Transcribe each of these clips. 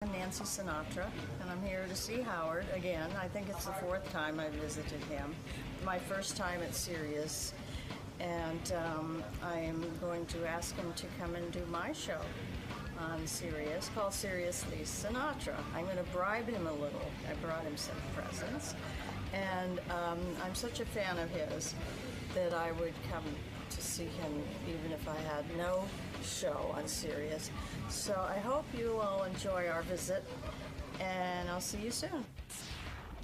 I'm Nancy Sinatra, and I'm here to see Howard again. I think it's the fourth time I visited him. My first time at Sirius, and I am going to ask him to come and do my show on Sirius called Seriously Sinatra. I'm going to bribe him a little. I brought him some presents, and I'm such a fan of his that I would come to see him even if I had no show on Sirius. So I hope you all enjoy our visit, and I'll see you soon.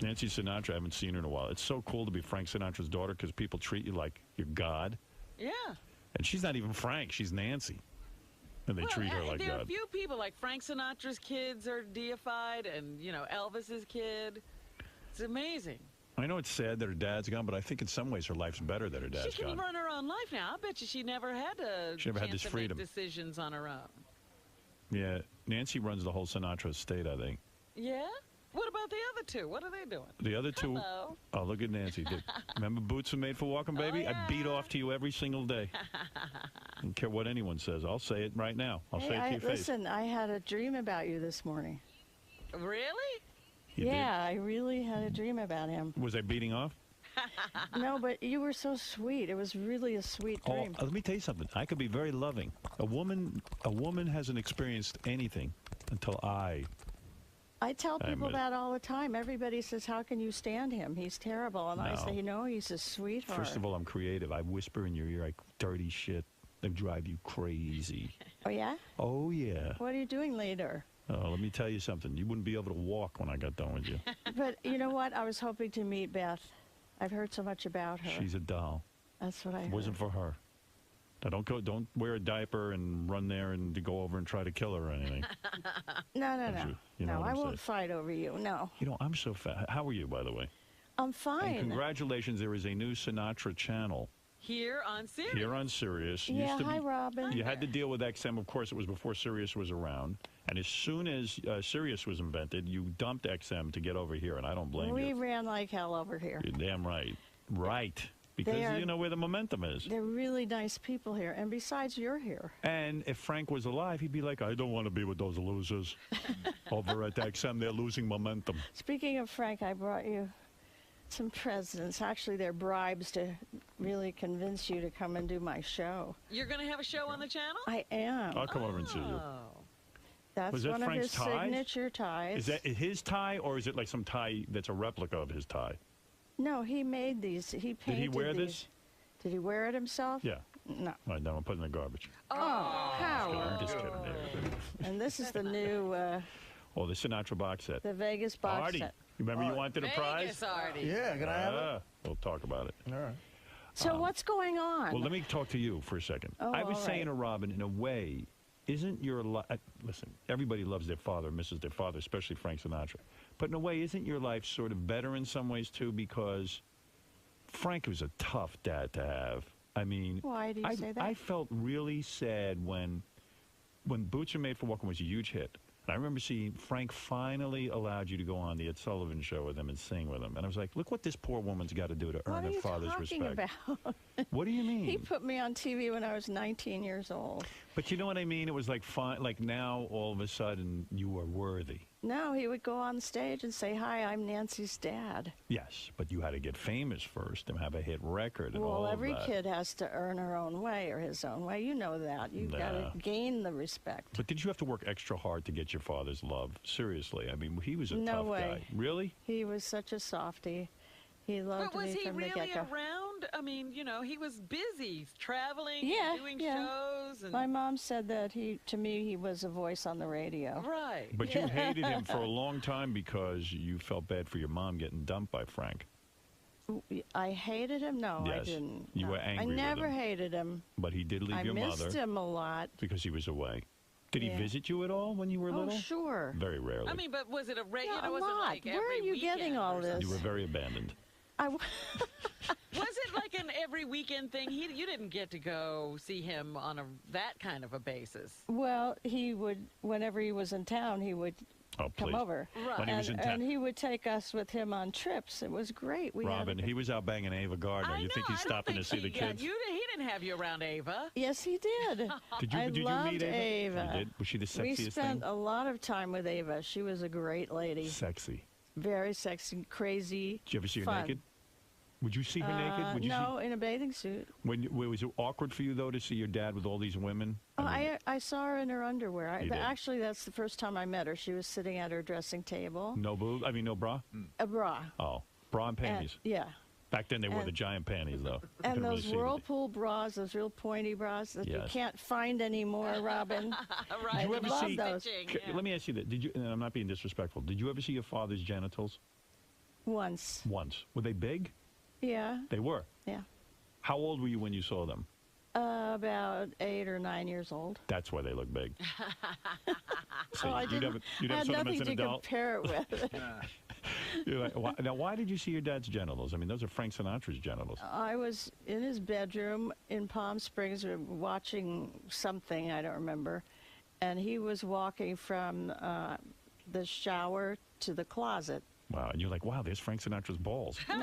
Nancy Sinatra, I haven't seen her in a while. It's so cool to be Frank Sinatra's daughter because people treat you like you're God. Yeah. And she's not even Frank, she's Nancy. And they treat her like there God. There are a few people, like Frank Sinatra's kids are deified, and, Elvis's kid. It's amazing. I know it's sad that her dad's gone, but I think in some ways her life's better that her dad's gone. She can run her own life now. I bet you she never had a chance to make decisions on her own. Yeah, Nancy runs the whole Sinatra estate, I think. Yeah? What about the other two? What are they doing? The other two? Hello. Oh, look at Nancy. Remember Boots Are Made for Walking, baby? Oh, yeah. I beat off to you every single day. I don't care what anyone says. I'll say it right now. I'll say it to your face. Listen, I had a dream about you this morning. Really? You did? I really had a dream about him. Was I beating off? No, but you were so sweet. It was really a sweet dream. Let me tell you something. I could be very loving. A woman hasn't experienced anything until I tell people that all the time. Everybody says, how can you stand him? He's terrible. And I say, no, he's a sweetheart. First of all, I'm creative. I whisper in your ear like dirty shit that drive you crazy. Oh, yeah? Oh, yeah. What are you doing later? Oh, let me tell you something. You wouldn't be able to walk when I got done with you. But you know what? I was hoping to meet Beth. I've heard so much about her. She's a doll. That's what I heard. It wasn't for her. Now, don't wear a diaper and run there and to go over and try to kill her or anything. No. You know no, I saying. won't fight over you. No. I'm so fat. How are you, by the way? I'm fine. And congratulations, there is a new Sinatra channel. Here on Sirius. Here on Sirius. Yeah, hi, Robin. You had to deal with XM. Of course, it was before Sirius was around. And as soon as Sirius was invented, you dumped XM to get over here, and I don't blame you. We ran like hell over here. You're damn right. Right. Because you know where the momentum is. They're really nice people here. And besides, you're here. And if Frank was alive, he'd be like, I don't want to be with those losers. Over at XM, they're losing momentum. Speaking of Frank, I brought you some presents. Actually, they're bribes to really convince you to come and do my show. You're going to have a show on the channel? I am. I'll come over and see you. That's one of his signature ties. Is that his tie, or is it like some tie that's a replica of his tie? No, he made these. He painted Did he wear these. this? Did he wear it himself? Yeah. No. All right, now I'm putting it in the garbage. Oh, Howard. I'm just kidding. And this is the new... the Sinatra box set. The Vegas box Artie, set. You remember you wanted a prize? Vegas, Artie. Yeah, can I have it? We'll talk about it. All right. So what's going on? Well, let me talk to you for a second. Oh, I was all saying right. to Robin, in a way, isn't your life... Listen, everybody loves their father, misses their father, especially Frank Sinatra. But in a way, isn't your life sort of better in some ways, too? Because Frank was a tough dad to have. I mean... Why do you say that? I felt really sad when Boots Are Made for Walking was a huge hit. And I remember seeing Frank finally allowed you to go on the Ed Sullivan Show with him and sing with him. And I was like, look what this poor woman's got to do to earn her father's respect. What are you talking about? What do you mean? He put me on TV when I was 19 years old. But you know what I mean? It was like fine. Like now, all of a sudden, you are worthy. No, he would go on stage and say, hi, I'm Nancy's dad. Yes, but you had to get famous first and have a hit record and all of that. Well, every kid has to earn her own way or his own way. You know that. You've got to gain the respect. But did you have to work extra hard to get your father's love? Seriously. I mean, he was a tough guy. Really? He was such a softie. He loved me from the get-go. But was he really around? I mean, he was busy traveling, doing shows. And my mom said that to me, he was a voice on the radio. Right. But you hated him for a long time because you felt bad for your mom getting dumped by Frank. I hated him? No, yes. I didn't. You were angry with him. I never hated him. But he did leave your mother. I missed him a lot. Because he was away. Did he visit you at all when you were little? Oh, sure. Very rarely. I mean, but was it a regular? A was lot. It like Where are you getting all this? You were very abandoned. Was it like an every weekend thing? You didn't get to go see him on that kind of a basis. Well, he would, whenever he was in town, he would come over. Right. When he was in town. And he would take us with him on trips. It was great. Robin, he was out banging Ava Gardner. You think he's stopping to see the kids? He didn't have you around Ava. Yes, he did. Did you loved meet Ava? Ava. You did? Was she the sexiest We spent thing? a lot of time with Ava. She was a great lady. Sexy. Very sexy, crazy. Did you ever see her fun. naked? Would you see her naked? Would you no, in a bathing suit. Was it awkward for you, though, to see your dad with all these women? Oh, I saw her in her underwear. You did? Actually, that's the first time I met her. She was sitting at her dressing table. No boob? I mean, no bra? A bra. Oh, bra and panties. Yeah. Back then, they wore and- the giant panties, though. You And couldn't really those see the- whirlpool bras, those real pointy bras that you Yes. can't find anymore, Robin. Right. Did you I ever love see? those. Let me ask you that. Did you? And I'm not being disrespectful. Did you ever see your father's genitals? Once. Once. Were they big? Yeah. They were. Yeah. How old were you when you saw them? About 8 or 9 years old. That's why they look big. So I you'd didn't. have I had saw them nothing as an to adult. compare it with. You're like, now, why did you see your dad's genitals? I mean, those are Frank Sinatra's genitals. I was in his bedroom in Palm Springs watching something, I don't remember, and he was walking from the shower to the closet. Wow, and you're like, wow, there's Frank Sinatra's balls. No,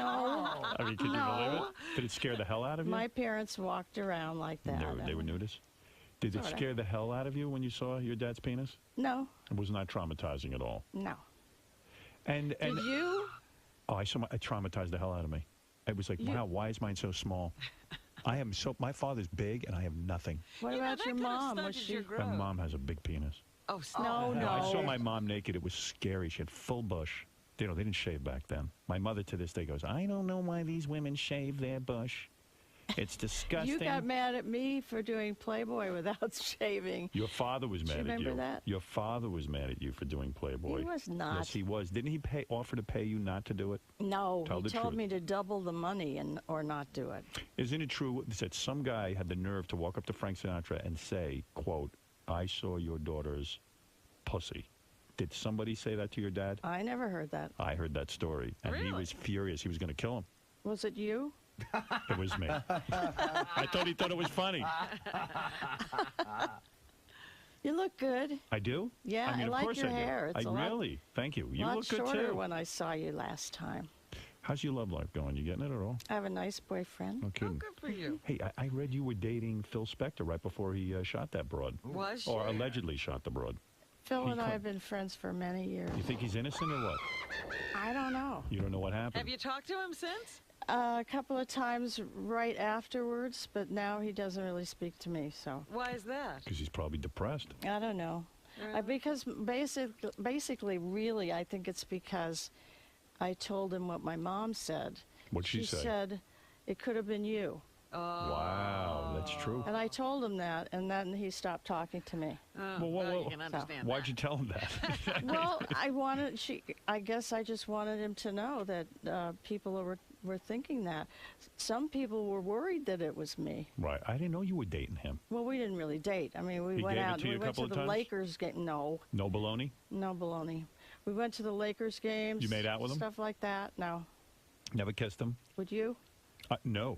I mean, can you believe it? Did it scare the hell out of you? my parents walked around like that. They were nudists? Did it Sorta. scare the hell out of you when you saw your dad's penis? No, It was not traumatizing at all. no. And Did you? Oh, it traumatized the hell out of me. It was like, wow, why is mine so small? My father's big, and I have nothing. What about your mom? Was she? My mom has a big penis. Oh, No, no. I saw my mom naked. It was scary. She had full bush. They didn't shave back then. My mother to this day goes, I don't know why these women shave their bush. It's disgusting. You got mad at me for doing Playboy without shaving. Your father was mad at you. remember that? Your father was mad at you for doing Playboy. He was not. Yes, he was. Didn't he offer to pay you not to do it? No, Tell he the told truth. me to double the money or not do it. Isn't it true that some guy had the nerve to walk up to Frank Sinatra and say, quote, I saw your daughter's pussy? Did somebody say that to your dad? I never heard that. I heard that story, and he Really? was furious. He was going to kill him. Was it you? It was me. I thought he thought it was funny. You look good. I do? Yeah, I mean, I of like course your I do. hair. It's a lot- really? Thank you. You lot look good shorter too. when I saw you last time. How's your love life going? You getting it at all? I have a nice boyfriend. No Oh, kidding. good for you. Hey, I read you were dating Phil Spector right before he shot that broad. Was Or she? allegedly shot the broad. Phil and I come- have been friends for many years. You think he's innocent or what? I don't know. You don't know what happened. Have you talked to him since? A couple of times right afterwards, but now he doesn't really speak to me, so Why is that? Because he's probably depressed. I don't know. Because basically, really, I think it's because I told him what my mom said. What'd she say? She said, it could have been you. Wow, that's true. And I told him that, and then he stopped talking to me. Oh, well, you can understand Why'd that. you tell him that? Well, I guess I just wanted him to know that people were thinking that. Some people were worried that it was me. Right. I didn't know you were dating him. Well, we didn't really date. I mean, we He went gave it out. to you We a went couple to of the times? Lakers game. No, No baloney? no baloney. We went to the Lakers games. You made out with him? Stuff like that. No. Never kissed him? Would you? No.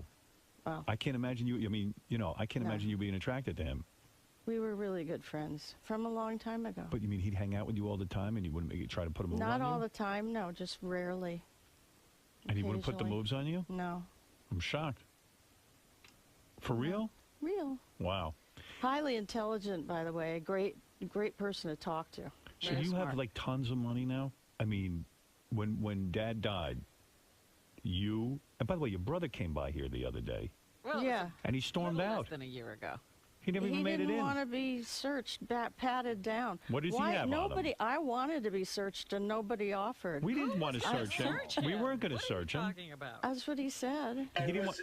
Well, I can't imagine you. I mean, I can't No. imagine you being attracted to him. we were really good friends from a long time ago. But you mean he'd hang out with you all the time and you wouldn't try to put a move on Not you? all the time. No, just rarely. And he wouldn't put the Occasionally. moves on you? No. I'm shocked. For real? Real. Wow. Highly intelligent, by the way. Great person to talk to. So Very you have smart. like tons of money now? I mean, when Dad died, and by the way, your brother came by here the other day Well, Yeah. and he it was stormed less out. than a year ago. He never He even made it didn't in. want to be searched, patted down. What does he Why? have on him? Nobody. I wanted to be searched, and nobody offered. We didn't want to search him. We weren't going to search him. Talking about. That's what he said. He didn't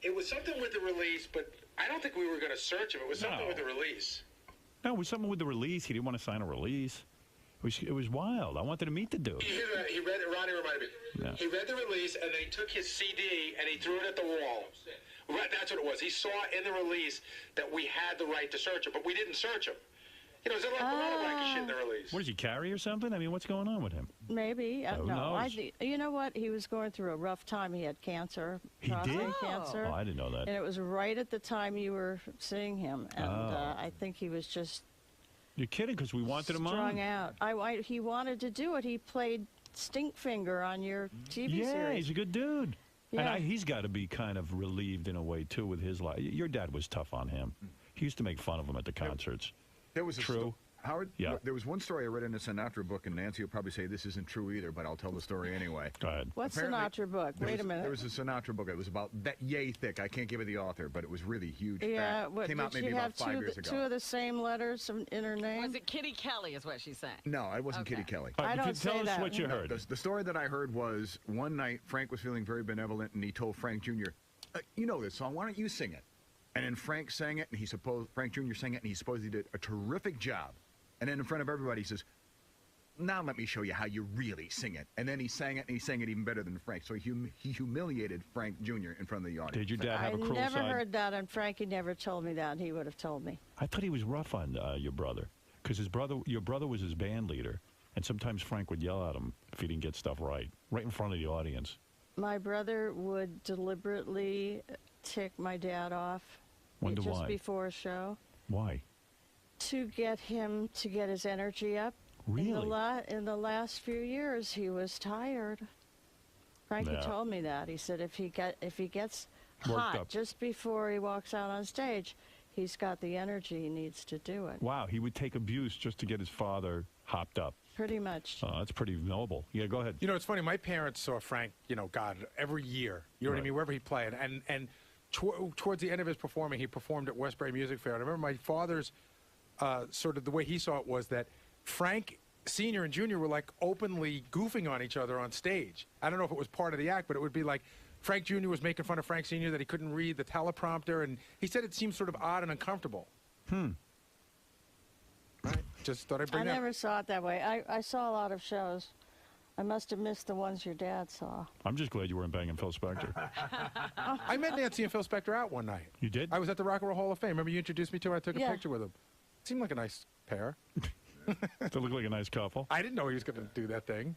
It was something with the release, but I don't think we were going to search him. It was something No. with the release. No, it was something with the release. He didn't want to sign a release. It was wild. I wanted to meet the dude. He read it. Ronnie reminded me. Yeah. He read the release, and then he took his CD and he threw it at the wall. Right, that's what it was. He saw in the release that we had the right to search him, but we didn't search him. there's a lot of wacky shit in the release. What, does he carry or something? I mean, what's going on with him? Maybe. Who No, knows? you know what? He was going through a rough time. He had cancer. He prostate did? cancer. Oh, I didn't know that. And it was right at the time you were seeing him. And I think he was just You're kidding, because we wanted him strung on. out. He wanted to do it. He played Stinkfinger on your TV Yeah, series. he's a good dude. Yeah. And he's got to be kind of relieved in a way, too, with his life. Your dad was tough on him. He used to make fun of him at the concerts. There was True. Howard, Yeah. there was one story I read in a Sinatra book, and Nancy will probably say this isn't true either, but I'll tell the story anyway. Go ahead. What's Apparently, Sinatra book? Wait a minute. There was a Sinatra book. It was about that yay thick. I can't give you the author, but it was really huge. Yeah, fat. what, Came out did maybe she have about 5 years ago. two of the same letters in her name? Was it Kitty Kelly is what she's saying? No, it wasn't Okay. Kitty Kelly. All right, I don't tell say us that. what you heard. The story that I heard was one night Frank was feeling very benevolent, and he told Frank Jr., you know this song, why don't you sing it? And then Frank sang it, and Frank Jr. sang it, and he supposedly did a terrific job. And then in front of everybody, he says, now let me show you how you really sing it. And then he sang it, and he sang it even better than Frank. So he humiliated Frank Jr. in front of the audience. Did your dad have I a cruel never side? heard that, and Frankie never told me that. He would have told me. I thought he was rough on your brother, because your brother was his band leader, and sometimes Frank would yell at him if he didn't get stuff right in front of the audience. My brother would deliberately tick my dad off Wonder just why? before a show Why? to get him to get his energy up. Really? In the last few years, he was tired. Frankie Yeah. told me that. He said if he gets Worked hot up. just before he walks out on stage, he's got the energy he needs to do it. Wow, he would take abuse just to get his father hopped up. Pretty much. That's pretty noble. Yeah, go ahead. It's funny. My parents saw Frank, God, every year. You know what I Right. mean? Wherever he played. And towards the end of his performing, he performed at Westbury Music Fair. And I remember my father's sort of the way he saw it was that Frank Sr. and Jr. were like openly goofing on each other on stage. I don't know if it was part of the act, but it would be like Frank Jr. was making fun of Frank Sr. that he couldn't read the teleprompter. And he said it seemed sort of odd and uncomfortable. Right? Just thought I'd I bring that. never saw it that way. I saw a lot of shows. I must have missed the ones your dad saw. I'm just glad you weren't banging Phil Spector. I met Nancy and Phil Spector out one night. You did? I was at the Rock and Roll Hall of Fame. Remember you introduced me to him? I took a Yeah. picture with him. Seemed like a nice pair. They look like a nice couple. I didn't know he was going to do that thing.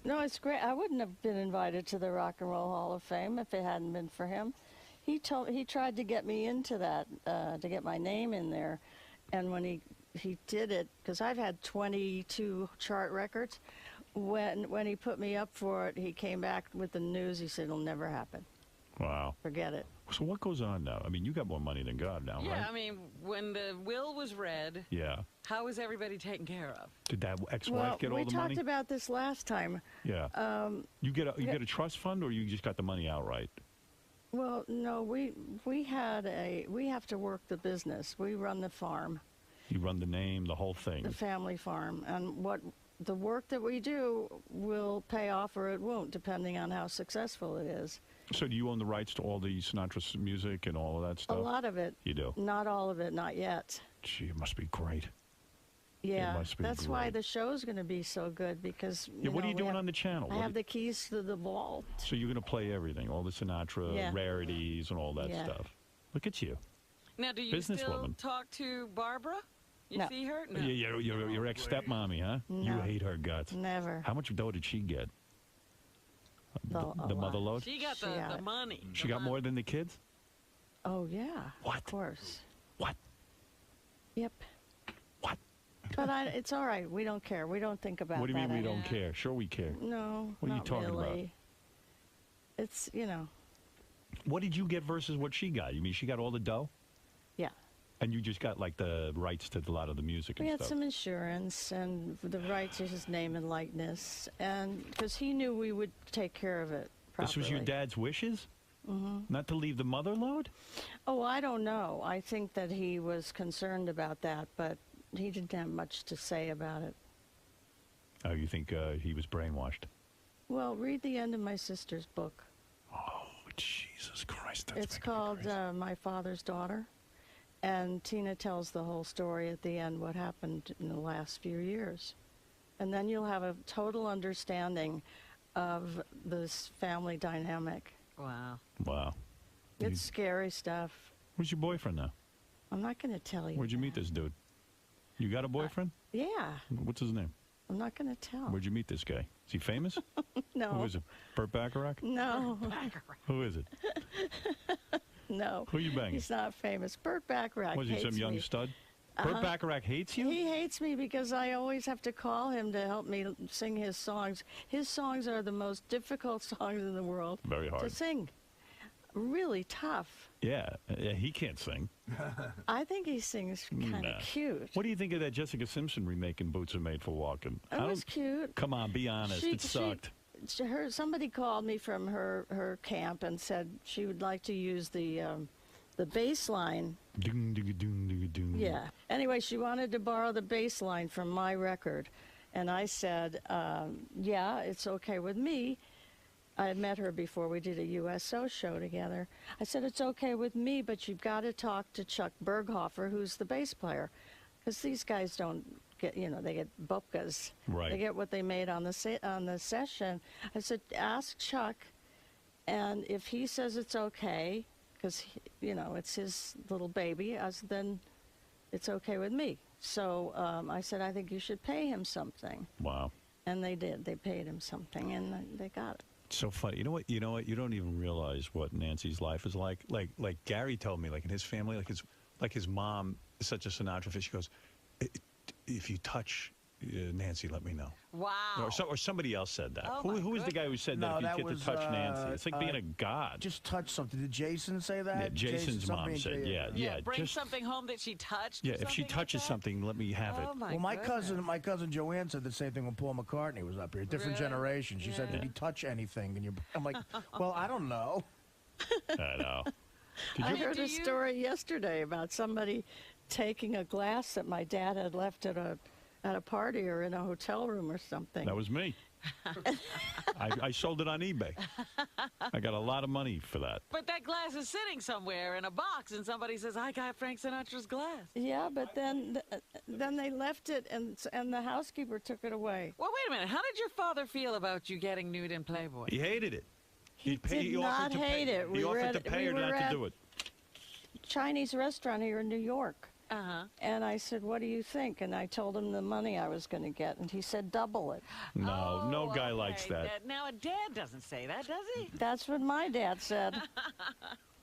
No, it's great. I wouldn't have been invited to the Rock and Roll Hall of Fame if it hadn't been for him. He tried to get me into that, to get my name in there, and when he did it, because I've had 22 chart records. When he put me up for it, he came back with the news. He said, it'll never happen. Wow. Forget it. So what goes on now? I mean, you got more money than God now, Yeah, right? I mean, when the will was read, Yeah. how was everybody taken care of? Did that ex-wife get all we the talked money? about this last time. Yeah. You get a trust fund, or you just got the money outright? Well, no, we have to work the business. We run the farm, You run the name, the whole thing. the family farm, and the work that we do will pay off or it won't, depending on how successful it is. So do you own the rights to all the Sinatra's music and all of that A stuff? lot of it. You do? Not all of it, not yet. Gee, it must be great. Yeah, must be that's why great. the show's going to be so good because. Yeah, what are you we doing have- on the channel? I What have are- the keys to the vault. So you're going to play everything, all the Sinatra Yeah. rarities and all that Yeah. stuff. Look at you. Now, do you still Businesswoman. talk to Barbara? You No. see her? No. Yeah, your ex-stepmommy, huh? You No. hate her guts. Never. How much dough did she get? A The mother lot. load? She got She the got it. money. She got more than the kids? Oh yeah. What? Of course. What? Yep. What? But it's all right. We don't care. We don't think about that. What do you mean we anymore. don't care? Sure we care. No. What are you not talking about? really. It's What did you get versus what she got? You mean she got all the dough? yeah. And you just got like the rights to a lot of the music We and had stuff. some insurance and the right to his name and likeness, and because he knew we would take care of it properly. This was your dad's wishes? Mm-hmm. Not to leave the mother load? Oh, I don't know. I think that he was concerned about that, but he didn't have much to say about it. Oh, you think he was brainwashed? Well, read the end of my sister's book. Oh, Jesus Christ. That's It's making me called crazy. My Father's Daughter, and Tina tells the whole story at the end, what happened in the last few years. And then you'll have a total understanding of this family dynamic. Wow. Wow. It's scary stuff. Who's your boyfriend now? I'm not going to tell you. Where'd you meet this dude? You got a boyfriend? Yeah. What's his name? I'm not going to tell. Where'd you meet this guy? Is he famous? No. Who is it? Burt Bacharach? No. Who is it? No. Who you banging? He's not famous. Burt Bacharach Was he hates some young me. stud? Burt Bacharach hates you? He hates me because I always have to call him to help me sing his songs. His songs are the most difficult songs in the world Very hard. to sing. Really tough. Yeah, he can't sing. I think he sings kind of cute. What do you think of that Jessica Simpson remake in Boots Are Made for Walking? It was cute. Come on, be honest. It sucked. Somebody called me from her camp and said she would like to use the bass line. Doom, doom, doom, doom, doom. Yeah. Anyway, she wanted to borrow the bass line from my record. And I said, yeah, it's okay with me. I had met her before we did a USO show together. I said, it's okay with me, but you've got to talk to Chuck Berghofer, who's the bass player. Because these guys don't get, they get bupkas. Right. They get what they made on the session. I said, ask Chuck, and if he says it's okay, because, it's his little baby, then it's okay with me. So I said, I think you should pay him something. Wow. And they did. They paid him something, and they got it. So funny. You know what? You don't even realize what Nancy's life is like. Like Gary told me, like in his family, like his mom is such a Sinatra fan. She goes, if you touch Nancy, let me know. Wow. Or somebody else said that. Oh, who was the guy who said No, that if that you get was, to touch Nancy? It's like being a god. Just touch something. Did Jason say that? Yeah, Jason's mom something- said, yeah. Bring just, something home that she touched. yeah, or if she something touches like that? something, let me have it. Oh, Well, my goodness. cousin Joanne said the same thing when Paul McCartney was up here. Different Really? generation. She said, "Did he touch anything?" And I'm like, "Well, I don't know." I know. I heard Do a you- story yesterday about somebody taking a glass that my dad had left at a party or in a hotel room or something. That was me. I sold it on eBay. I got a lot of money for that. But that glass is sitting somewhere in a box, and somebody says, I got Frank Sinatra's glass. Yeah, but then they left it, and the housekeeper took it away. Well, wait a minute. How did your father feel about you getting nude in Playboy? He hated it. He did not hate it. He offered to pay her not to do it. Chinese restaurant here in New York. Uh-huh. And I said, what do you think? And I told him the money I was going to get, and he said double it. No, no Oh, guy okay. likes that. Now, a dad doesn't say that, does he? That's what my dad said.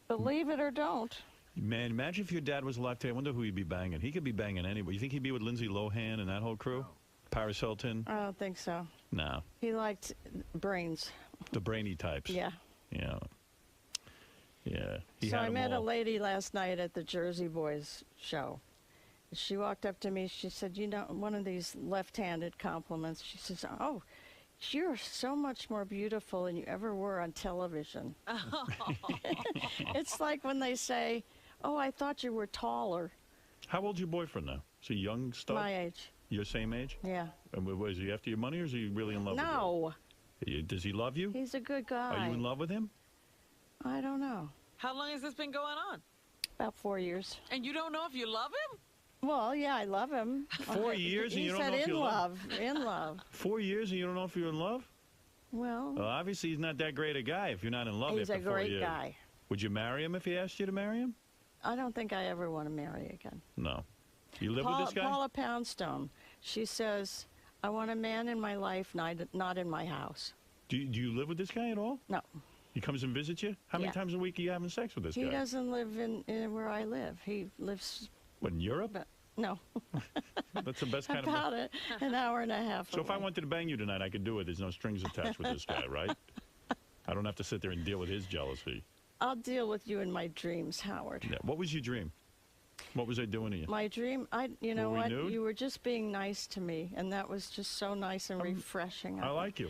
Believe it or don't. Man, imagine if your dad was alive today. I wonder who he'd be banging. He could be banging anybody. You think he'd be with Lindsay Lohan and that whole crew? Paris Hilton? I don't think so. No. He liked brains. The brainy types. Yeah. Yeah. Yeah. He So had I them met a all. lady last night at the Jersey Boys show. She walked up to me. She said, one of these left-handed compliments. She says, oh, you're so much more beautiful than you ever were on television. It's like when they say, oh, I thought you were taller. How old's your boyfriend now? Is he young stuff? My age. Your same age? Yeah. And was he after your money, or is he really in love with you? No. Does he love you? He's a good guy. Are you in love with him? I don't know. How long has this been going on? About 4 years. And you don't know if you love him? Well, yeah, I love him. 4 years and He you don't said know if in you love love. In love. 4 years and you don't know if you're in love? Well, Well, obviously he's not that great a guy if you're not in love he's after a 4 great years. guy. Would you marry him if he asked you to marry him? I don't think I ever want to marry again. No. You live with this guy? Paula Poundstone. She says, I want a man in my life, not in my house. Do you live with this guy at all? No. He comes and visits you? How many Yeah. times a week are you having sex with this He guy? doesn't live in where I live. He lives, What, in Europe? no, That's the best kind of... about an hour and a half So if I away. wanted to bang you tonight, I could do it. There's no strings attached with this guy, right? I don't have to sit there and deal with his jealousy. I'll deal with you in my dreams, Howard. Yeah. What was your dream? What was I doing to you? My dream, you know Were we what? nude? You were just being nice to me, and that was just so nice and refreshing. I like you.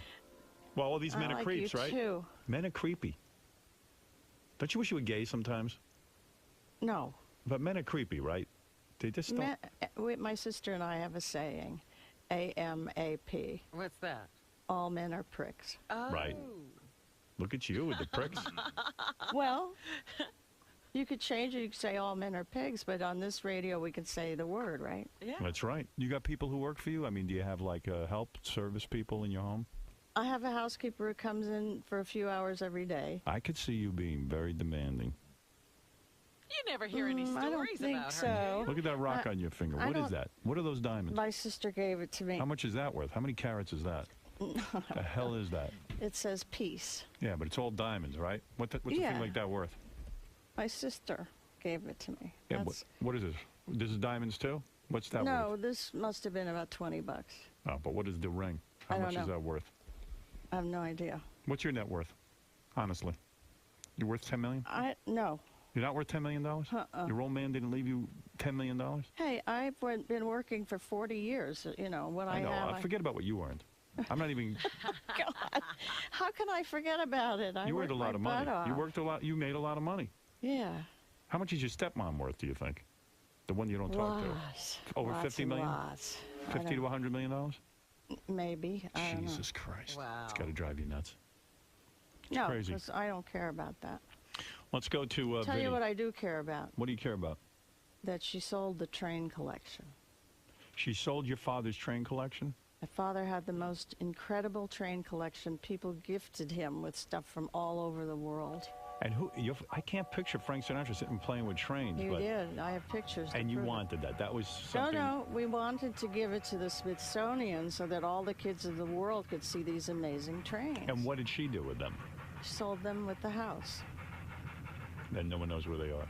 Well, all these men I are like creeps, you right? Too. Men are creepy. Don't you wish you were gay sometimes? No. But men are creepy, right? They just don't... My sister and I have a saying, AMAP. What's that? All men are pricks. Oh. Right. Look at you with the pricks. Well, you could change it. You could say all men are pigs, but on this radio we could say the word, right? Yeah. That's right. You got people who work for you? I mean, do you have, like, help, service people in your home? I have a housekeeper who comes in for a few hours every day. I could see you being very demanding. You never hear any I stories don't think about so. her. Look at that rock on your finger. I What is don't- that? What are those diamonds? My sister gave it to me. How much is that worth? How many carats is that? The hell is that? It says peace. Yeah, but it's all diamonds, right? What's a Yeah. thing like that worth? My sister gave it to me. Yeah, That's- what is this? This is diamonds too? What's that no, worth? this must have been about $20. Oh, but what is the ring? How I don't much is know. that worth? I have no idea. What's your net worth? Honestly. You're worth $10 million? No. You're not worth $10 million? Your old man didn't leave you $10 million? Hey, I've been working for 40 years. You know, what I know. have. Forget about what you earned. I'm not even... God, how can I forget about it? You earned a lot of money. You Off. worked a lot. You made a lot of money. Yeah. How much is your stepmom worth, do you think? The one you don't talk Lots. to? Over Lots 50 and million? Lots. 50 to $100 million? Maybe. I don't know. Jesus Christ. Wow. It's got to drive you nuts. No, crazy. because I don't care about that. Let's go to Tell Vinny. you what I do care about. What do you care about? That she sold the train collection. She sold your father's train collection? My father had the most incredible train collection. People gifted him with stuff from all over the world. And I can't picture Frank Sinatra sitting playing with trains. He but, did. I have pictures. And to you prove it. wanted that. That was something. No, we wanted to give it to the Smithsonian so that all the kids of the world could see these amazing trains. And what did she do with them? She sold them with the house. Then no one knows where they are.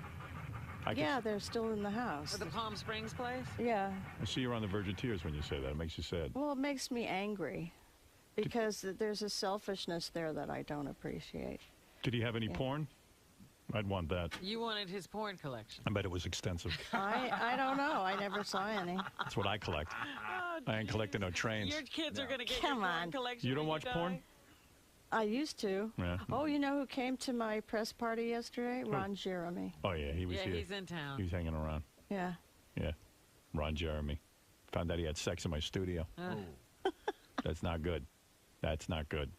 Yeah, they're still in the house. For the Palm Springs place? Yeah. I see you're on the verge of tears when you say that. It makes you sad. Well, it makes me angry because there's a selfishness there that I don't appreciate. Did he have any porn? I'd want that. You wanted his porn collection. I bet it was extensive. I don't know. I never saw any. That's what I collect. I ain't collecting no trains. Your kids are going to get Come your porn on. collection. You don't when watch die? porn? I used to. Yeah. Oh, you know who came to my press party yesterday? Ron Jeremy. Oh, yeah, he was Yeah, here. he's in town. He was hanging around. Yeah. Yeah. Ron Jeremy. Found out he had sex in my studio. That's not good. That's not good.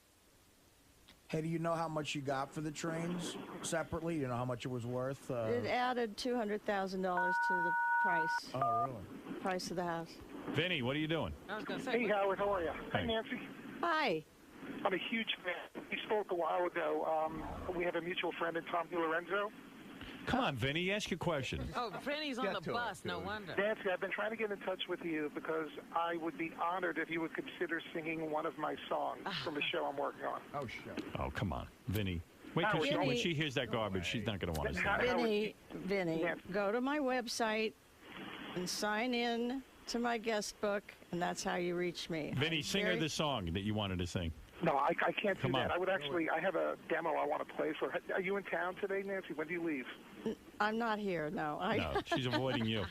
Hey, do you know how much you got for the trains separately? You know how much it was worth? It added $200,000 to the price. Oh, really? Price of the house. Vinny, what are you doing? I was going to say, Hey, Howard, how are you? Hey. Hi, Nancy. Hi. I'm a huge fan. We spoke a while ago. We have a mutual friend in Tom DiLorenzo. Come on, Vinny, ask your question. oh, Frenny's on Get the to it, bus, no dude. wonder. Nancy, I've been trying to get in touch with you because I would be honored if you would consider singing one of my songs from a show I'm working on. Oh, shit. Oh, come on. Vinny. Wait till Howard, when she hears that garbage, she's not going to want to sing. Vinny, Yes. go to my website and sign in to my guest book, and that's how you reach me. Vinny, I'm sing her very- the song that you wanted to sing. No, I can't do Come on. that. I would actually, I have a demo I want to play for. Are you in town today, Nancy? When do you leave? I'm not here, no. No, she's avoiding you.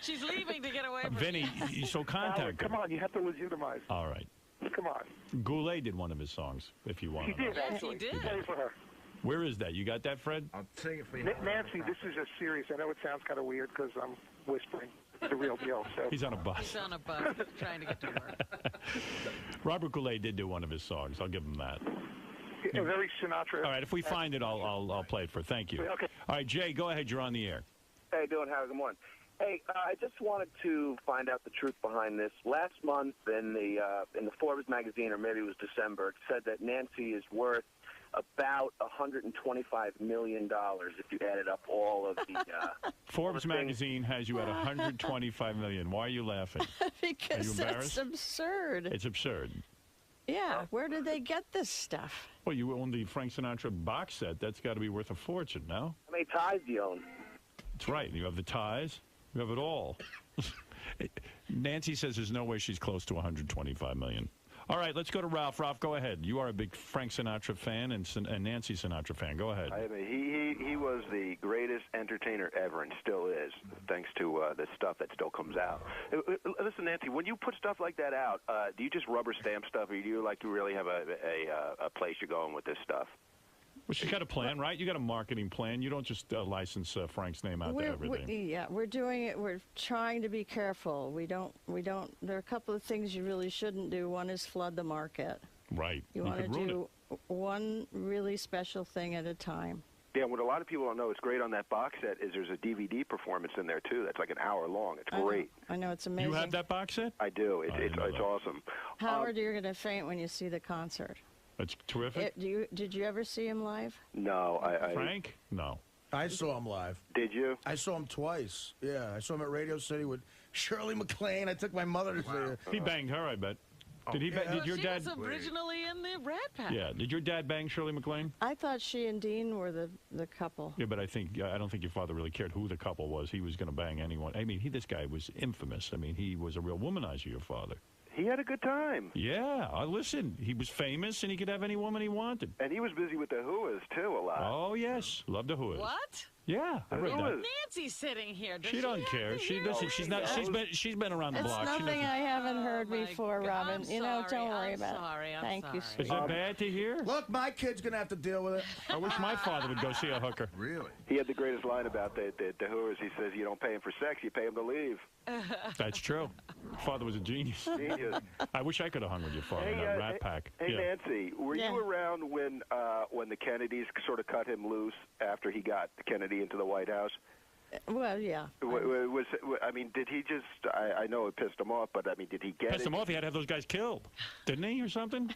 She's leaving to get away from Vinny, so contact Howard, her. come on, you have to legitimize. All right. Come on. Goulet did one of his songs, if you want He to know. did, Yes, actually. he did. Play for her. Where is that? You got that, Fred? I'll sing it for you. Nancy, this is a serious. I know it sounds kind of weird because I'm whispering. It's the real deal. So He's on a bus. He's on a bus trying to get to work. Robert Goulet did do one of his songs. I'll give him that. a very Sinatra. All right, if we find it, I'll play it for. Thank you. Okay. All right, Jay, go ahead. You're on the air. How you doing, Howard? Good morning. Hey, I just wanted to find out the truth behind this. Last month in the Forbes magazine, or maybe it was December, it said that Nancy is worth about $125 million if you added up all of the... Forbes magazine has you at $125 million. Why are you laughing? Because Are you that's embarrassed? absurd. It's absurd. Yeah, where did they get this stuff? Well, you own the Frank Sinatra box set. That's got to be worth a fortune, no? How many ties do you own? That's right. You have the ties. You have it all. Nancy says there's no way she's close to $125 million. All right, let's go to Ralph. Ralph, go ahead. You are a big Frank Sinatra fan and Nancy Sinatra fan. Go ahead. I mean, he was the greatest entertainer ever and still is, thanks to the stuff that still comes out. Listen, Nancy, when you put stuff like that out, do you just rubber stamp stuff, or do you like to really have a place you're going with this stuff? Well, she's got a plan, right? You got a marketing plan. You don't just license Frank's name out to everything. We're doing it. We're trying to be careful. We don't. There are a couple of things you really shouldn't do. One is flood the market. Right. You want to could ruin do one really special thing at a time. Yeah, what a lot of people don't know, it's great on that box set, is there's a DVD performance in there, too. That's like an hour long. It's great. I know, it's amazing. You have that box set? I do. I didn't know It's that. awesome. Howard, you're going to faint when you see the concert. It's terrific. Did you ever see him live? No, I Frank? No. I saw him live. Did you? I saw him twice. Yeah, I saw him at Radio City with Shirley MacLaine. I took my mother to see it. He banged her, I bet. Did he? Yeah. Did your she dad? was originally in the Rat Pack. Yeah. Did your dad bang Shirley MacLaine? I thought she and Dean were the couple. Yeah, but I don't think your father really cared who the couple was. He was going to bang anyone. I mean, this guy was infamous. I mean, he was a real womanizer. Your father. He had a good time. Yeah, listen, he was famous and he could have any woman he wanted. And he was busy with the Whoas, too, a lot. Oh, yes. Love the Whoas. What? Yeah, I read that. Nancy's sitting here. Does She don't care. She doesn't. She's not. She's been around the It's block. nothing I haven't heard before, Robin. Don't worry about it. Thank you, Is sweetie. that bad to hear? Look, my kid's going to have to deal with it. I wish my father would go see a hooker. Really? He had the greatest line about the Whoas. He says, you don't pay him for sex, you pay him to leave. That's true. Father was a genius. Genius. I wish I could have hung with your father in that Rat Pack. Hey, Yeah. Nancy, were Yeah. you around when the Kennedys sort of cut him loose after he got Kennedy into the White House? Well, yeah. Did he just? I know it pissed him off, but I mean, did he get Pissed it? him off. He had to have those guys killed, didn't he, or something?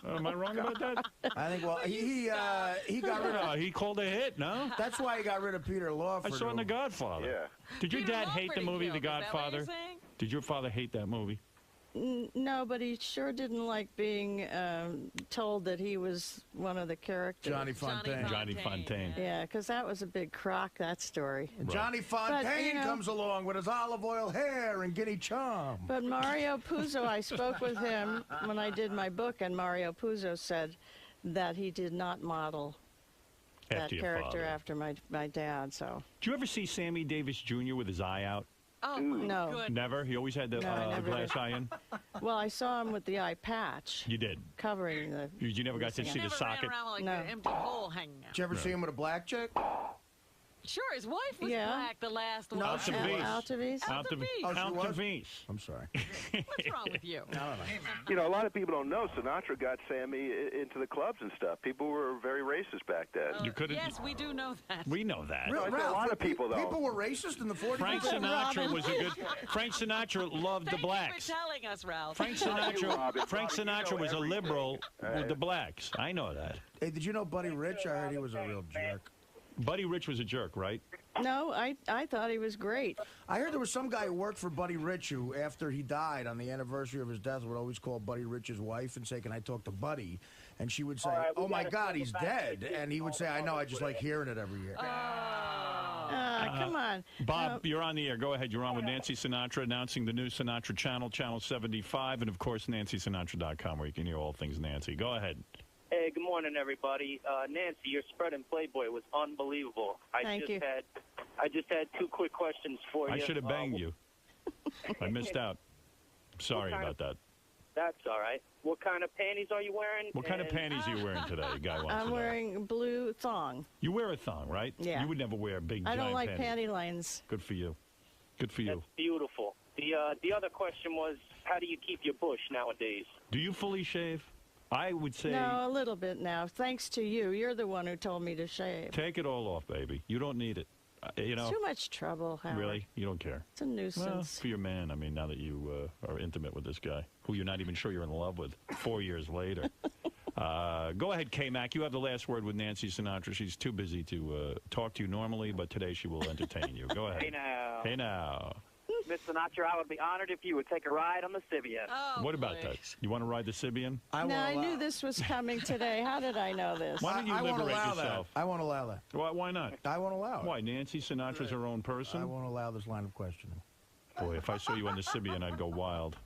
Am I wrong about that? I think, well, he got rid of... He called a hit, no? That's why he got rid of Peter I Lawford. saw in The Godfather. Yeah. Did your Peter dad hate the Lawford movie killed. The Is that what Godfather? you're saying? Did your father hate that movie? No, but he sure didn't like being told that he was one of the characters. Johnny Fontaine. Johnny Fontaine. Yeah, because that was a big crock, that story. Johnny Fontaine But, you know- comes along with his olive oil hair and guinea charm. But Mario Puzo, I spoke with him when I did my book, and Mario Puzo said that he did not model that After your character father. after my dad. So Did you ever see Sammy Davis Jr. with his eye out? Oh, my No. goodness. Never? He always had the No, I never glass did. eye in? well, I saw him with the eye patch You did. covering the. You never got to He see the never socket? ran around with like No. an empty hole hanging out. Did you ever see him with a black chick? Sure, his wife was Yeah. black the last one. No, Alta she Vise. Altavis? Alta Vise. Oh, she Alta was? Vise. I'm sorry. What's wrong with you? You know, a lot of people don't know Sinatra got Sammy into the clubs and stuff. People were very racist back then. You couldn't. Yes, we do know that. We know that. Real, I said a Ralph, lot of people, though. People were racist in the 40s. Frank Sinatra was a good. Frank Sinatra loved the Thank blacks. you for telling us, Ralph. Frank Robin. Sinatra was a Everything. liberal with the blacks. I know that. Hey, did you know Buddy Rich? I heard he was a real jerk. Buddy Rich was a jerk, right? No, I thought he was great. I heard there was some guy who worked for Buddy Rich who, after he died on the anniversary of his death, would always call Buddy Rich's wife and say, "Can I talk to Buddy?" And she would say, "Oh my God, he's dead." And he would say, "I know, I just like hearing it every year." Come on. Bob, you're on the air. Go ahead. You're on with Nancy Sinatra, announcing the new Sinatra channel, Channel 75, and, of course, NancySinatra.com, where you can hear all things Nancy. Go ahead. Hey, good morning, everybody. Nancy, your spread in Playboy was unbelievable. I just had two quick questions for you. I should have banged you. I missed out. Sorry about that. That's all right. What kind of panties are you wearing? What kind of panties are you wearing today? A guy wants to I'm know. wearing blue thong. You wear a thong, right? Yeah. You would never wear big, I giant don't like panties. panty lines. Good for you. Good for you. That's beautiful. The other question was, how do you keep your bush nowadays? Do you fully shave? I would say No, a little bit now. Thanks to you. You're the one who told me to shave. take it all off, baby. You don't need it. You know. Too much trouble, Howard. Really? You don't care? It's a Well, nuisance. for your man, I mean, now that you are intimate with this guy, who you're not even sure you're in love with 4 years later. Go ahead, K-Mac. You have the last word with Nancy Sinatra. She's too busy to talk to you normally, but today she will entertain you. Go ahead. Hey now. Hey, now. Miss Sinatra, I would be honored if you would take a ride on the Sibian. Oh, What about that? please. You want to ride the Sibian? Now, I knew this was coming today. How did I know this? Why don't you I won't liberate allow yourself? that. I won't allow that. Why not? I won't allow it. Why? Nancy Sinatra's her own I person? won't allow this line of questioning. Boy, if I saw you on the Sibian, I'd go wild.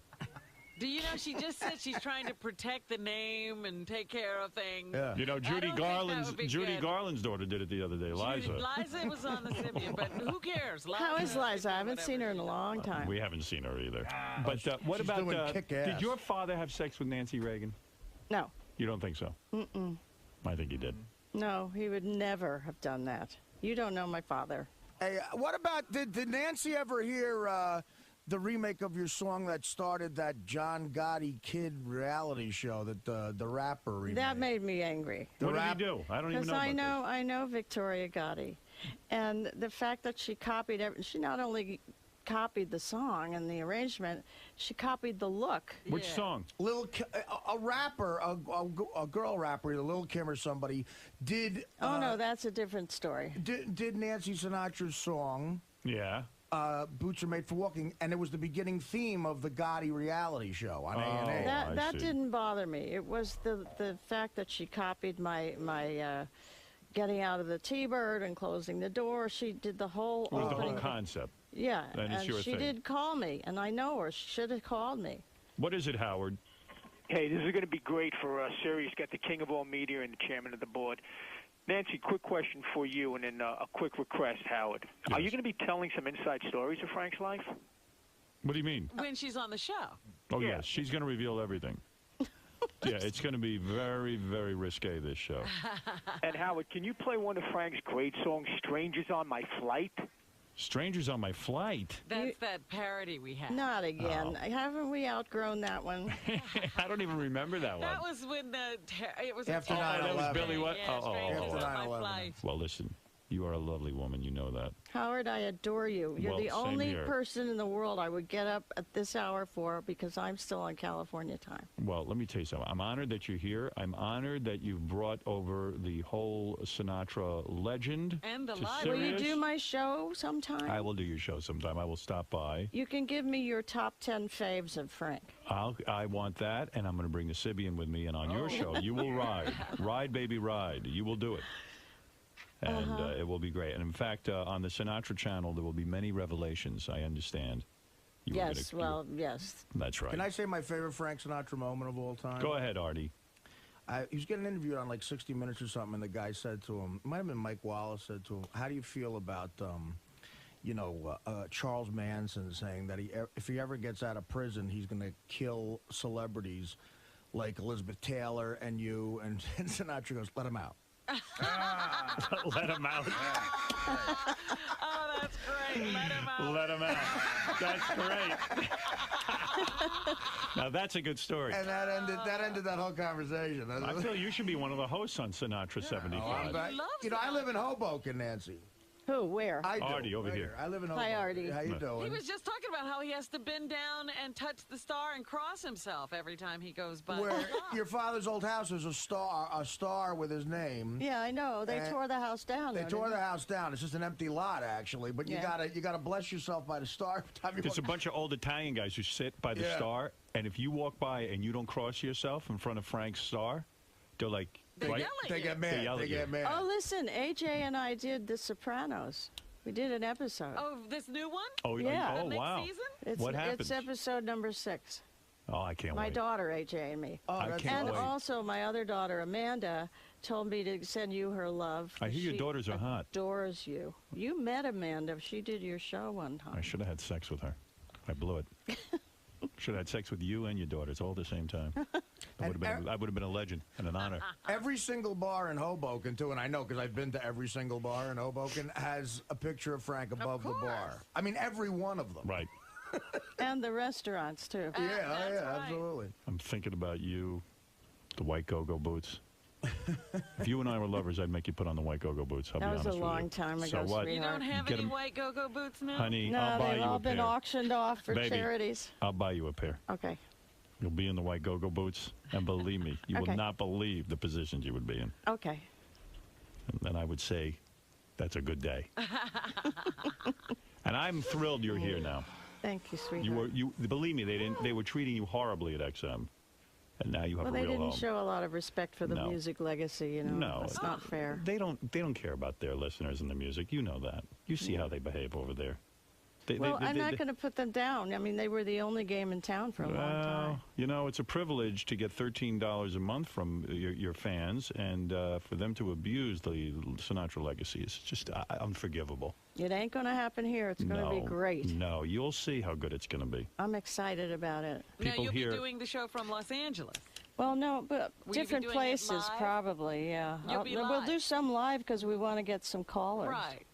Do you know she just said she's trying to protect the name and take care of things? Yeah. You know, I don't think that would be good. Garland's daughter did it the other day, Liza. Liza was on the Sibian, but who cares? How is Liza? I haven't whatever seen her in a she's long time. We haven't seen her either. But what she's about, doing kick-ass. did your father have sex with Nancy Reagan? No. You don't think so? Mm-mm. I think he did. No, he would never have done that. You don't know my father. Hey, what about, did Nancy ever hear the remake of your song that started that John Gotti kid reality show that the rapper remade? That made me angry. What did he do? I don't even Because know about I know Victoria Gotti, and the fact that she copied she not only copied the song and the arrangement. She copied the look. Which song? A rapper, a girl rapper, Lil' Kim or somebody, did. Oh no, that's a different story. Did Nancy Sinatra's song? Yeah. Boots Are Made for Walking, and it was the beginning theme of the Gotti reality show on A&A. That didn't bother me. It was the fact that she copied my getting out of the T-bird and closing the door. She did the whole It was the opening. whole concept. Yeah, And it's your she thing. did call me, and I know her. She should have called me. What is it, Howard? Hey, this is going to be great for Sirius. Got the king of all media and the chairman of the board. Nancy, quick question for you, and then a quick request, Howard. Are you going to be telling some inside stories of Frank's life? What do you mean? When she's on the show. Oh, yes. She's going to reveal everything. Yeah, it's going to be very, very risque, this show. And, Howard, can you play one of Frank's great songs, Strangers on My Flight? Strangers on My Flight? That's that parody we had. Not again. Oh. Haven't we outgrown that one? I don't even remember that one. That was when it was After a 9/11. That was Billy what? Yeah, Strangers on My Flight. Well, listen, you are a lovely woman. You know that. Howard, I adore you. You're Well, the same only here. person in the world I would get up at this hour for because I'm still on California time. Well, let me tell you something. I'm honored that you're here. I'm honored that you've brought over the whole Sinatra legend And the to live. Will you Sirius. do my show sometime? I will do your show sometime. I will stop by. You can give me your top 10 faves of Frank. I want that, and I'm going to bring the Sibian with me, and on your show, you will ride. Ride, baby, ride. You will do it. And it will be great. And in fact, on the Sinatra channel, there will be many revelations, I understand. Yes. That's right. Can I say my favorite Frank Sinatra moment of all time? Go ahead, Artie. He was getting interviewed on like 60 Minutes or something, and the guy said to him, it might have been Mike Wallace said to him, how do you feel about, Charles Manson saying that if he ever gets out of prison, he's going to kill celebrities like Elizabeth Taylor and you, and Sinatra goes, let him out. Let him out. Oh, that's great. Let him out. Let him out. That's great. Now, that's a good story. And that ended that whole conversation. I feel you should be one of the hosts on Sinatra 75. I live in Hoboken, Nancy. Who? Where? I do. Artie, over here. I live in Hi, Hoboken. Artie. How you doing? He was just talking about how he has to bend down and touch the star and cross himself every time he goes by. Where your father's old house is a star with his name. Yeah, I know. They And tore the house down. They though, tore didn't the house down. It's just an empty lot, actually. But you gotta bless yourself by the star. There's a bunch of old Italian guys who sit by the star, and if you walk by and you don't cross yourself in front of Frank's star, they're like, They right? yell at They you. get mad. yell They at you. get mad. Oh, listen, AJ and I did The Sopranos. We did an episode. Oh, this new one? Oh, Yeah. Oh, Next wow. season? What happens? It's episode number 6. Oh, I can't My wait. daughter, AJ, and me. Oh, I that's can't And wait. also, my other daughter, Amanda, told me to send you her love. I hear your She daughters are hot. adores you. You met Amanda. She did your show one time. I should have had sex with her. I blew it. Should have had sex with you and your daughters all at the same time. I would have been a legend and an honor. Every single bar in Hoboken, too, and I know because I've been to every single bar in Hoboken, has a picture of Frank above the bar. I mean, every one of them. Right. And the restaurants, too. Yeah, absolutely. I'm thinking about you, the white go-go boots. If you and I were lovers, I'd make you put on the white go-go boots. I'll That be was honest a with long you. time ago, So what? You don't have Get any 'em- white go-go boots now? Honey, No, I'll buy they've you all a been pair. auctioned off for Baby, charities. I'll buy you a pair. Okay. You'll be in the white go-go boots, and believe me, you Okay. will not believe the positions you would be in. Okay. And then I would say, that's a good day. And I'm thrilled you're here now. Thank you, sweetheart. Believe me, they were treating you horribly at XM, and now you have Well, a they real didn't home. show a lot of respect for the No. music legacy, you know. No, It's not fair. They don't care about their listeners and the music. You know that. You see how they behave over there. Well, I'm not going to put them down. I mean, they were the only game in town for a long time. You know, it's a privilege to get $13 a month from your fans, and for them to abuse the Sinatra legacy is just unforgivable. It ain't going to happen here. It's going to be great. No, you'll see how good it's going to be. I'm excited about it. Now, People you'll here- be doing the show from Los Angeles. Well, no, but Will you be different doing it places, live? probably, yeah. You'll be We'll live. do some live because we want to get some callers. Right.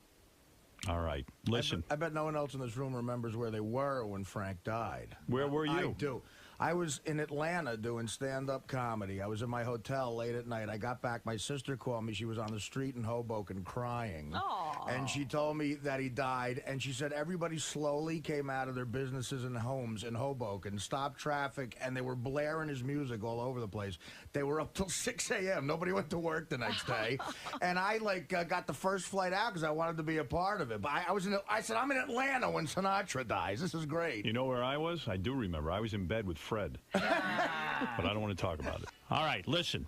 All right, listen. I bet no one else in this room remembers where they were when Frank died. Where were you? I do. I was in Atlanta doing stand-up comedy. I was in my hotel late at night. I got back. My sister called me. She was on the street in Hoboken crying. Aww. And she told me that he died. And she said everybody slowly came out of their businesses and homes in Hoboken, stopped traffic, and they were blaring his music all over the place. They were up till 6 a.m. Nobody went to work the next day. And I got the first flight out because I wanted to be a part of it. But I said, I'm in Atlanta when Sinatra dies. This is great. You know where I was? I do remember. I was in bed with Fred. But I don't want to talk about it. All right, listen.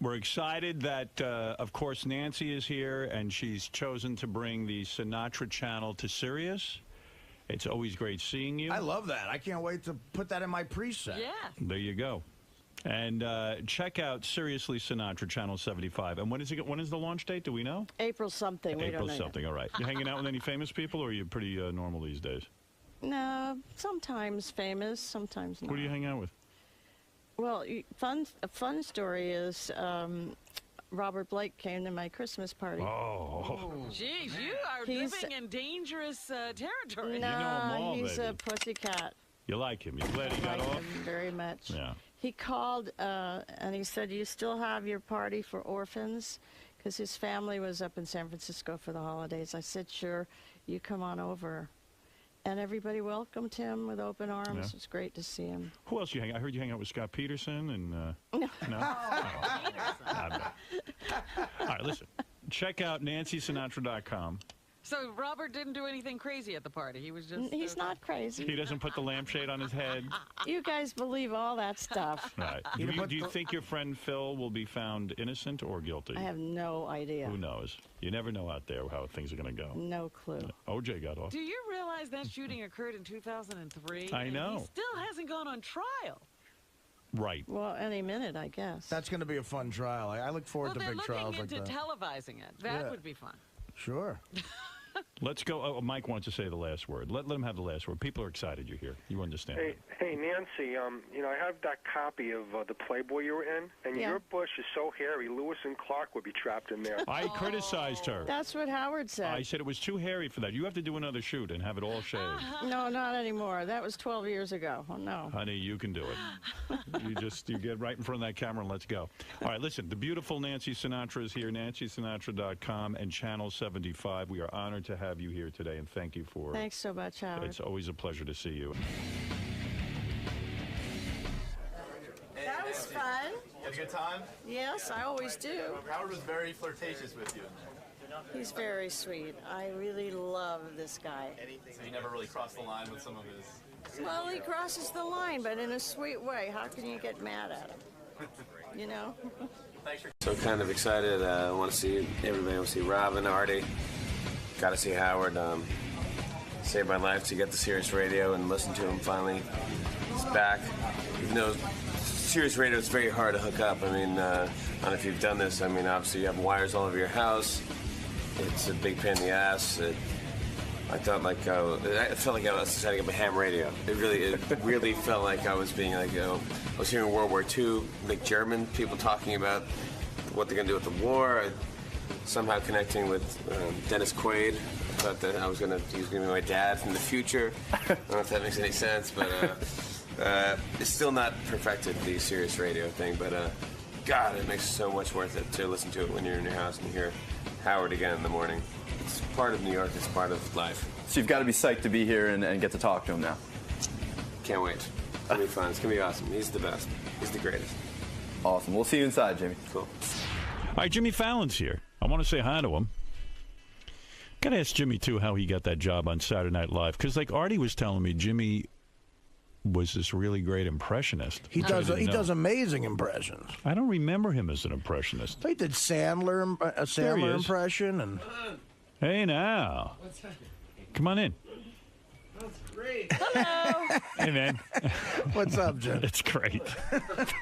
We're excited that, of course, Nancy is here, and she's chosen to bring the Sinatra channel to Sirius. It's always great seeing you. I love that. I can't wait to put that in my preset. Yeah. There you go. And check out Seriously Sinatra, Channel 75. And when is the launch date? Do we know? April something. We April don't know something. All right. You hanging out with any famous people, or are you pretty normal these days? No, sometimes famous, sometimes not. Who do you hang out with? Well, a fun story is Robert Blake came to my Christmas party. Oh. Jeez, you are living in dangerous territory. No, You know him all, he's baby. a pussycat. You like him? You glad he got I like off? him very much. Yeah. He called and he said, "You still have your party for orphans?" Because his family was up in San Francisco for the holidays. I said, "Sure, you come on over." And everybody welcomed him with open arms. Yeah. It was great to see him. Who else you hang? I heard you hang out with Scott Peterson and. No. No. All right, listen. Check out NancySinatra.com. So Robert didn't do anything crazy at the party. He was just. He's not crazy. He doesn't put the lampshade on his head. You guys believe all that stuff. Right. Do you think your friend Phil will be found innocent or guilty? I have no idea. Who knows? You never know out there how things are going to go. No clue. OJ got off. Do you realize that shooting occurred in 2003? I and know. He still hasn't gone on trial. Right. Well, any minute, I guess. That's going to be a fun trial. I look forward to big trials like they're looking that. into televising it. That would be fun. Sure. Let's go. Oh, Mike wants to say the last word. Let him have the last word. People are excited you're here. You understand. Hey, Nancy, I have that copy of the Playboy you were in, and your bush is so hairy, Lewis and Clark would be trapped in there. I criticized her. That's what Howard said. I said it was too hairy for that. You have to do another shoot and have it all shaved. No, not anymore. That was 12 years ago. Oh, no. Honey, you can do it. You get right in front of that camera and let's go. All right, listen, the beautiful Nancy Sinatra is here, NancySinatra.com and Channel 75. We are honored to have you here today, and thank you for... Thanks so much, Howard. It's always a pleasure to see you. That was fun. You had a good time? Yes, I always do. Howard was very flirtatious with you. He's very sweet. I really love this guy. So you never really crossed the line with some of his... Well, he crosses the line, but in a sweet way. How can you get mad at him? You know? So kind of excited. I want to see everybody. I want to see Robin, Artie. Got to see Howard. Saved my life to get to Sirius Radio and listen to him finally. He's back. Even though Sirius Radio is very hard to hook up. I mean, I don't know if you've done this. I mean, obviously you have wires all over your house. It's a big pain in the ass. I felt like I was setting up a ham radio. It really felt like I was being like, I was hearing World War II, like German people talking about what they're going to do with the war. Somehow connecting with Dennis Quaid. I thought that he was going to be my dad from the future. I don't know if that makes any sense, but it's still not perfected, the Sirius Radio thing. But God, it makes it so much worth it to listen to it when you're in your house and you hear Howard again in the morning. It's part of New York. It's part of life. So you've got to be psyched to be here and get to talk to him now. Can't wait. It's going to be fun. It's going to be awesome. He's the best. He's the greatest. Awesome. We'll see you inside, Jimmy. Cool. All right, Jimmy Fallon's here. I want to say hi to him. Got to ask Jimmy, too, how he got that job on Saturday Night Live. Because, like Artie was telling me, Jimmy was this really great impressionist. He does amazing impressions. I don't remember him as an impressionist. He did a Sandler impression. And hey, now. Come on in. That's great. Hello. Hey, man. What's up, Jim? It's great.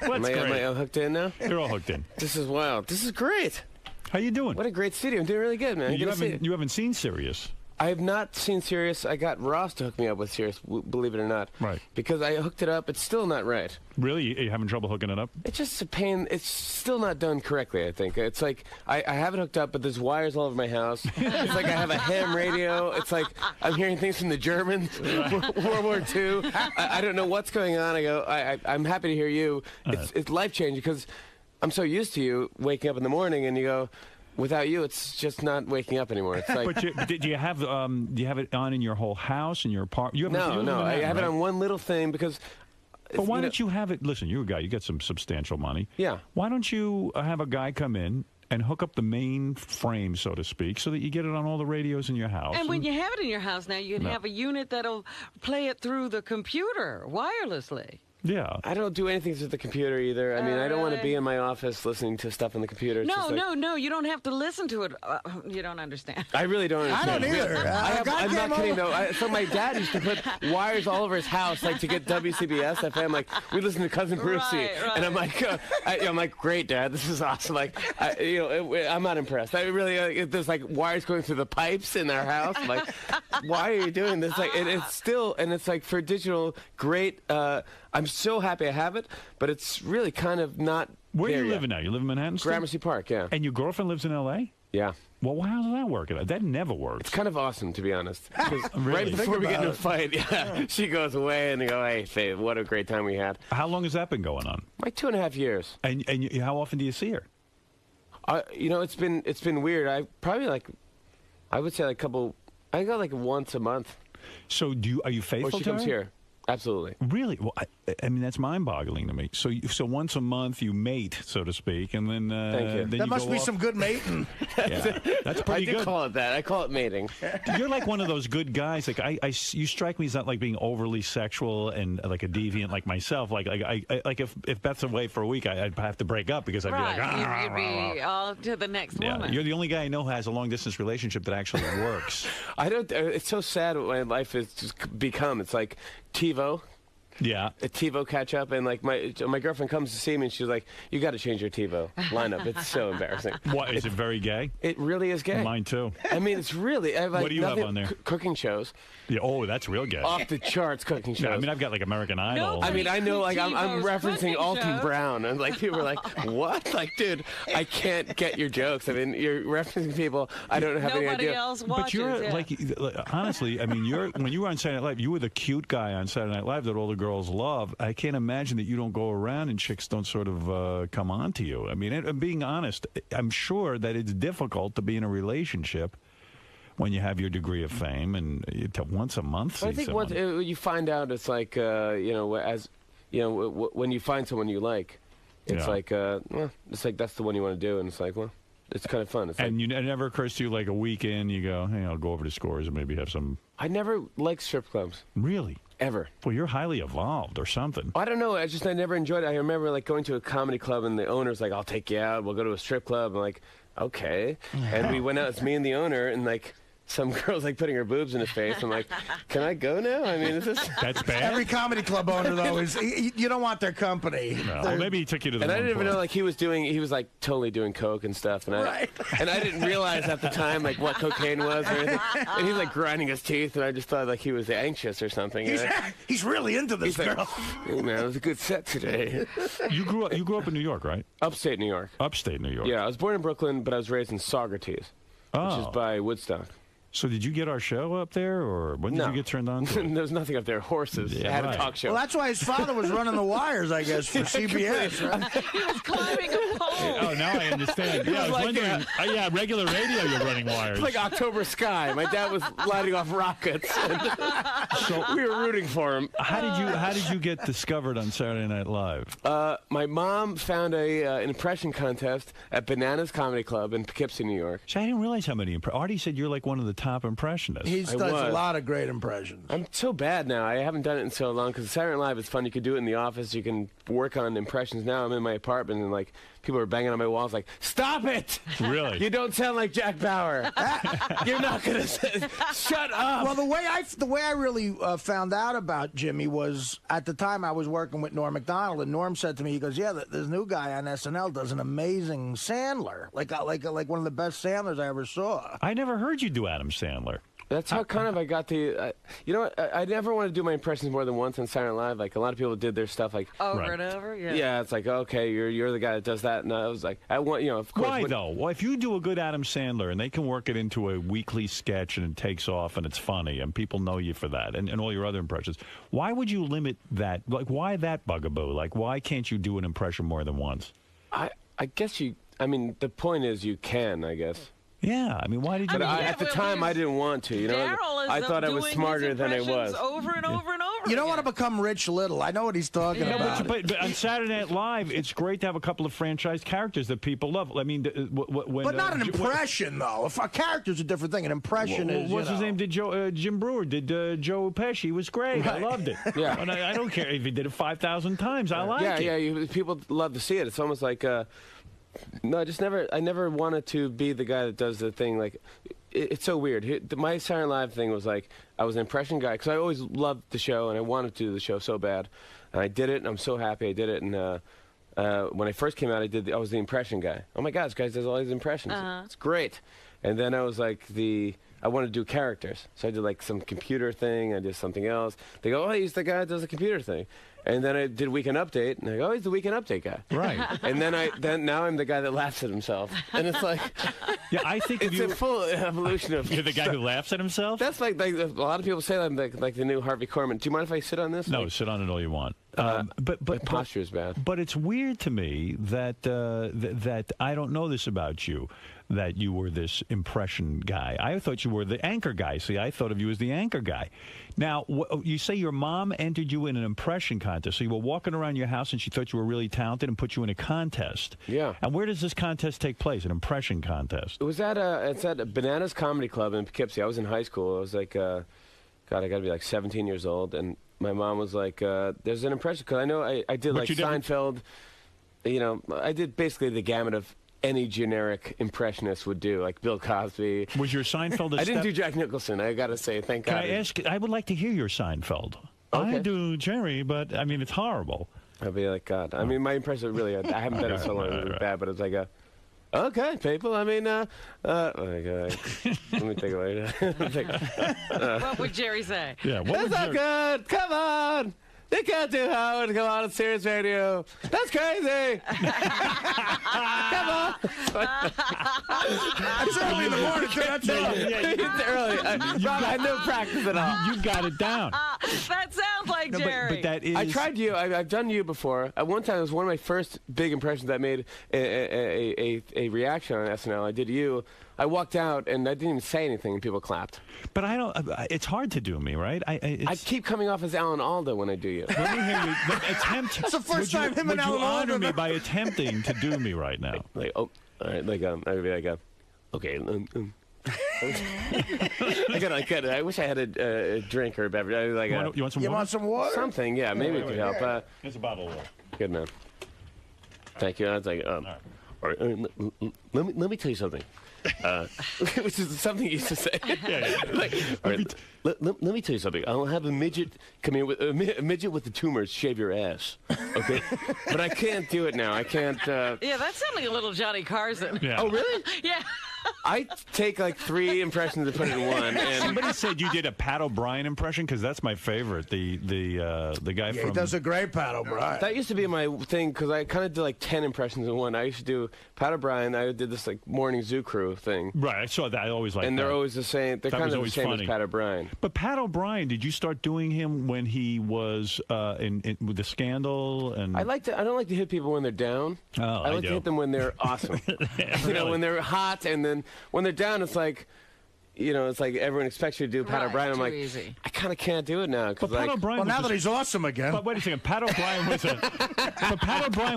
Am I all hooked in now? You're all hooked in. This is wild. This is great. How you doing? What a great studio. I'm doing really good, man. You haven't seen Sirius. I have not seen Sirius. I got Ross to hook me up with Sirius, believe it or not. Right. Because I hooked it up. It's still not right. Really? Are you having trouble hooking it up? It's just a pain. It's still not done correctly, I think. It's like I have it hooked up, but there's wires all over my house. It's like I have a ham radio. It's like I'm hearing things from the Germans, World War II. I don't know what's going on. I go, I'm happy to hear you. It's life-changing because I'm so used to you waking up in the morning and you go, without you, it's just not waking up anymore. It's like, but do you have it on in your whole house, in your apartment? No. I have it on one little thing because. But why don't you have it? Listen, you're a guy. You get some substantial money. Yeah. Why don't you have a guy come in and hook up the main frame, so to speak, so that you get it on all the radios in your house? And when you have it in your house now, you can have a unit that'll play it through the computer wirelessly. Yeah. I don't do anything through the computer either. I mean, I don't want to be in my office listening to stuff on the computer. It's No, you don't have to listen to it. You don't understand. I really don't understand. I don't either. I'm not kidding, though. So my dad used to put wires all over his house, like, to get WCBS FM. Like, we listen to Cousin Brucey. Right. And I'm like, I'm like, great, Dad. This is awesome. Like, I'm not impressed. I really, there's, like, wires going through the pipes in our house. I'm like, why are you doing this? Like, it's still, and it's, like, for digital, great. I'm so happy I have it, but it's really kind of not. Where are you yet. living now? You live in Manhattan still? Gramercy Park, yeah. And your girlfriend lives in L.A.? Yeah. Well, how does that work? That never works. It's kind of awesome, to be honest. 'Cause Really? right before we get in a fight, she goes away, and they go, hey, Faith, what a great time we had. How long has that been going on? Like 2.5 years. And how often do you see her? It's been weird. I would say like I go like once a month. So are you faithful Or she to comes her? here. Absolutely. Really? Well, I mean, that's mind-boggling to me. So once a month you mate, so to speak, and then Thank you. then That you must go be off. some good mating. Yeah, that's pretty I do good. call it that. I call it mating. You're like one of those good guys. Like you strike me as not like being overly sexual and like a deviant like myself. Like if Beth's away for a week, I'd have to break up because I'd be like, You'd be all to the next woman. You're the only guy I know who has a long-distance relationship that actually works. I don't. It's so sad what my life has just become. It's like TiVo. Yeah. A TiVo catch up, and like my girlfriend comes to see me, and she's like, "You got to change your TiVo lineup. It's so embarrassing." What is it? Very gay? It really is gay. Mine too. I mean, it's really. I have, like, What do you have on there? Cooking shows. Yeah. Oh, that's real gay. Off the charts cooking shows. Yeah, I mean, I've got like American Idol. I mean, I know, like, I'm TiVo's referencing cooking Alton show. Brown, and like people are like, "What?" Like, dude, I can't get your jokes. I mean, you're referencing people I don't have any Nobody idea. else watches. But you're yeah. like honestly, I mean, when you were on Saturday Night Live, you were the cute guy on Saturday Night Live that all the girls love. I can't imagine that you don't go around and chicks don't sort of come on to you. I mean, I'm being honest. I'm sure that it's difficult to be in a relationship when you have your degree of fame and to once a month. I think someone. once you find out, it's like when you find someone you like, it's like it's like that's the one you want to do, and it's like, well, it's kind of fun. It's and it never occurs to you like a weekend you go, hey, I'll go over to Scores and maybe have some. I never liked strip clubs. Really? Ever. Well, you're highly evolved or something. I don't know. I never enjoyed it. I remember like going to a comedy club and the owner's like, I'll take you out. We'll go to a strip club. I'm like, okay. And we went out. It's me and the owner, and like some girl's like putting her boobs in his face. I'm like, can I go now? I mean, is this? That's bad. Every comedy club owner though is you don't want their company. No. Well, maybe he took you to the. And I wrong didn't even club. know like he was like totally doing coke and stuff, and I didn't realize at the time like what cocaine was or anything. And he's like grinding his teeth, and I just thought like he was anxious or something. He's really into this He's girl. like, hey man, it was a good set today. You grew up in New York, right? Upstate New York. Upstate New York. Yeah, I was born in Brooklyn, but I was raised in Saugerties, which is by Woodstock. So did you get our show up there, or when did you get turned on to it? There's nothing up there. Horses. Yeah, I had right. a talk show. Well, that's why his father was running the wires, I guess, for CBS. Right? He was climbing a pole. Oh, now I understand. Yeah, I was wondering. Yeah, regular radio, you're running wires. It's like October Sky. My dad was lighting off rockets. So we were rooting for him. How did you get discovered on Saturday Night Live? My mom found an impression contest at Bananas Comedy Club in Poughkeepsie, New York. See, I didn't realize how many. Artie said you're like one of the top impressionists. He does a lot of great impressions. I'm so bad now. I haven't done it in so long because Saturday Night Live is fun. You could do it in the office. You can work on impressions. Now I'm in my apartment and like people are banging on my walls like, stop it! Really? You don't sound like Jack Bauer. You're not gonna say, shut up. Well, the way I really found out about Jimmy was at the time I was working with Norm Macdonald, and Norm said to me, he goes, "Yeah, this new guy on SNL does an amazing Sandler, like one of the best Sandlers I ever saw." I never heard you do Adam Sandler. That's how kind of I got the. You know what? I never want to do my impressions more than once on Saturday Night Live. Like a lot of people did their stuff like over and over. Yeah. Yeah, it's like okay, you're the guy that does that, and I was like, I want of course. Why though? Well, if you do a good Adam Sandler and they can work it into a weekly sketch and it takes off and it's funny and people know you for that and all your other impressions, why would you limit that? Like, why that bugaboo? Like, why can't you do an impression more than once? I guess you. I mean, the point is you can. I guess. Yeah, I mean, why did you? But at the time, I didn't want to. You know, I thought I was smarter than I was. Over and over and over. You don't want to become Rich Little. I know what he's talking about. But on Saturday Night Live, it's great to have a couple of franchise characters that people love. I mean, when, but not an impression, though. If a character's a different thing, an impression is. What's his name? Did Jim Brewer? Did Joe Pesci? He was great. Right. I loved it. Yeah, and I don't care if he did it 5,000 times. I like it. Yeah. People love to see it. It's almost like. No, I never wanted to be the guy that does the thing. Like, it's so weird. My Saturday Night Live thing was like, I was an impression guy because I always loved the show and I wanted to do the show so bad. And I did it, and I'm so happy I did it. And when I first came out, I was the impression guy. Oh my God, this guy does all these impressions. It's great. And then I was like I wanted to do characters. So I did like some computer thing. I did something else. They go, oh, he's the guy that does the computer thing. And then I did Weekend Update, and I go, oh, he's the Weekend Update guy. Right. And then now I'm the guy that laughs at himself. And it's like, yeah, I think it's a full evolution of. You're the guy who laughs at himself? That's like a lot of people say I'm like the new Harvey Korman. Do you mind if I sit on this? No, sit on it all you want. But my posture is bad. But it's weird to me that that I don't know this about you, that you were this impression guy. I thought you were the anchor guy. See, I thought of you as the anchor guy. Now, you say your mom entered you in an impression contest. So you were walking around your house and she thought you were really talented and put you in a contest. Yeah. And where does this contest take place, an impression contest? It was it's at Bananas Comedy Club in Poughkeepsie. I was in high school. I was like, God, I got to be like 17 years old. And my mom was like, there's an impression. Because I know I did like Seinfeld. You know, I did basically the gamut of any generic impressionist would do, like Bill Cosby. Was your Seinfeld I didn't do Jack Nicholson, I got to say, thank God. Can I ask, I would like to hear your Seinfeld. Okay. I do Jerry, but, I mean, it's horrible. I'll be like, God. I mean, my impression really, I haven't done it so long, it was bad, but it's like okay, people, I mean, oh my God. Let me think about it. What would Jerry say? Yeah, that's not good, come on. They can't do Howard come on Sirius Radio. That's crazy. Come on. It's early in the morning, too. That's early. It's early. Rob, I had no practice at all. You got it down. That sounds like Jerry. But that is... I tried you. I've done you before. At one time, it was one of my first big impressions that made a reaction on SNL. I did you. I walked out, and I didn't even say anything, and people clapped. But I don't... It's hard to do me, right? I keep coming off as Alan Alda when I do you. Let me hear you. Attempt... That's the first time him and Alan Alda... Would you honor me by attempting to do me right now? Like oh, all right, like I would be like okay. I wish I had a drink or a beverage. Like you want some water? You want some water? Something, yeah. Maybe it could help. It's a bottle of water. Good, man. Thank you. I was like, all right, let me tell you something. Which is something you used to say. Like, all right, let me tell you something. I'll have a midget come in with a midget with the tumors shave your ass. Okay, but I can't do it now. I can't. Yeah, that sounds like a little Johnny Carson. Yeah. Oh, really? Yeah. I take like 3 impressions and put it in one. And somebody said you did a Pat O'Brien impression because that's my favorite. The guy from. He does a great Pat O'Brien. That used to be my thing because I kind of did like 10 impressions in one. I used to do Pat O'Brien. I did this like morning zoo crew thing. Right, I saw that. I always liked that. And they're always the same. They're kind of the same as Pat O'Brien. But Pat O'Brien, did you start doing him when he was with the Scandal? And I don't like to hit people when they're down. Oh, I like to hit them when they're awesome. You know, when they're hot, and then when they're down, it's like, you know, it's like everyone expects you to do Pat O'Brien. I'm like, easy. I kind of can't do it now. But Pat O'Brien well, now that he's awesome again. But wait a second, Pat O'Brien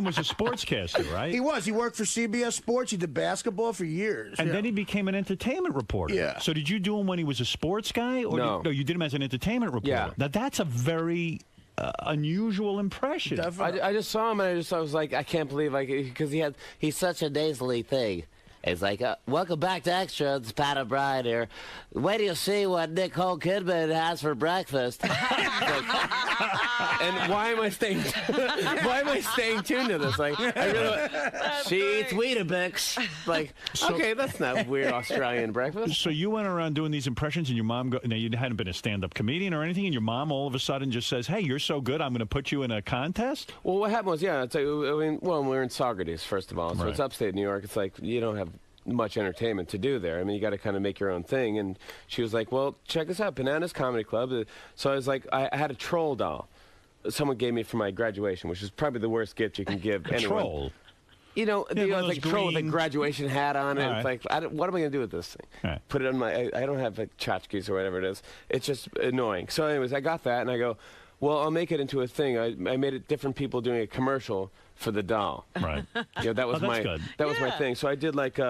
was a sportscaster, right? He was. He worked for CBS Sports. He did basketball for years. And then he became an entertainment reporter. Yeah. So did you do him when he was a sports guy? Or No. No, you did him as an entertainment reporter. Yeah. Now, that's a very unusual impression. I just saw him, and I was like, I can't believe, like, because he's such a nasally thing. It's like, welcome back to Extra. It's Pat O'Brien here. Wait till you see what Nicole Kidman has for breakfast. And why am I staying? Why am I staying tuned to this? Like, I really, she eats Weetabix. Like, okay, that's not weird Australian breakfast. So you went around doing these impressions, and your mom. Now you hadn't been a stand-up comedian or anything, and your mom all of a sudden just says, "Hey, you're so good, I'm going to put you in a contest." Well, what happened was, it's like, I mean, well, we're in Saugerties, first of all, so Right. it's upstate New York. It's like you don't have much entertainment to do there. I mean, you got to kind of make your own thing. And she was like, "Well, check this out, Bananas Comedy Club." So I was like, I had a troll doll. Someone gave me for my graduation, which is probably the worst gift you can give anyone. Troll. You know, like troll with a graduation hat on it. All It's right. like, what am I going to do with this thing? Right. Put it on my. I don't have like tchotchkes or whatever it is. It's just annoying. So, anyways, I got that, and I go, well, I'll make it into a thing. I made it different people doing a commercial for the doll. Right. That was that's good. That was my thing. So I did like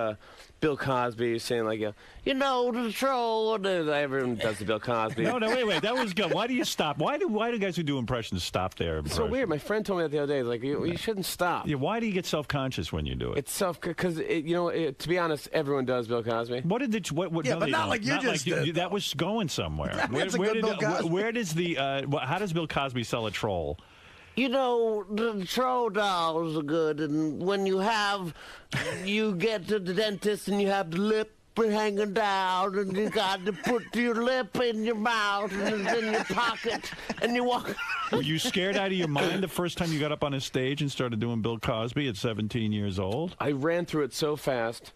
Bill Cosby saying like, the troll. Everyone does the Bill Cosby. No, wait. That was good. Why do you stop? Why do guys who do impressions stop there? It's so weird. My friend told me that the other day. Like, you shouldn't stop. Yeah. Why do you get self-conscious when you do it? It's because to be honest, everyone does Bill Cosby. What did the what? Yeah, no, but they not don't. like you just did. That was going somewhere. That's a good Bill Cosby. Where does the? How does Bill Cosby sell a troll? The troll dolls are good, and when you get to the dentist and you have the lip hanging down, and you got to put your lip in your mouth and it's in your pocket, and you walk. Were you scared out of your mind the first time you got up on a stage and started doing Bill Cosby at 17 years old? I ran through it so fast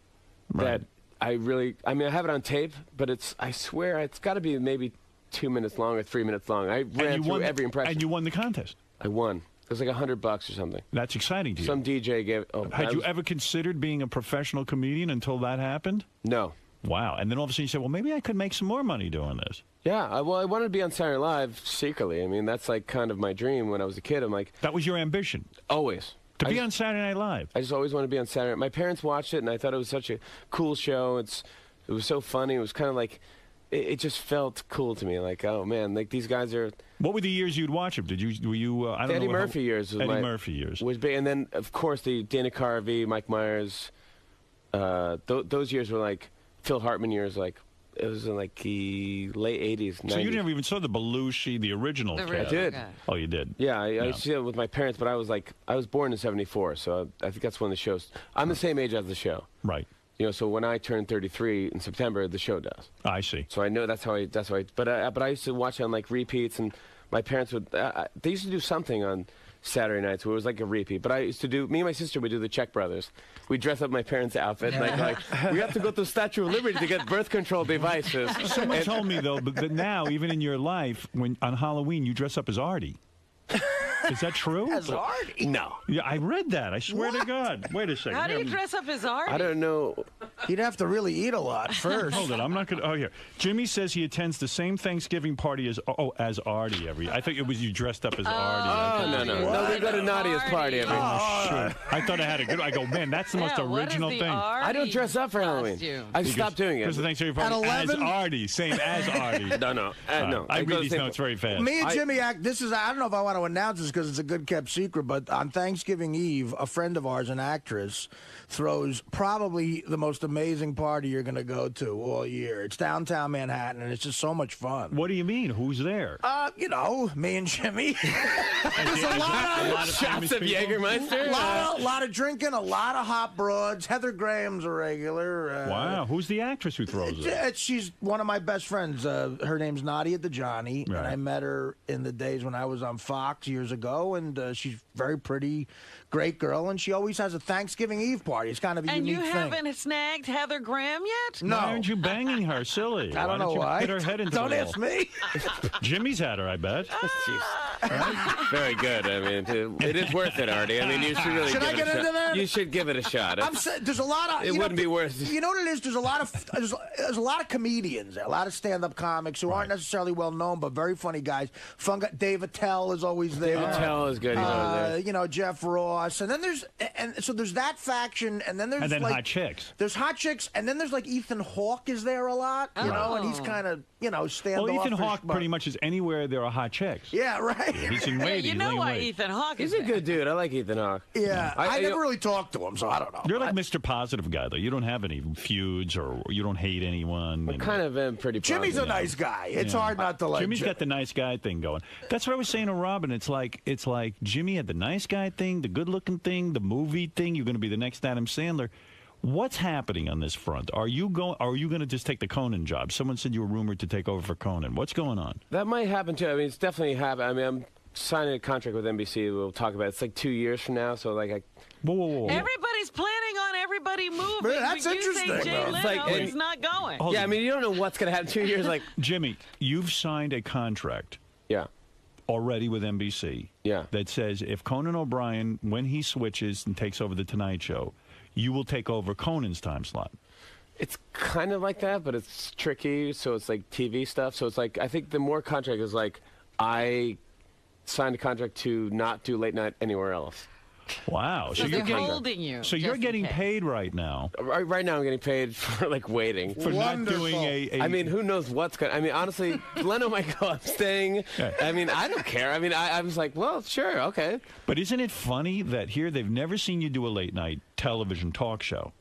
that I have it on tape, but I swear it's got to be maybe 2 minutes long or 3 minutes long. I ran through every impression. And you won the contest. I won. It was like $100 or something. That's exciting to you. Some DJ gave. Had you ever considered being a professional comedian until that happened? No. Wow. And then all of a sudden you said, well, maybe I could make some more money doing this. Yeah. I wanted to be on Saturday Night Live secretly. I mean, that's like kind of my dream when I was a kid. I'm like. That was your ambition? Always. To be on Saturday Night Live? I just always wanted to be on Saturday Night. My parents watched it, and I thought it was such a cool show. It was so funny. It was kind of like. It just felt cool to me. Like, oh, man, like these guys are. What were the years you'd watch him? Were you, I don't know. Eddie Murphy years. Murphy years. Was big. And then, of course, the Dana Carvey, Mike Myers, those years were like Phil Hartman years. Like, it was in like the late 80s, 90s. So you never even saw the Belushi, the original cast? I did. Oh, you did? Yeah, I see it with my parents, but I was born in '74, so I think that's when the show's. I'm the same age as the show. Right. So when I turn 33 in September, the show does. I see. So I know that's how I. But I used to watch it on like repeats, and my parents would. They used to do something on Saturday nights where it was like a repeat. But I used to do. Me and my sister would do the Czech Brothers. We'd dress up my parents' outfit, and like we have to go to the Statue of Liberty to get birth control devices. Someone told me though that now, even in your life, when on Halloween you dress up as Artie. Is that true? As Artie? No. Yeah, I read that. I swear to God. Wait a second. How do you dress up as Artie? I don't know. He'd have to really eat a lot first. Hold it. I'm not going to. Oh, here. Jimmy says he attends the same Thanksgiving party as Artie every. I thought it was you dressed up as Artie. Oh, no. We go to Nadia's party every. Shit. I thought I had a good. I go, man, that's the most original thing. I don't dress up for Halloween. I stopped doing it. Because the Thanksgiving party as Artie, same as Artie. No. I read these notes very fast. Me and Jimmy act. I don't know if I want to announce this because it's a good kept secret, but on Thanksgiving Eve, a friend of ours, an actress, throws probably the most amazing party you're going to go to all year. It's downtown Manhattan, and it's just so much fun. What do you mean? Who's there? Me and Jimmy. There's a lot of shots of Jägermeister. A lot of drinking, a lot of hot broads. Heather Graham's a regular. Wow. Who's the actress who throws it? She's one of my best friends. Her name's Nadia DeJohnny, Right. and I met her in the days when I was on Fox years ago, and she's very pretty, great girl, and she always has a Thanksgiving Eve party. It's kind of a and unique you thing. haven't snagged Heather Graham yet? No. Why aren't you banging her? Silly. I don't know why. Hit her head into Don't the ask wall. me. Jimmy's had her, I bet. Very good. I mean, it is worth it, Artie. I mean, you should really Should give I it get a shot. into that? You should give it a shot. There's a lot of. It wouldn't be worth it. You know what it is? There's a lot of comedians there, a lot of stand-up comics who aren't necessarily well known, but very funny guys. Fun guy. Dave Attell is always there. Dave Attell is good. Jeff Ross. sauce, and then so there's that faction, and then there's hot chicks. There's hot chicks, and then there's like Ethan Hawke is there a lot, you know, and he's kind of standoffish. Well, Ethan Hawke pretty much is anywhere there are hot chicks. Yeah, right. Yeah, he's in waiting. You know why Ethan Hawke is He's a good dude. I like Ethan Hawke. Yeah, I never really talked to him, so I don't know. You're like Mr. Positive guy, though. You don't have any feuds, or you don't hate anyone. I kind of am pretty positive. Jimmy's a nice guy. It's hard not to like Jimmy's got the nice guy thing going. That's what I was saying to Robin. It's like Jimmy had the nice guy thing, the good-looking thing, the movie thing. You're going to be the next Adam Sandler. What's happening on this front? Are you going to just take the Conan job? Someone said you were rumored to take over for Conan. What's going on? That might happen too. I mean, it's definitely happening. I mean, I'm signing a contract with NBC. We'll talk about it. It's like 2 years from now. So like, whoa. Everybody's planning on everybody moving. Man, that's interesting. You say Jay Leno is not going. Yeah, I mean, you don't know what's going to happen 2 years. Like Jimmy, you've signed a contract. Yeah. Already with NBC. Yeah. That says if Conan O'Brien, when he switches and takes over the Tonight Show, you will take over Conan's time slot. It's kind of like that, but it's tricky. So it's like TV stuff. So it's like, I think the more contract is like, I signed a contract to not do late night anywhere else. Wow. So they're holding you. So you're getting paid right now. Right now I'm getting paid for like waiting. For not doing a... I mean, who knows what's going to... I mean, honestly, Leno might go, I'm staying. Yeah. I mean, I don't care. I mean, I was like, well, sure, okay. But isn't it funny that here they've never seen you do a late night television talk show?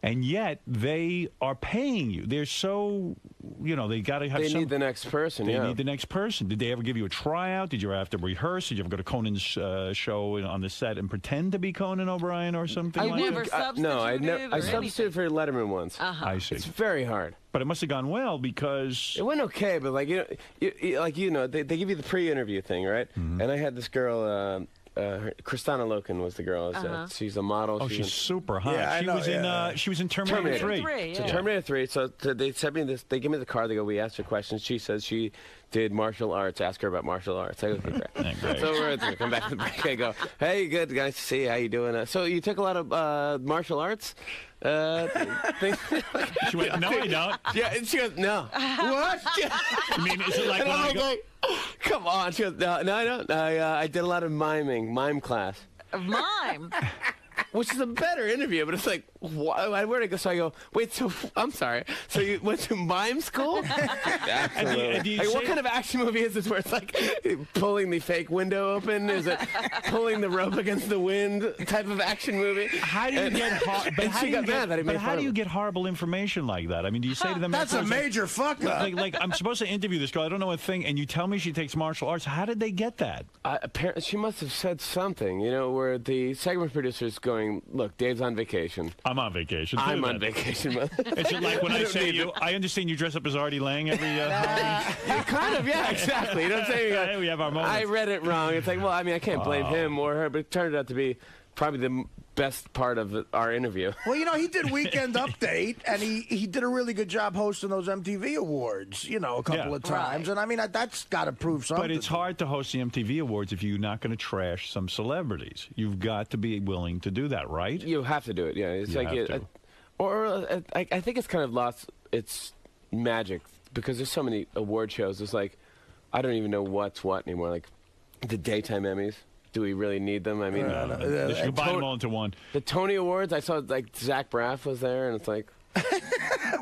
And yet they are paying you. They're so, they got to have They need the next person, They need the next person. Did they ever give you a tryout? Did you ever have to rehearse? Did you ever go to Conan's show on the set and pretend to be Conan O'Brien or something I like never that? No, I substituted for Letterman once. I see. It's very hard. But it must have gone well because... It went okay, but like, they give you the pre-interview thing, right? Mm-hmm. And I had this girl... Kristana Loken was the girl. She's a model. Oh, she's super hot. Yeah, she was in Terminator 3. So Terminator 3. So they sent me this. They give me the card. They go, we asked her questions. She says she did martial arts. Ask her about martial arts. I go, okay, great. So we're going to come back to the break. I go, hey, good, nice to see you. How you doing? So you took a lot of martial arts? She went, no, I don't. Yeah, and she goes, no. What? I mean, is it like and when I'm I go... like, come on. She goes, no, I don't. I did a lot of mime class. Mime? Which is a better interview, but it's like, where'd I go? So I go, wait, so, I'm sorry. So you went to mime school? Absolutely. Like, what kind of action movie is this where it's like pulling the fake window open? Is it pulling the rope against the wind type of action movie? How do you how do you get horrible information like that? I mean, do you say to them... That's a major fuck up. Like, I'm supposed to interview this girl. I don't know a thing, and you tell me she takes martial arts. How did they get that? Apparently, she must have said something, where the segment producer's going, look, Dave's on vacation. I'm on vacation. I'm on vacation. Is it like when I say to you, I understand you dress up as Artie Lang every... kind of, yeah, exactly. You know what I'm saying? We have our moments. I read it wrong. It's like, well, I mean, I can't blame him or her, but it turned out to be probably the best part of our interview. Well, he did Weekend Update, and he did a really good job hosting those MTV Awards, a couple of times. Right. And, I mean, that's got to prove something. But it's hard to host the MTV Awards if you're not going to trash some celebrities. You've got to be willing to do that, right? You have to do it, yeah. It's I think it's kind of lost its magic because there's so many award shows. It's like, I don't even know what's what anymore. Like, the daytime Emmys. Do we really need them? I mean, they should combine them all into one. The Tony Awards, I saw like Zach Braff was there, and it's like,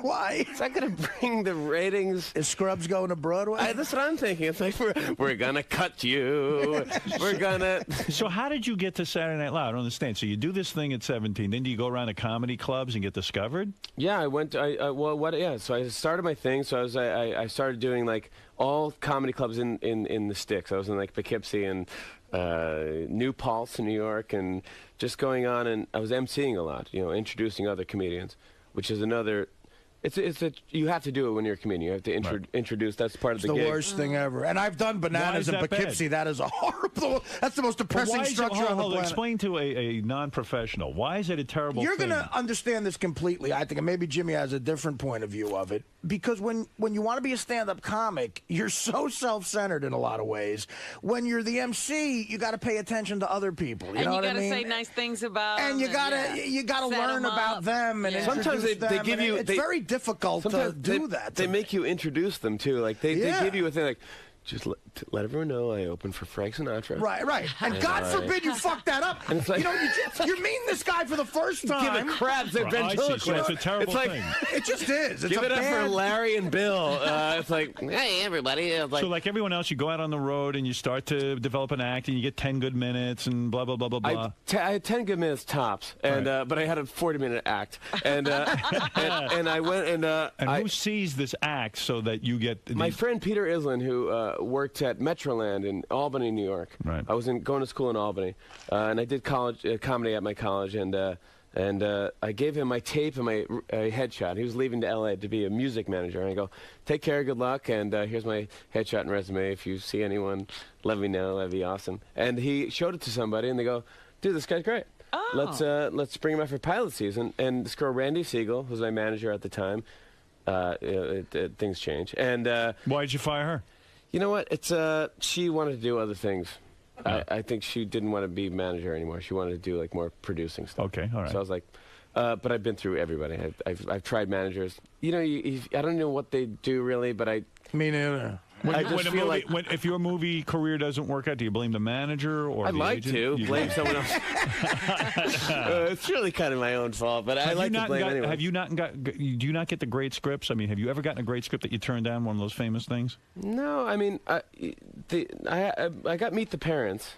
why? Is that going to bring the ratings? Is Scrubs going to Broadway? That's what I'm thinking. It's like, we're going to cut you. We're going to... So how did you get to Saturday Night Live? I don't understand. So you do this thing at 17, then do you go around to comedy clubs and get discovered? Yeah, I went to, so I started my thing. So I started doing like all comedy clubs in the sticks. I was in like Poughkeepsie and New Paltz in New York and just going on, and I was emceeing a lot, introducing other comedians, which is another... you have to do it when you're a comedian. You have to introduce. That's part of the gig. It's the worst thing ever. And I've done Bananas in Poughkeepsie. That is a horrible. That's the most depressing structure on the planet. Explain to a non-professional. Why is it a terrible thing? You're going to understand this completely, I think, and maybe Jimmy has a different point of view of it. Because when you want to be a stand-up comic, you're so self-centered in a lot of ways. When you're the MC, you got to pay attention to other people. You know what I mean? And you got to say nice things about them. And you got to learn about them. And sometimes they give you. It's very difficult to do that. They make you introduce them too. Like they give you a thing like, just to let everyone know I opened for Frank Sinatra. Right. And God forbid you fuck that up. And it's like, you're meeting this guy for the first time. Give it crabs at ventriloquist. It's a terrible thing. It just is. It's Give it up for Larry and Bill. It's like, hey, everybody. It's like, so like everyone else, you go out on the road and you start to develop an act and you get 10 good minutes and blah, blah, blah, blah, blah. I had 10 good minutes tops, and but I had a 40-minute act. And and I went and... and who sees this act so that you get... My friend Peter Islin, who worked at Metroland in Albany, New York. Right. I was going to school in Albany, and I did comedy at my college, and I gave him my tape and my headshot. He was leaving to L.A. to be a music manager, and I go, take care, good luck, and here's my headshot and resume. If you see anyone, let me know. That'd be awesome. And he showed it to somebody, and they go, dude, this guy's great. Oh. Let's bring him out for pilot season. And this girl, Randy Siegel, who was my manager at the time, things change. And why did you fire her? You know what? It's she wanted to do other things. I think she didn't want to be manager anymore. She wanted to do like more producing stuff. Okay, all right. So I was like, but I've been through everybody. I've tried managers. You know, I don't know what they do really, but I. Me neither. If your movie career doesn't work out, do you blame the manager or I'd the like agent? to blame someone else. It's really kind of my own fault, but I like to blame anyone. Have you not got? Do you not get the great scripts? I mean, have you ever gotten a great script that you turned down? One of those famous things? No, I mean, I got Meet the Parents.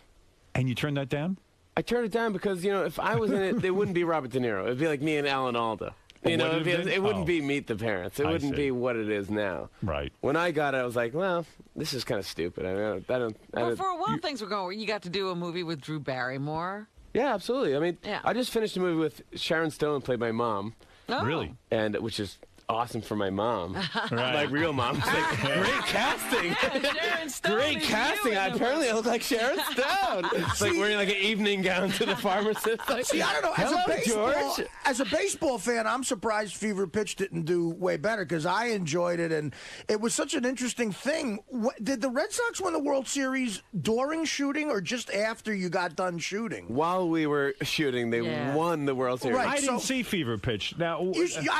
And you turned that down? I turned it down because if I was in it, it wouldn't be Robert De Niro. It'd be like me and Alan Alda. It wouldn't be Meet the Parents. It wouldn't be what it is now. Right. When I got it, I was like, well, this is kind of stupid. I don't. Well, for a while, things were going. You got to do a movie with Drew Barrymore. Yeah, absolutely. I mean, Yeah. I just finished a movie with Sharon Stone, played my mom. Oh. Really? And which is awesome for my mom, my real mom. It's like, great casting. Sharon Stone Great is casting. you in the Apparently, I look like Sharon Stone. It's like wearing like an evening gown to the pharmacist. Like, See, I don't know. Hello, George. As a baseball fan, I'm surprised Fever Pitch didn't do way better because I enjoyed it, and it was such an interesting thing. Did the Red Sox win the World Series during shooting or just after you got done shooting? While we were shooting, they won the World Series. Right, I didn't see Fever Pitch. Now,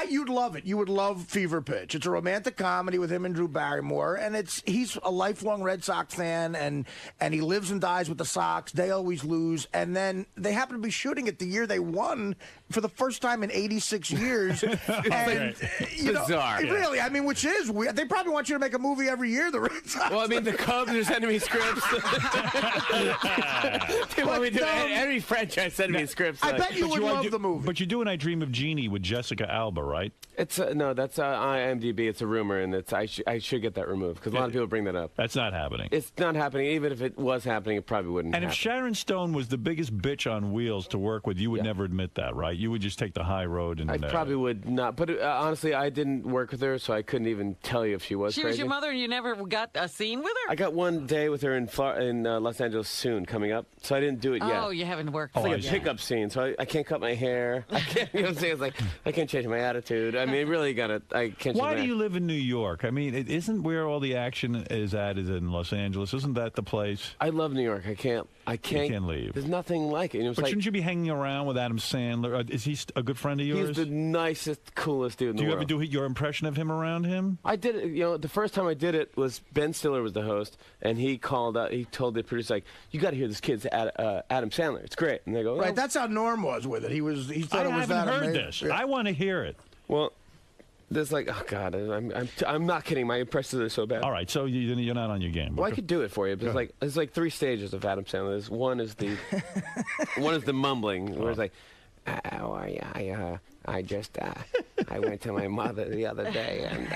you'd love it. You would love Fever Pitch. It's a romantic comedy with him and Drew Barrymore, and he's a lifelong Red Sox fan, and he lives and dies with the Sox. They always lose, and then they happen to be shooting it the year they won for the first time in 86 years. And bizarre. Really, I mean, which is weird. They probably want you to make a movie every year. The Red Sox. Well, I mean, the Cubs are sending me scripts. They want me to do every franchise sending me scripts. I bet you would love the movie. But you do, and I Dream of Jeannie with Jessica Alba, right? It's no, that's IMDb. It's a rumor, and I should get that removed because a lot of people bring that up. That's not happening. It's not happening. Even if it was happening, it probably wouldn't. And if Sharon Stone was the biggest bitch on wheels to work with, you would never admit that, right? You would just take the high road. And I probably would not. But honestly, I didn't work with her, so I couldn't even tell you if she was She crazy. was your mother, and you never got a scene with her? I got one day with her in Los Angeles soon, coming up. So I didn't do it yet. Oh, you haven't worked It's with like a her pickup scene, so I can't cut my hair. I can't. You know what I'm saying? It's like I can't change my attitude. I mean, really got to. I can't. Why do you live in New York? I mean, it isn't where all the action is in Los Angeles. Isn't that the place? I love New York. I can't. You can't leave. There's nothing like it. But shouldn't you be hanging around with Adam Sandler? Is he a good friend of yours? He's the nicest, coolest dude in the world. Do you ever do your impression of him around him? I did it. The first time I did it was Ben Stiller was the host, and he called out. He told the producer, like, "You got to hear this kid's Adam Sandler. It's great." And they go, Right, that's how Norm was with it. He thought it was that I haven't heard amazing. this. I want to hear it. Well, there's like, oh God, I'm not kidding. My impressions are so bad. All right, so you're not on your game. Well, I could do it for you. But there's like 3 stages of Adam Sandler. One is the mumbling, where it's like, "How are you? I just I went to my mother the other day, and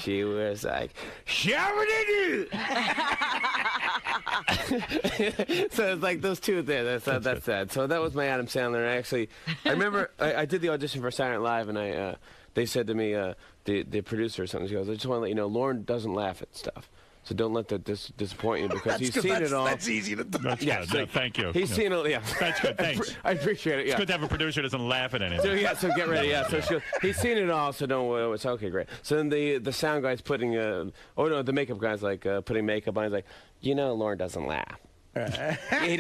she was like, "Shabba-doo-doo." So it's like those two there. That's sad. So that was my Adam Sandler. I remember I did the audition for Saturday Night Live, and they said to me, the producer or something, she goes, "I just want to let you know, Lauren doesn't laugh at stuff. So don't let that disappoint you because he's seen it all." That's easy to do. That's good. So thank you. He's seen it. Yeah, that's good. Thanks. I appreciate it. Yeah, it's good to have a producer that doesn't laugh at anything. So get ready. Yeah, so he's seen it all. So don't worry. It's okay, great. So then the sound guy's putting the makeup guy's like putting makeup on. He's like, Lauren doesn't laugh. He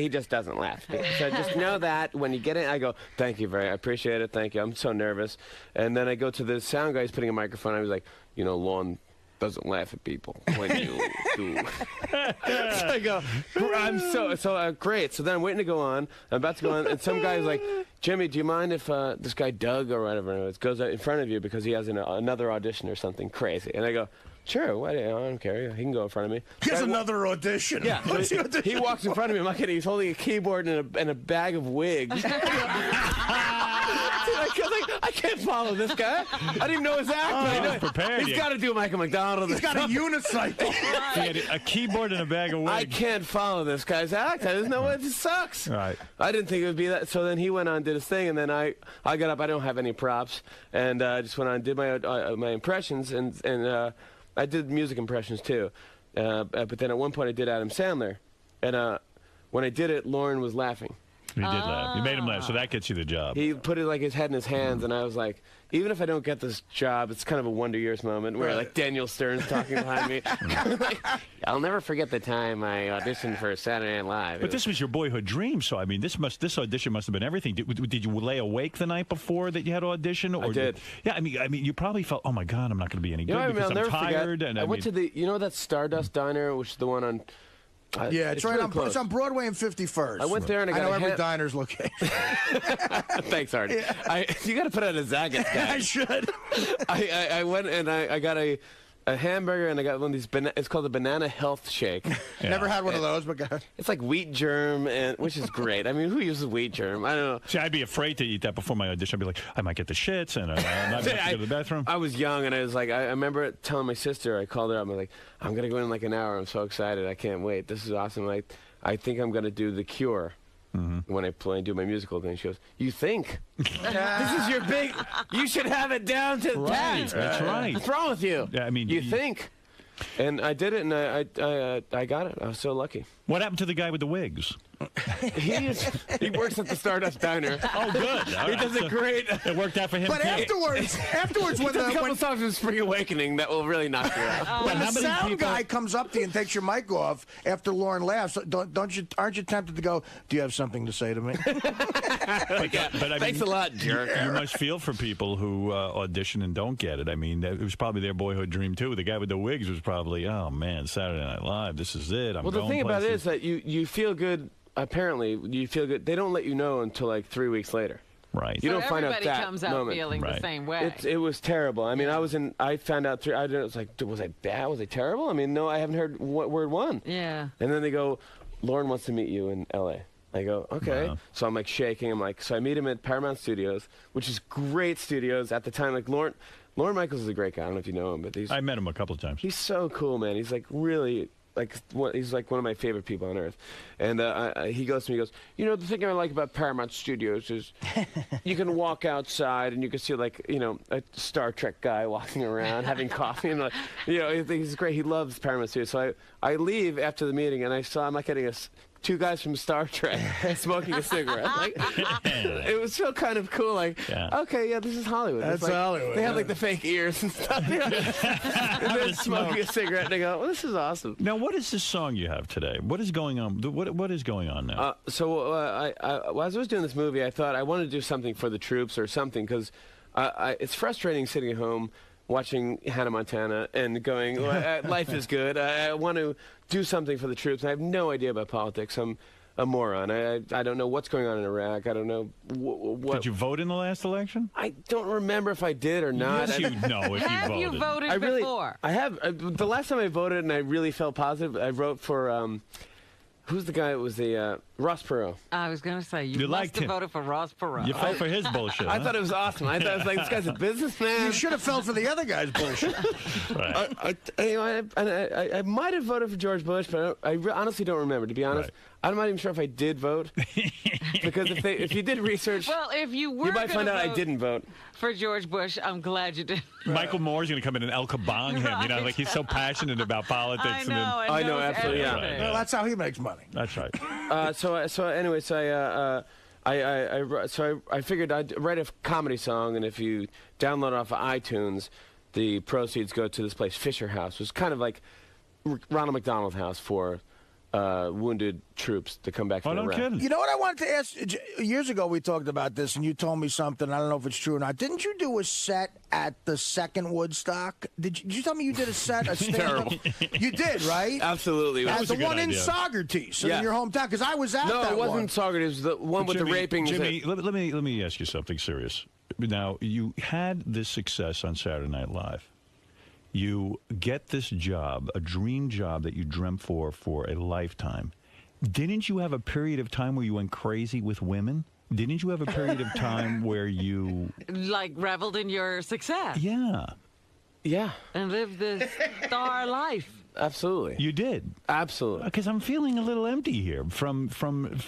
just doesn't laugh. So just know that when you get it, I go, "Thank you, I appreciate it. Thank you. I'm so nervous." And then I go to the sound guy. He's putting a microphone. I was like, Lauren doesn't laugh at people when you do. So I go, I'm so great. So then I'm waiting to go on. I'm about to go on, and some guy's like, Jimmy, do you mind if this guy Doug or whatever goes out in front of you because he has another audition or something crazy? And I go, sure, I don't care. He can go in front of me. He has another audition. Yeah, What's the audition? he walks in front of me. I'm not kidding. He's holding a keyboard and a bag of wigs. I can't follow this guy. I didn't even know his act. He's prepared. He's got to do Michael McDonald. He's got a unicycle. He had a keyboard and a bag of wigs. I can't follow this guy's act. There's no way. This sucks. Right. I didn't think it would be that. So then he went on and did his thing, and then I got up. I don't have any props, and I just went on and did my impressions, and I did music impressions too. But then at one point I did Adam Sandler, and when I did it, Lauren was laughing. He did laugh. You made him laugh, so that gets you the job. He put it like his head in his hands, and I was like, even if I don't get this job, it's kind of a Wonder Years moment where like Daniel Stern's talking behind me. Like, I'll never forget the time I auditioned for Saturday Night Live. But this was your boyhood dream, so I mean, this audition must have been everything. Did you lay awake the night before that you had to audition? Or I did. Yeah, I mean, you probably felt, oh my God, I'm not going to be any good because I'll I'm tired. Forget, and I went to the, that Stardust Diner, which is the one on. Yeah, it's right really on. close. It's on Broadway and 51st. I went there and I know got every diner's location. Thanks, Artie. Yeah. You got to put out a Zagat's guy. I should. I went and I got a hamburger and I got one of these. It's called the Banana Health Shake. Yeah. Never had one of those, but God. It's like wheat germ, which is great. I mean, who uses wheat germ? I don't know. See, I'd be afraid to eat that before my audition. I'd be like, I might get the shits and I'm not going to go to the bathroom. I was young and I was like, I remember telling my sister. I called her up. I'm like, I'm gonna go in like an hour. I'm so excited. I can't wait. This is awesome. Like, I think I'm gonna do The Cure. When I do my musical thing, she goes, "You think? This is your big? You should have it down to right. that. That's right. What's wrong with you? Yeah, I mean, you think?" And I did it, and I got it. I was so lucky. What happened to the guy with the wigs? He works at the Stardust Diner. Oh, good. He does a great. It worked out for him. But too. afterwards, when a couple songs from Spring Awakening that will really knock you out. When the sound guy comes up to you and takes your mic off after Lauren laughs, aren't you tempted to go, do you have something to say to me? But I mean, thanks a lot, jerk. You must feel for people who audition and don't get it. I mean, it was probably their boyhood dream too. The guy with the wigs was probably, oh man, Saturday Night Live. This is it. Well, the thing about it is that you feel good. Apparently, you feel good. They don't let you know until like 3 weeks later. Right. You So don't find out everybody that comes out moment. feeling the same way. It was terrible. I mean, I found out I was like, was I bad? Was I terrible? I mean, no, I haven't heard word one. Yeah. And then they go, Lauren wants to meet you in L.A. I go, okay. Wow. So I'm like shaking. I'm like, so I meet him at Paramount Studios, which is great studios at the time. Like Lauren Michaels is a great guy. I don't know if you know him, but I met him a couple of times. He's so cool, man. He's like really. He's like one of my favorite people on earth. And he goes to me, the thing I like about Paramount Studios is you can walk outside and you can see like, a Star Trek guy walking around having coffee. And he's great. He loves Paramount Studios. So I leave after the meeting and I'm like getting two guys from Star Trek smoking a cigarette. Like, it was so kind of cool. Like, okay, this is Hollywood. That's like, Hollywood. They have like the fake ears and stuff. And then smoking a cigarette and I go, well, this is awesome. Now, what is this song you have today? What is going on? What is going on now? As I was doing this movie, I thought I wanted to do something for the troops or something because it's frustrating sitting at home watching Hannah Montana and going, life is good. I want to do something for the troops. I have no idea about politics. I'm a moron. I don't know what's going on in Iraq. I don't know what. Did you vote in the last election? I don't remember if I did or not. Yes, you know if you voted. Have you voted before? I have. The last time I voted and I really felt positive, I wrote for. Who's the guy that was the Ross Perot? I was going to say, you must liked have him. voted for Ross Perot. You fell for his bullshit. I thought it was awesome. I thought it was like, this guy's a businessman. You should have fell for the other guy's bullshit. Right. I might have voted for George Bush, but I honestly don't remember. To be honest, I'm not even sure if I did vote. Because if you did research, well, if you were, you might find out I didn't vote for George Bush. I'm glad you did. Michael Moore's going to come in and El Kabong him. Like he's so passioned about politics. I know, absolutely. Yeah. Right, Well, that's how he makes money. That's right. I figured I'd write a comedy song, and if you download it off of iTunes, the proceeds go to this place, Fisher House. It was kind of like Ronald McDonald House for wounded troops to come back to Iraq. You know what I wanted to ask? Years ago, we talked about this, and you told me something. I don't know if it's true or not. Didn't you do a set at the second Woodstock? Did you tell me you did a set? A stand-up? You did, right? Absolutely. At the one in Saugerties, in your hometown, because I was at that one. No, it wasn't Saugerties. It was the one with the raping. Jimmy, let me ask you something serious. Now, you had this success on Saturday Night Live. You get this job, a dream job that you dreamt for a lifetime. Didn't you have a period of time where you went crazy with women? Didn't you have a period of time where you... Like, reveled in your success? Yeah. Yeah. And lived this star life? Absolutely. You did? Absolutely. Because I'm feeling a little empty here from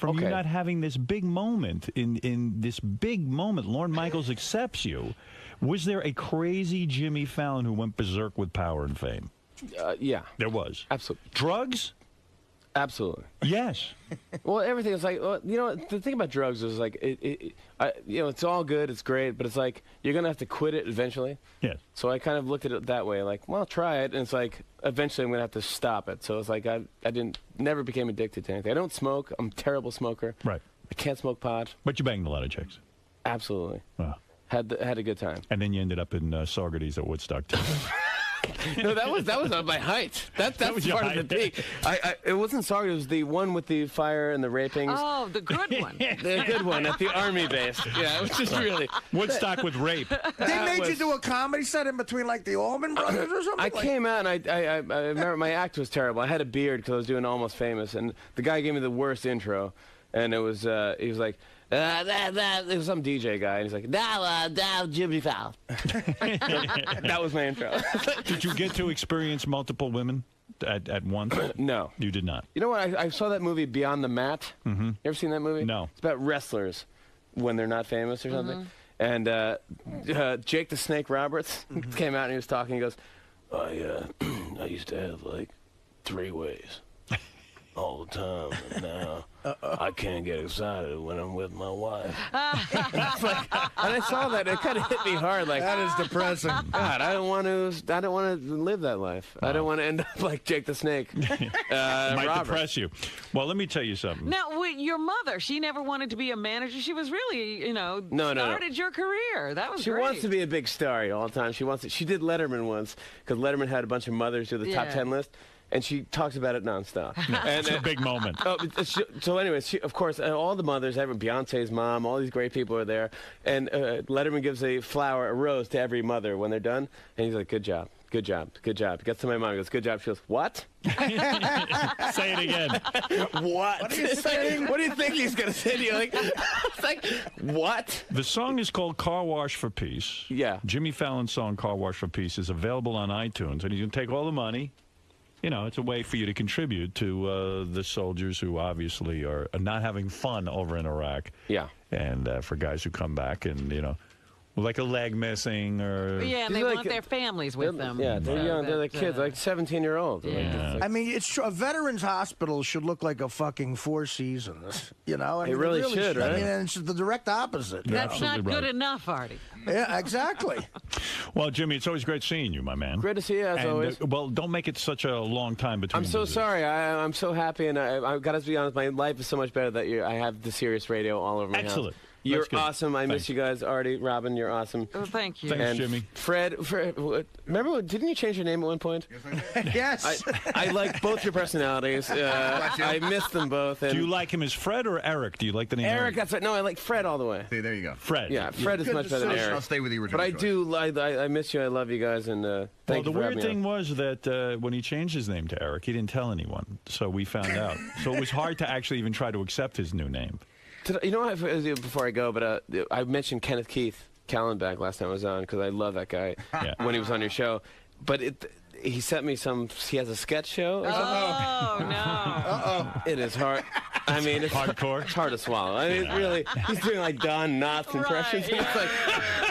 you not having this big moment. In this big moment, Lorne Michaels accepts you. Was there a crazy Jimmy Fallon who went berserk with power and fame? Yeah. There was. Absolutely. Drugs? Absolutely. Yes. Well, everything is like, well, you know, the thing about drugs is like, you know, it's all good, it's great, but it's like, you're going to have to quit it eventually. Yes. So I kind of looked at it that way, like, well, try it, and it's like, eventually I'm going to have to stop it. So it's like, I never became addicted to anything. I don't smoke. I'm a terrible smoker. Right. I can't smoke pot. But you banged a lot of chicks. Absolutely. Wow. Had a good time. And then you ended up in Saugerties at Woodstock, too. No, that was on my height. That's was part your of the peak. It wasn't Saugerties. It was the one with the fire and the rapings. Oh, the good one. The good one at the army base. Yeah, it was just really Woodstock with rape. They made you do a comedy set in between, like, the Allman Brothers or something? I came out and I remember my act was terrible. I had a beard because I was doing Almost Famous, and the guy gave me the worst intro, and it was he was like. It was some DJ guy, and he's like, now, Jimmy Fallon. That was my intro. Did you get to experience multiple women at once? No. You did not? You know what? I saw that movie Beyond the Mat. Mm-hmm. You ever seen that movie? No. It's about wrestlers when they're not famous or something. And Jake the Snake Roberts came out, and he was talking. He goes, I used to have, like, 3 ways all the time, and now I can't get excited when I'm with my wife. And I saw that, it kind of hit me hard. Like, that is depressing. God, I don't want to live that life. I don't want to end up like Jake the Snake. Might Robert. depress you. Well, let me tell you something. Now, your mother, she never wanted to be a manager. She was really, started your career. That was She great. wants to be a big star all the time. She did Letterman once because Letterman had a bunch of mothers do the top 10 list. And she talks about it nonstop. It's a big moment. So anyways, of course, all the mothers, Beyonce's mom, all these great people are there. And Letterman gives a rose to every mother when they're done. And he's like, good job. Good job. Good job. Gets to my mom. He goes, good job. She goes, what? Say it again. What? What are you saying? What do you think he's going to say to you? Like, it's like, what? The song is called Car Wash for Peace. Yeah. Jimmy Fallon's song, Car Wash for Peace, is available on iTunes. And he's going to take all the money. You know, it's a way for you to contribute to the soldiers who obviously are not having fun over in Iraq. Yeah. And for guys who come back and, like a leg missing or... Yeah, and they want their families with them. Yeah, they're young. They're like kids, like 17-year-olds. Yeah. I mean, it's true. A veterans hospital should look like a fucking Four Seasons, I mean, it really should, right? I mean, it's the direct opposite. That's not good enough, Artie. Yeah, exactly. Well, Jimmy, it's always great seeing you, my man. Great to see you, as always. Well, don't make it such a long time between I'm so visits. sorry. I'm so happy, and I've got to be honest, my life is so much better that I have the Sirius radio all over my house. Excellent. You're That's good. awesome. I miss Thanks. you guys. Artie, Robin, you're awesome. Oh, thank you. Thanks, and Jimmy. Fred, remember, didn't you change your name at one point? Yes. I like both your personalities. I miss them both. And Do you like him as Fred or Eric? Do you like the name Eric? That's right. No, I like Fred all the way. See, there you go. Fred. Yeah, Fred is much better than Eric. I'll stay with the original But I choice. do. I miss you. I love you guys. And thank you the for weird having me thing on. was that when he changed his name to Eric, he didn't tell anyone. So we found out. So it was hard to actually even try to accept his new name. You know what? Before I go, but I mentioned Kenneth Keith Callenbach last time I was on because I love that guy when he was on your show. But he sent me he has a sketch show. Or something. No. It is hard. I mean, it's hardcore. It's hard to swallow. I mean, really, he's doing like Don Knotts impressions. Right, It's like,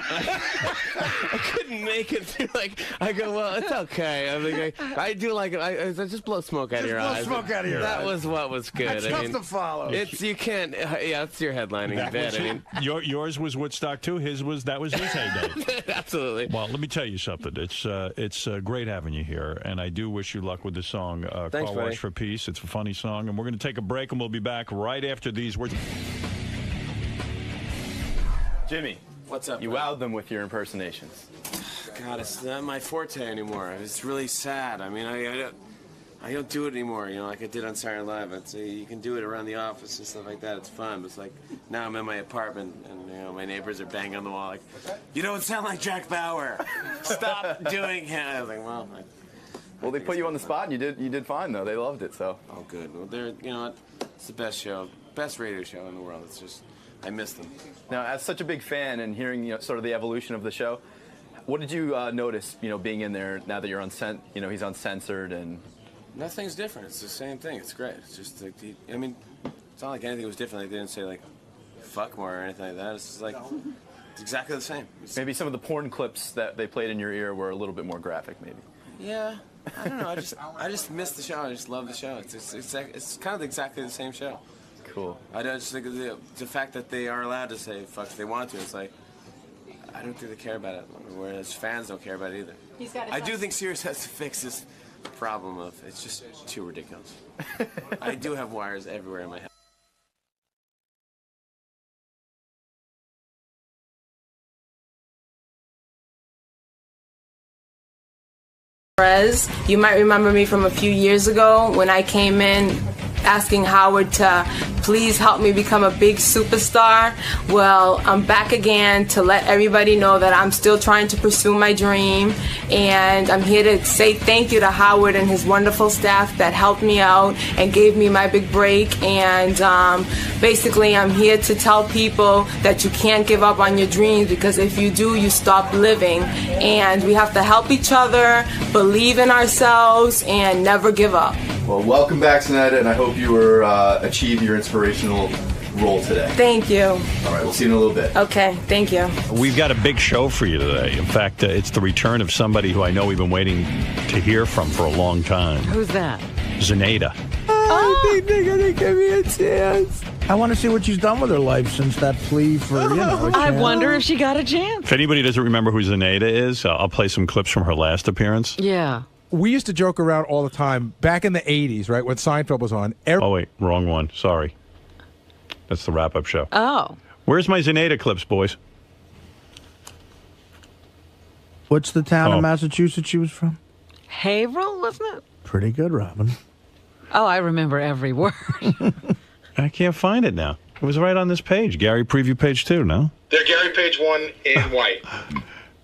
I couldn't make it through. Like, I go, well, it's okay. I mean, I do like it. I just blow smoke out of your eyes. Smoke out of your eyes. That was what was good. That's tough to follow. It's you can't. Yeah, it's your headlining bit. I mean, yours was Woodstock too. That was his heyday. Absolutely. Well, let me tell you something. It's great having you here, and I do wish you luck with the song Thanks, "Car buddy. Wash for Peace." It's a funny song, and we're going to take a break, and we'll be back right after these words. Jimmy, what's up? You wowed them with your impersonations. God, it's not my forte anymore. It's really sad. I mean, I don't do it anymore, like I did on Saturday Night Live. I'd say you can do it around the office and stuff like that. It's fun. But it's like now I'm in my apartment and my neighbors are banging on the wall like, "You don't sound like Jack Bauer. Stop doing him." I was like, well, they put you on the spot, and you did fine though. They loved it, so. Oh, good. Well, it's the best show, best radio show in the world. It's just, I miss them. Now, as such a big fan and hearing sort of the evolution of the show, what did you notice? Being in there now that you're he's uncensored and. Nothing's different. It's the same thing. It's great. It's just like, it's not like anything was different. They didn't say like, fuck more or anything like that. It's just like, it's exactly the same. Maybe some of the porn clips that they played in your ear were a little bit more graphic, maybe. Yeah, I don't know. I just miss the show. I just love the show. It's kind of exactly the same show. Cool. I just think of the fact that they are allowed to say fuck if they want to. It's like, I don't think they care about it. Whereas fans don't care about it either. I do think Sirius has to fix this problem of it's just too ridiculous. I do have wires everywhere in my head. You might remember me from a few years ago when I came in asking Howard to please help me become a big superstar. Well, I'm back again to let everybody know that I'm still trying to pursue my dream, and I'm here to say thank you to Howard and his wonderful staff that helped me out and gave me my big break. And basically I'm here to tell people that you can't give up on your dreams, because if you do, you stop living. And we have to help each other, believe in ourselves, and never give up. Well, welcome back, Sinetta, and I hope you achieve your inspirational role today. Thank you. All right, we'll see you in a little bit. Okay, thank you. We've got a big show for you today. In fact, it's the return of somebody who I know we've been waiting to hear from for a long time. Who's that? Zenaida. I think they're going to give me a chance. I want to see what she's done with her life since that plea for, a I chance. wonder if she got a chance. If anybody doesn't remember who Zenaida is, I'll play some clips from her last appearance. Yeah. We used to joke around all the time back in the 80s, right, when Seinfeld was on. Oh, wait, wrong one. Sorry. That's the wrap-up show. Oh. Where's my Zenaida clips, boys? What's the town in Massachusetts she was from? Haverhill, wasn't it? Pretty good, Robin. Oh, I remember every word. I can't find it now. It was right on this page. Gary preview page 2, no? They're Gary page 1 in white.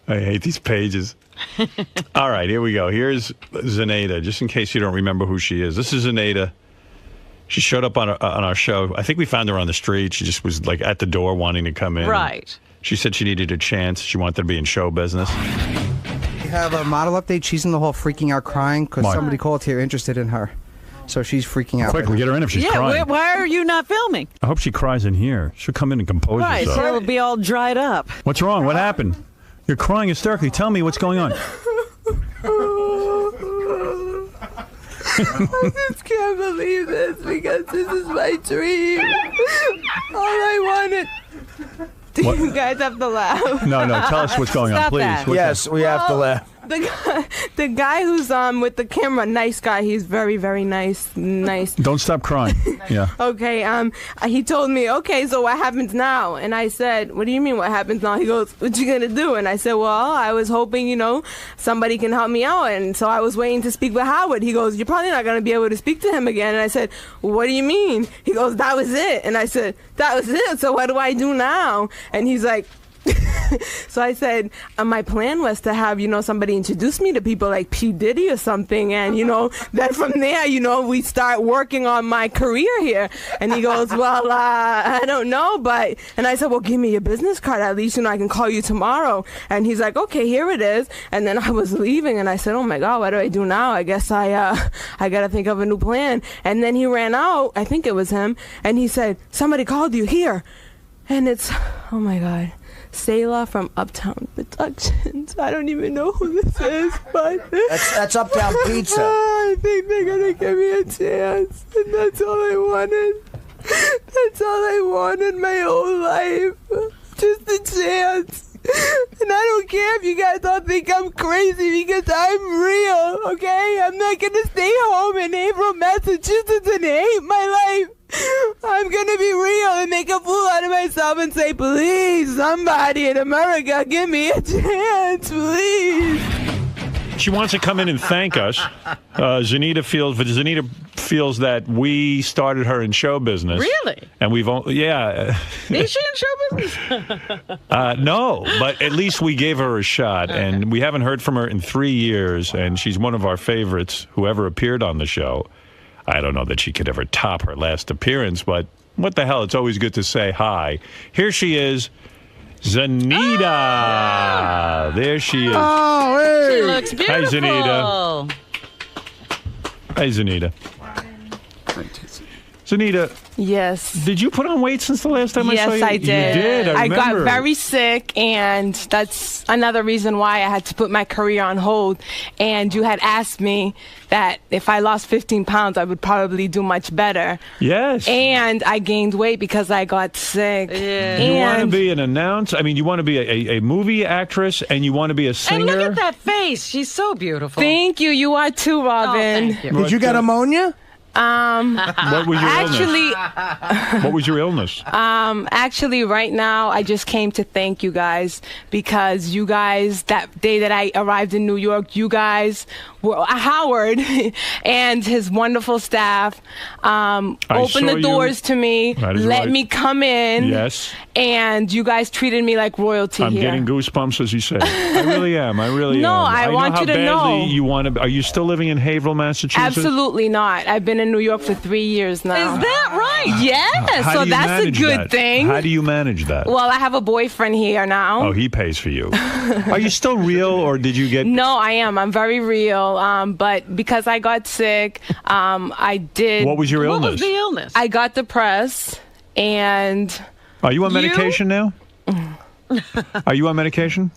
I hate these pages. All right, here we go. Here's Zenaida, just in case you don't remember who she is. This is Zenaida. She showed up on our show. I think we found her on the street. She just was like at the door wanting to come in. Right. She said she needed a chance. She wanted to be in show business. We have a model update. She's in the hall freaking out crying because Why? somebody called here interested in her. So she's freaking out. Quick, we get her in if she's crying. Why are you not filming? I hope she cries in here. She'll come in and compose Right, herself. so it'll be all dried up. What's wrong? What happened? You're crying hysterically. Tell me what's going on. I just can't believe this because this is my dream. All I wanted. What? You guys have to laugh. No, tell us what's going on, Stop please. that. Yes, we have to laugh. The guy who's with the camera, nice guy. He's very, very nice. Don't stop crying. Yeah. Okay. He told me, okay, so what happens now? And I said, what do you mean what happens now? He goes, what you gonna do? And I said, well, I was hoping, somebody can help me out. And so I was waiting to speak with Howard. He goes, you're probably not gonna be able to speak to him again. And I said, well, what do you mean? He goes, that was it. And I said, that was it. So what do I do now? And he's like, so I said, my plan was to have, somebody introduce me to people like P. Diddy or something. And, then from there, we start working on my career here. And he goes, well, I don't know. And I said, well, give me your business card. At least, I can call you tomorrow. And he's like, okay, here it is. And then I was leaving and I said, oh my God, what do I do now? I guess I got to think of a new plan. And then he ran out. I think it was him. And he said, somebody called you here. And it's, oh my God, Selah from Uptown Productions. I don't even know who this is, but That's Uptown Pizza. I think they're gonna give me a chance, and that's all I wanted. That's all I wanted my whole life, just a chance. And I don't care if you guys all think I'm crazy because I'm real, okay? I'm not gonna stay home in Haverhill, Massachusetts and hate my life. I'm gonna be real and make a fool out of myself and say, please, somebody in America, give me a chance, please. She wants to come in and thank us. Zanita feels that we started her in show business. Really? And we've only, yeah. Is she in show business? No, but at least we gave her a shot, and we haven't heard from her in 3 years, and she's one of our favorites who ever appeared on the show. I don't know that she could ever top her last appearance, but what the hell? It's always good to say hi. Here she is, Zanita. There she is. Oh, hey. She looks beautiful. Hi, Zanita. Hi, Zanita. Zanita. Yes. Did you put on weight since the last time I saw you? Yes, I did. You did. I got remember. very sick, and that's another reason why I had to put my career on hold. And you had asked me that if I lost 15 pounds, I would probably do much better. Yes. And I gained weight because I got sick. Yeah. You want to be an announcer? I mean, you want to be a movie actress, and you want to be a singer? And look at that face. She's so beautiful. Thank you. You are too, Robin. thank you. Did you get ammonia? What was your actually, illness? What was your illness? Actually, right now, I just came to thank you guys because you guys, that day that I arrived in New York, you guys were Howard and his wonderful staff opened the doors to me, let me come in. Yes. And you guys treated me like royalty I'm here. getting goosebumps as you say it. I really am. I really am. No, I want you to know. How badly you want to. Are you still living in Haverhill, Massachusetts? Absolutely not. I've been in New York for 3 years now. Is that right? Yes. How So do you that's a manage good that? thing. How do you manage that? Well, I have a boyfriend here now. Oh, he pays for you. Are you still real, or did you get? No, I am. I'm very real. But because I got sick, I did. What was your illness? What was the illness? I got depressed, and. Are you on medication now? Are you on medication?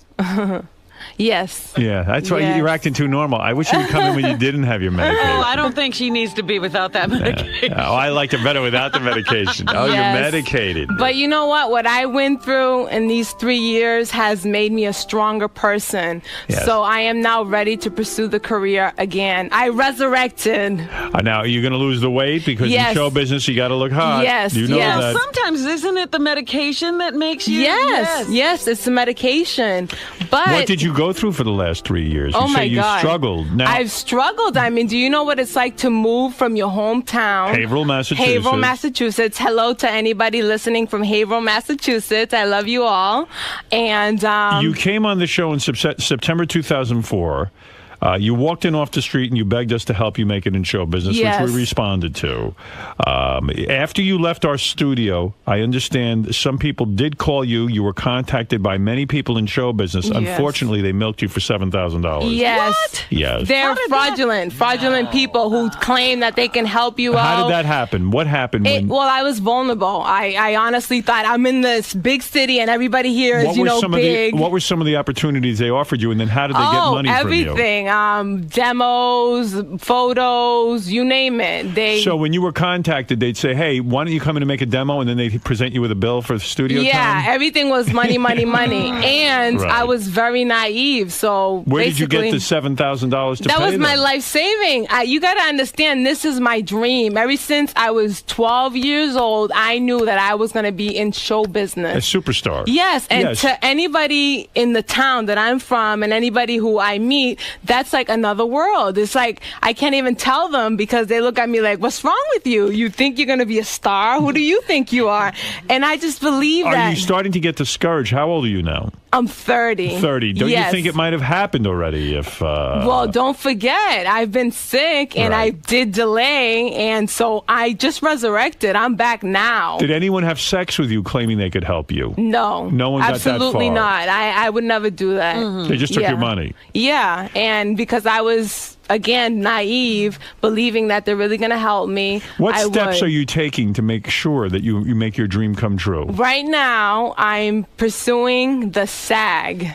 Yes. Yeah, that's why Yes. you're acting too normal. I wish you would come in when you didn't have your medication. Oh, I don't think she needs to be without that medication. Oh, I liked it better without the medication. Oh, Yes. you're medicated. But you know what? What I went through in these 3 years has made me a stronger person. Yes. So I am now ready to pursue the career again. I resurrected. Now, are you going to lose the weight? Because Yes. in show business, you got to look hot. Yes, You know yes. that. Sometimes isn't it the medication that makes you? Yes, it's the medication. But What did you go through for the last 3 years? Oh you my say you God. struggled. Now, I've struggled. I mean, do you know what it's like to move from your hometown? Haverhill, Massachusetts. Haverhill, Massachusetts. Hello to anybody listening from Haverhill, Massachusetts. I love you all. And you came on the show in September 2004. You walked in off the street and you begged us to help you make it in show business, Yes. which we responded to. After you left our studio, I understand some people did call you. You were contacted by many people in show business. Yes. Unfortunately, they milked you for $7,000. yes. Yes. They're fraudulent people who claim that they can help you out. How did that happen? What happened? when... Well, I was vulnerable. I honestly thought I'm in this big city and everybody here is, big. What were some of the opportunities they offered you, and then how did they get money from you? Everything. Demos, photos, you name it. So when you were contacted, they'd say, hey, why don't you come in and make a demo, and then they present you with a bill for the studio time? Everything was money, money, money. And Right. I was very naive. So Where did you get basically, the $7,000 to that pay was them? my life saving. You got to understand, this is my dream. Ever since I was 12 years old, I knew that I was going to be in show A business. superstar. Yes, and Yes. to anybody in the town that I'm from and anybody who I meet, that's like another world. It's like I can't even tell them because they look at me like, what's wrong with you? You think you're going to be a star? Who do you think you are? And I just believe Are that. you starting to get discouraged? How old are you now? I'm 30. 30. Don't Yes. you think it might have happened already if... Well, don't forget, I've been sick and I did delay, and so I just resurrected. I'm back now. Did anyone have sex with you claiming they could help you? No. No one got that absolutely far. not. I would never do that. They just took Yeah. your money. Yeah, and And because I was, again, naive, believing that they're really going to help me. What steps are you taking to make sure that you make your dream come true? Right now, I'm pursuing the SAG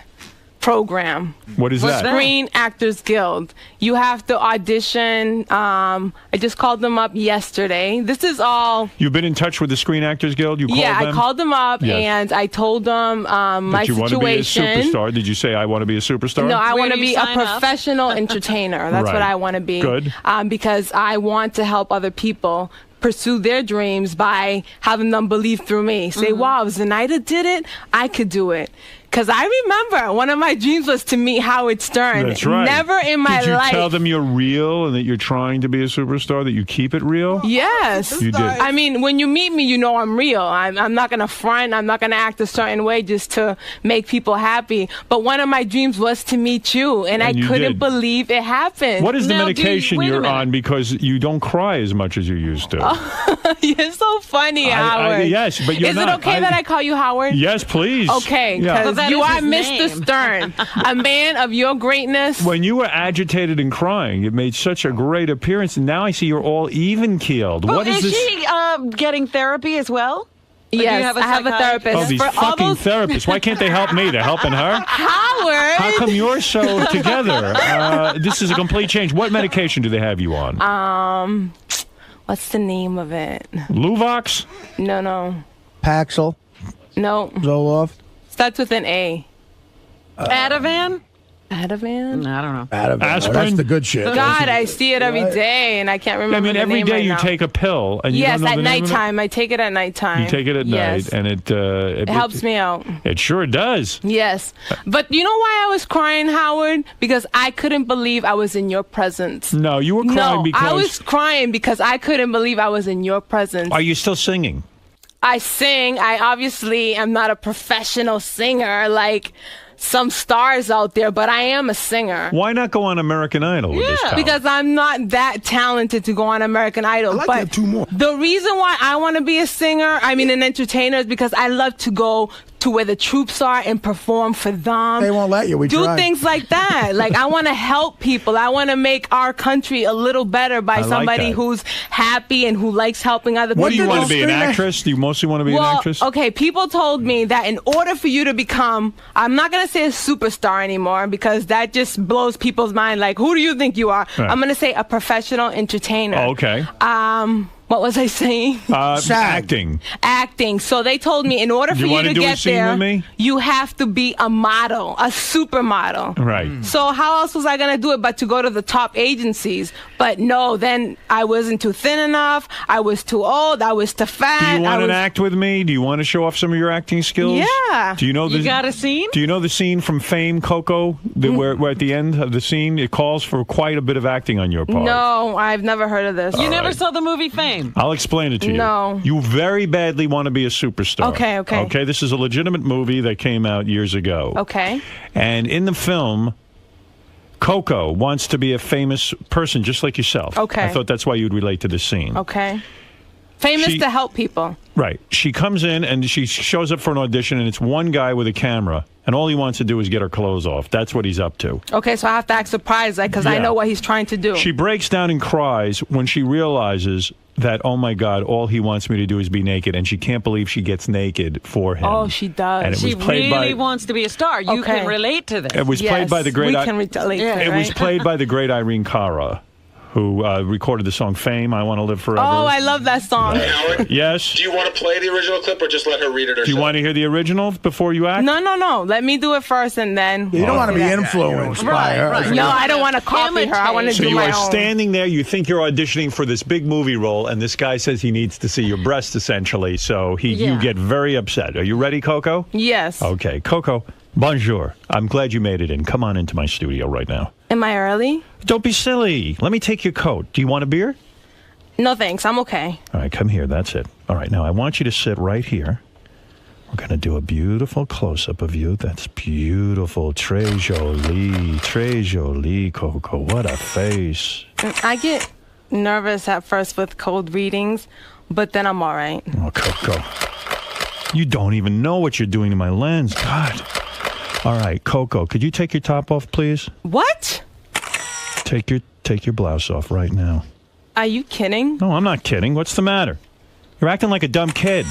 program. What is that? Screen Actors Guild. You have to audition. I just called them up yesterday. This is all. You've been in touch with the Screen Actors Guild? You called them? I called them up and I told them my you situation. Want to be a superstar? Did you say I want to be a superstar? No, I want to be a professional entertainer. That's what I want to be. Good. Because I want to help other people pursue their dreams by having them believe through me. Say, wow, if Zenaida did it, I could do it. Because I remember one of my dreams was to meet Howard Stern. That's right. Never in my life. Did you tell them you're real and that you're trying to be a superstar, that you keep it real? Yes. You did. I mean, when you meet me, you know I'm real. I'm not going to front. I'm not going to act a certain way just to make people happy. But one of my dreams was to meet you, and I couldn't believe it happened. What is the medication you're on? Because you don't cry as much as you used to. Oh, you're so funny, Howard. Yes, but you're not. Is it okay that I call you Howard? Yes, please. Okay, because you are Mr. Stern, a man of your greatness. When you were agitated and crying, it made such a great appearance, and now I see you're all even-keeled. Well, what is this? she getting therapy as well? Yes, I have a therapist. Oh, these fucking therapists. Why can't they help me? They're helping her? Howard! How come you're so together? This is a complete change. What medication do they have you on? What's the name of it? Luvox? No. Paxil? No. Zoloft? Starts with an A. Ativan? Ativan? I don't know. Ativan. Aspirin? That's the good shit. God, I see it every day, and I can't remember I mean, the every name day right you now. take a pill. And you Yes, don't know at the name of it? nighttime. I take it at nighttime. You take it at night, and it helps me out. It sure does. Yes. But you know why I was crying, Howard? Because I couldn't believe I was in your presence. No, you were crying because... I was crying because I couldn't believe I was in your presence. Are you still singing? I sing. I obviously am not a professional singer like some stars out there, but I am a singer. Why not go on American Idol with this talent? Because I'm not that talented to go on American Idol. I'd like to have two more. The reason why I want to be a singer, an entertainer, is because I love to go to where the troops are and perform for them. They won't let you. We do tried. things like that. Like, I want to help people. I want to make our country a little better by somebody who's happy and who likes helping other people. What do you want to be, an actress? Do you mostly want to be an actress? Okay, people told me that in order for you to become, I'm not going to say a superstar anymore because that just blows people's mind. Like, who do you think you are? Right. I'm going to say a professional entertainer. Oh, okay. What was I saying? Acting. Acting. So they told me in order for you to do a get scene there, with me? you have to be a model, a supermodel. Right. So how else was I going to do it but to go to the top agencies? But no, then I wasn't too thin enough. I was too old. I was too fat. Do you want to act with me? Do you want to show off some of your acting skills? Yeah. Do you know You got a scene? Do you know the scene from Fame, Coco, where at the end of the scene it calls for quite a bit of acting on your part? No, I've never heard of this. You never saw the movie Fame? I'll explain it to you. No. You very badly want to be a superstar. Okay. Okay, this is a legitimate movie that came out years ago. Okay. And in the film, Coco wants to be a famous person just like yourself. Okay. I thought that's why you'd relate to this scene. Okay. Famous to help people. Right. She comes in and she shows up for an audition, and it's one guy with a camera, and all he wants to do is get her clothes off. That's what he's up to. Okay, so I have to act surprised because I know what he's trying to do. She breaks down and cries when she realizes that, oh, my God, all he wants me to do is be naked, and she can't believe she gets naked for him. Oh, she does. And it She was played really by, wants to be a star. You can relate to this. It was played by the great... We can relate to it, It was right? played by the great Irene Cara, who recorded the song Fame, I Want to Live Forever. Oh, I love that song. Howard? Yes? Do you want to play the original clip or just let her read it herself? Do you want to hear the original before you act? No. Let me do it first and then. You don't want to be influenced by her. Right. No, I don't want to copy her. I want to So do you my are own. standing there, you think you're auditioning for this big movie role, and this guy says he needs to see your breasts, essentially, so you get very upset. Are you ready, Coco? Yes. Okay, Coco, bonjour. I'm glad you made it in. Come on into my studio right now. Am I early? Don't be silly. Let me take your coat. Do you want a beer? No, thanks. I'm okay. All right, come here. That's it. All right, now I want you to sit right here. We're going to do a beautiful close-up of you. That's beautiful. Très jolie, Coco. What a face. I get nervous at first with cold readings, but then I'm all right. Oh, Coco. You don't even know what you're doing to my lens. God. All right, Coco, could you take your top off, please? What? Take your blouse off right now. Are you kidding? No, I'm not kidding. What's the matter? You're acting like a dumb kid.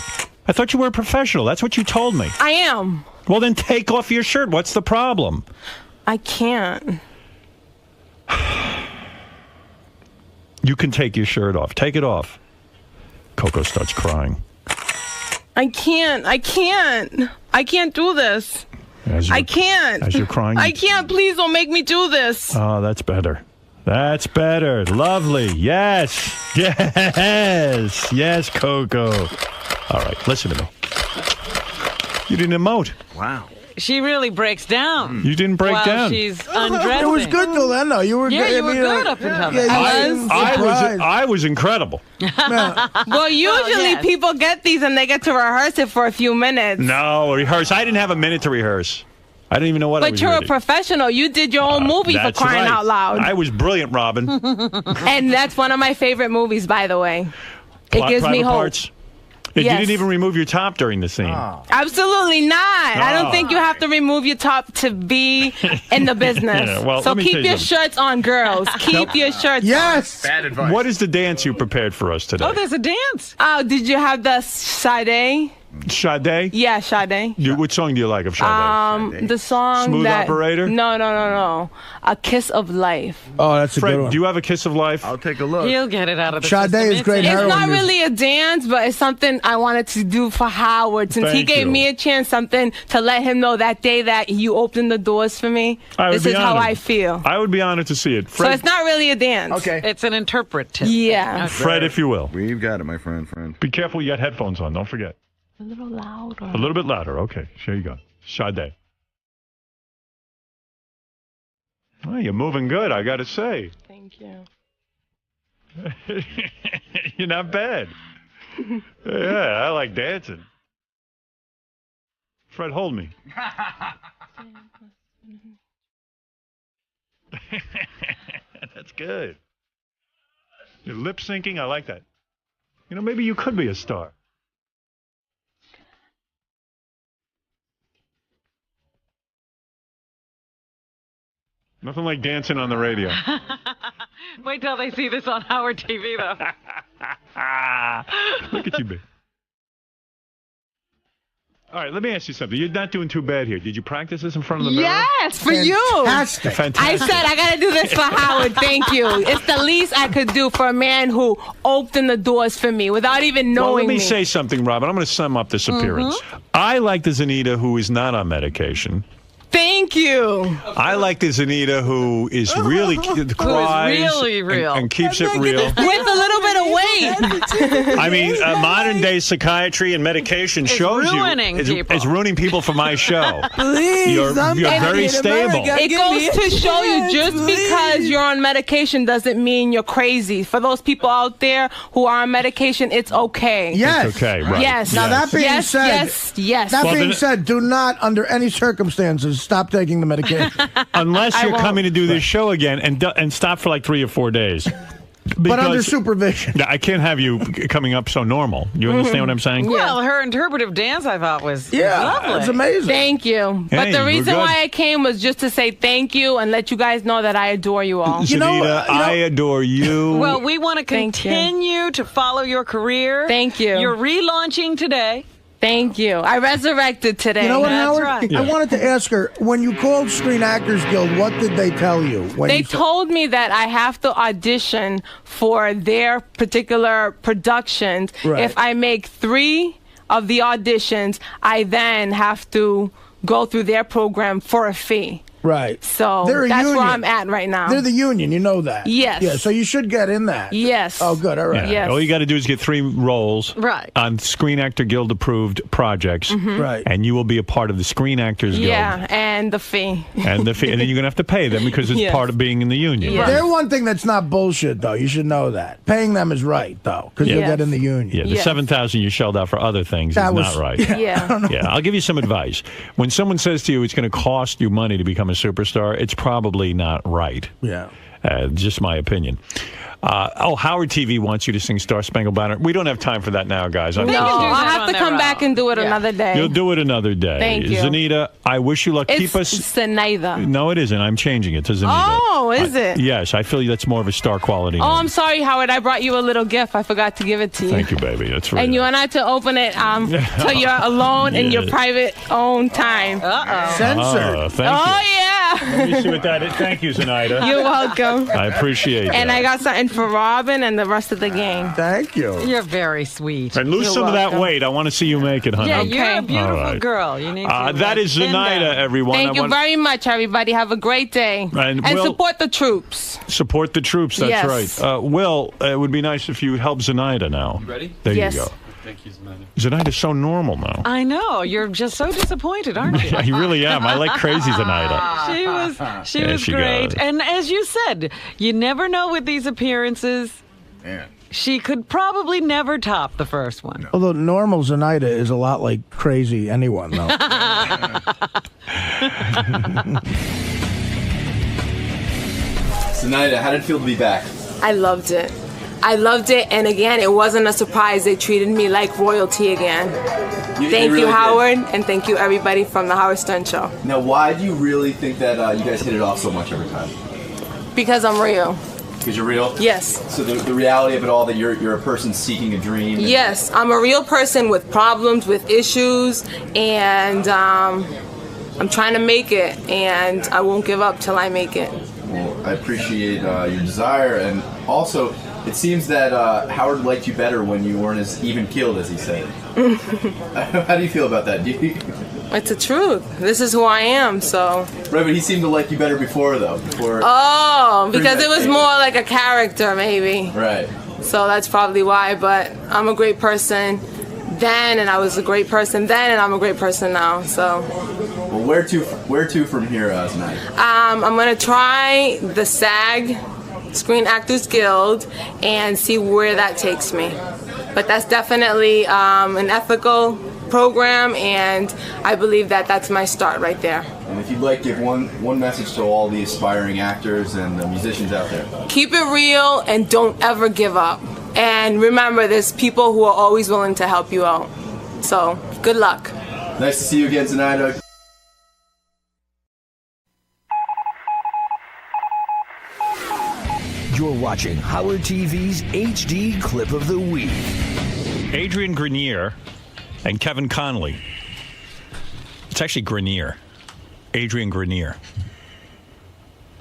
I thought you were a professional. That's what you told me. I am. Well, then take off your shirt. What's the problem? I can't. You can take your shirt off. Take it off. Coco starts crying. I can't. I can't do this. I can't. As you're crying. I can't. Please don't make me do this. Oh, that's better. That's better. Lovely. Yes. Yes. Yes, Coco. All right, listen to me. You didn't emote. Wow. She really breaks down. You didn't break while down. She's undressing. It was good till then, though. You were Yeah, good. you were good up until then. I was incredible. Well, usually people get these and they get to rehearse it for a few minutes. No, rehearse. I didn't have a minute to rehearse. I didn't even know what I But was you're reading. a professional. You did your own movie for That's crying right. out loud. I was brilliant, Robin. And that's one of my favorite movies, by the way. It gives me Private hope. Parts. You Yes. didn't even remove your top during the scene. Absolutely not. I Oh. don't think you have to remove your top to be in the business. Yeah, well, so let me keep tell you your something. shirts on, girls. Keep your shirts Yes. Bad advice. What is the dance you prepared for us today? Oh, there's a dance. on. Oh, did you have the Sade? Sade? Yeah, Sade. Which song do you like of Sade? The song Smooth that... Operator? No. A Kiss of Life. Oh, that's a Fred, good one. do you have a Kiss of Life? I'll take a look. He'll get it out of the Sade system. is great It's heroin not music. really a dance, but it's something I wanted to do for Howard since he Thank gave you. me a chance, something to let him know that day that you opened the doors for me. I would This be is how honored. I feel. I would be honored to see it. So Fred, it's not really a dance. Okay. It's an interpretive. Yeah. Fred, if you will. We've got it, my friend. Be careful, you got headphones on. Don't forget. A little louder. A little bit louder. Okay, here you go. Sade. Oh, you're moving good, I got to say. Thank you. You're not bad. Yeah, I like dancing. Fred, hold me. That's good. You're lip syncing. I like that. You know, maybe you could be a star. Nothing like dancing on the radio. Wait till they see this on Howard TV, though. Look at you, babe. All right, let me ask you something. You're not doing too bad here. Did you practice this in front of the mirror? Yes, for you. Fantastic. Fantastic. I said I gotta do this for Howard. Thank you. It's the least I could do for a man who opened the doors for me without even knowing Well, let me me. say something, Robin. I'm going to sum up this appearance. I like the Zanita who is not on medication. Thank you. I like the Zanita who is really cries really real. and keeps it real. With a little bit of weight. I mean, modern day psychiatry and medication shows ruining you people. it's ruining people for my show. Please, You're very stable. It goes to show you just because you're on medication doesn't mean you're crazy. For those people out there who are on medication, it's okay. Yes. It's okay, right. Yes. Now, that being said, yes. That Well, being then- said, do not, under any circumstances, stop taking the medication. Unless I you're won't. coming to do this show again and stop for like 3 or 4 days. But under Because supervision. I can't have you coming up so normal. You understand what I'm saying? Well, her interpretive dance, I thought, was Yeah, lovely. it's amazing. Thank you. Hey, But the we're reason good. why I came was just to say thank you and let you guys know that I adore you all. Zanita, I adore you. Well, we want to Thank you. continue to follow your career. Thank you. You're relaunching today. Thank you. I resurrected today. You know what, That's Howard? right. I wanted to ask her, when you called Screen Actors Guild, what did they tell you? When They you said- told me that I have to audition for their particular productions. Right. If I make 3 of the auditions, I then have to go through their program for a fee. Right. So They're a that's union. where I'm at right now. They're the union, you know that. Yes. Yeah, so you should get in that. Yes. Oh, good, all right. Yeah. All you got to do is get 3 roles Right. on Screen Actor Guild approved projects, Right. and you will be a part of the Screen Actors Guild. Yeah, and the fee. And the fee, and then you're gonna have to pay them because it's Yes. part of being in the union. Yes. They're one thing that's not bullshit, though. You should know that. Paying them is right, though, because you'll Yes. get in the union. Yeah, the Yes. $7,000 you shelled out for other things That is was- not right. Yeah. Yeah, I'll give you some advice. When someone says to you it's going to cost you money to become a superstar, it's probably not right. Yeah. Just my opinion. Howard TV wants you to sing Star Spangled Banner. We don't have time for that now, guys. No, I'll have to come back and do it another day. You'll do it another day. Thank you. Zanita, I wish you luck. Keep us. Zenaida. No, it isn't. I'm changing it to Zanita. Oh, is it? Yes, I feel that's more of a star quality. Oh, I'm sorry, Howard. I brought you a little gift. I forgot to give it to you. Thank you, baby. That's right. And you want not to open it till you're alone in your private own time. Censored. Thank you. Yeah. Let me see what that is. Thank you, Zenaida. You're welcome. I appreciate it. And I got something for Robin and the rest of the gang. Thank you. You're very sweet. And lose some of that weight. I want to see you make it, honey. Yeah, you're a beautiful All right. girl. You need to that is thin Zenaida, down. everyone. Thank you very much, everybody. Have a great day. And Will- support the troops. Support the troops. That's Yes. right. Will, it would be nice if you would help Zenaida now. You ready? There Yes. you go. Thank you, Zenaida. Zenaida's so normal now. I know. You're just so disappointed, aren't you? I really am. I like crazy Zenaida. She There was she great. goes. And as you said, you never know with these appearances. Yeah. She could probably never top the first one. Although normal Zenaida is a lot like crazy anyone, though. Zenaida, how did it feel to be back? I loved it. I loved it, and again, it wasn't a surprise. They treated me like royalty again. Thank really you, did. Howard, and thank you, everybody from the Howard Stern Show. Now, why do you really think that you guys hit it off so much every time? Because I'm real. Because you're real? Yes. So the reality of it all, that you're a person seeking a dream? and- Yes, I'm a real person with problems, with issues, and I'm trying to make it, and I won't give up till I make it. Well, I appreciate your desire, and also, it seems that Howard liked you better when you weren't as even-keeled, as he said. How do you feel about that? It's the truth. This is who I am, so. Right, but he seemed to like you better before, though. Before. Oh, because it was more like a character, maybe. Right. So that's probably why, but I'm a great person then, and I was a great person then, and I'm a great person now, so. Well, where to from here, Zenaida? I'm gonna try the SAG, Screen Actors Guild, and see where that takes me. But that's definitely an ethical program, and I believe that that's my start right there. And if you'd like, give one message to all the aspiring actors and musicians out there. Keep it real and don't ever give up. And remember, there's people who are always willing to help you out. So, good luck. Nice to see you again, Zenaida. You're watching Howard TV's HD Clip of the Week. Adrian Grenier and Kevin Connolly. It's actually Grenier. Adrian Grenier.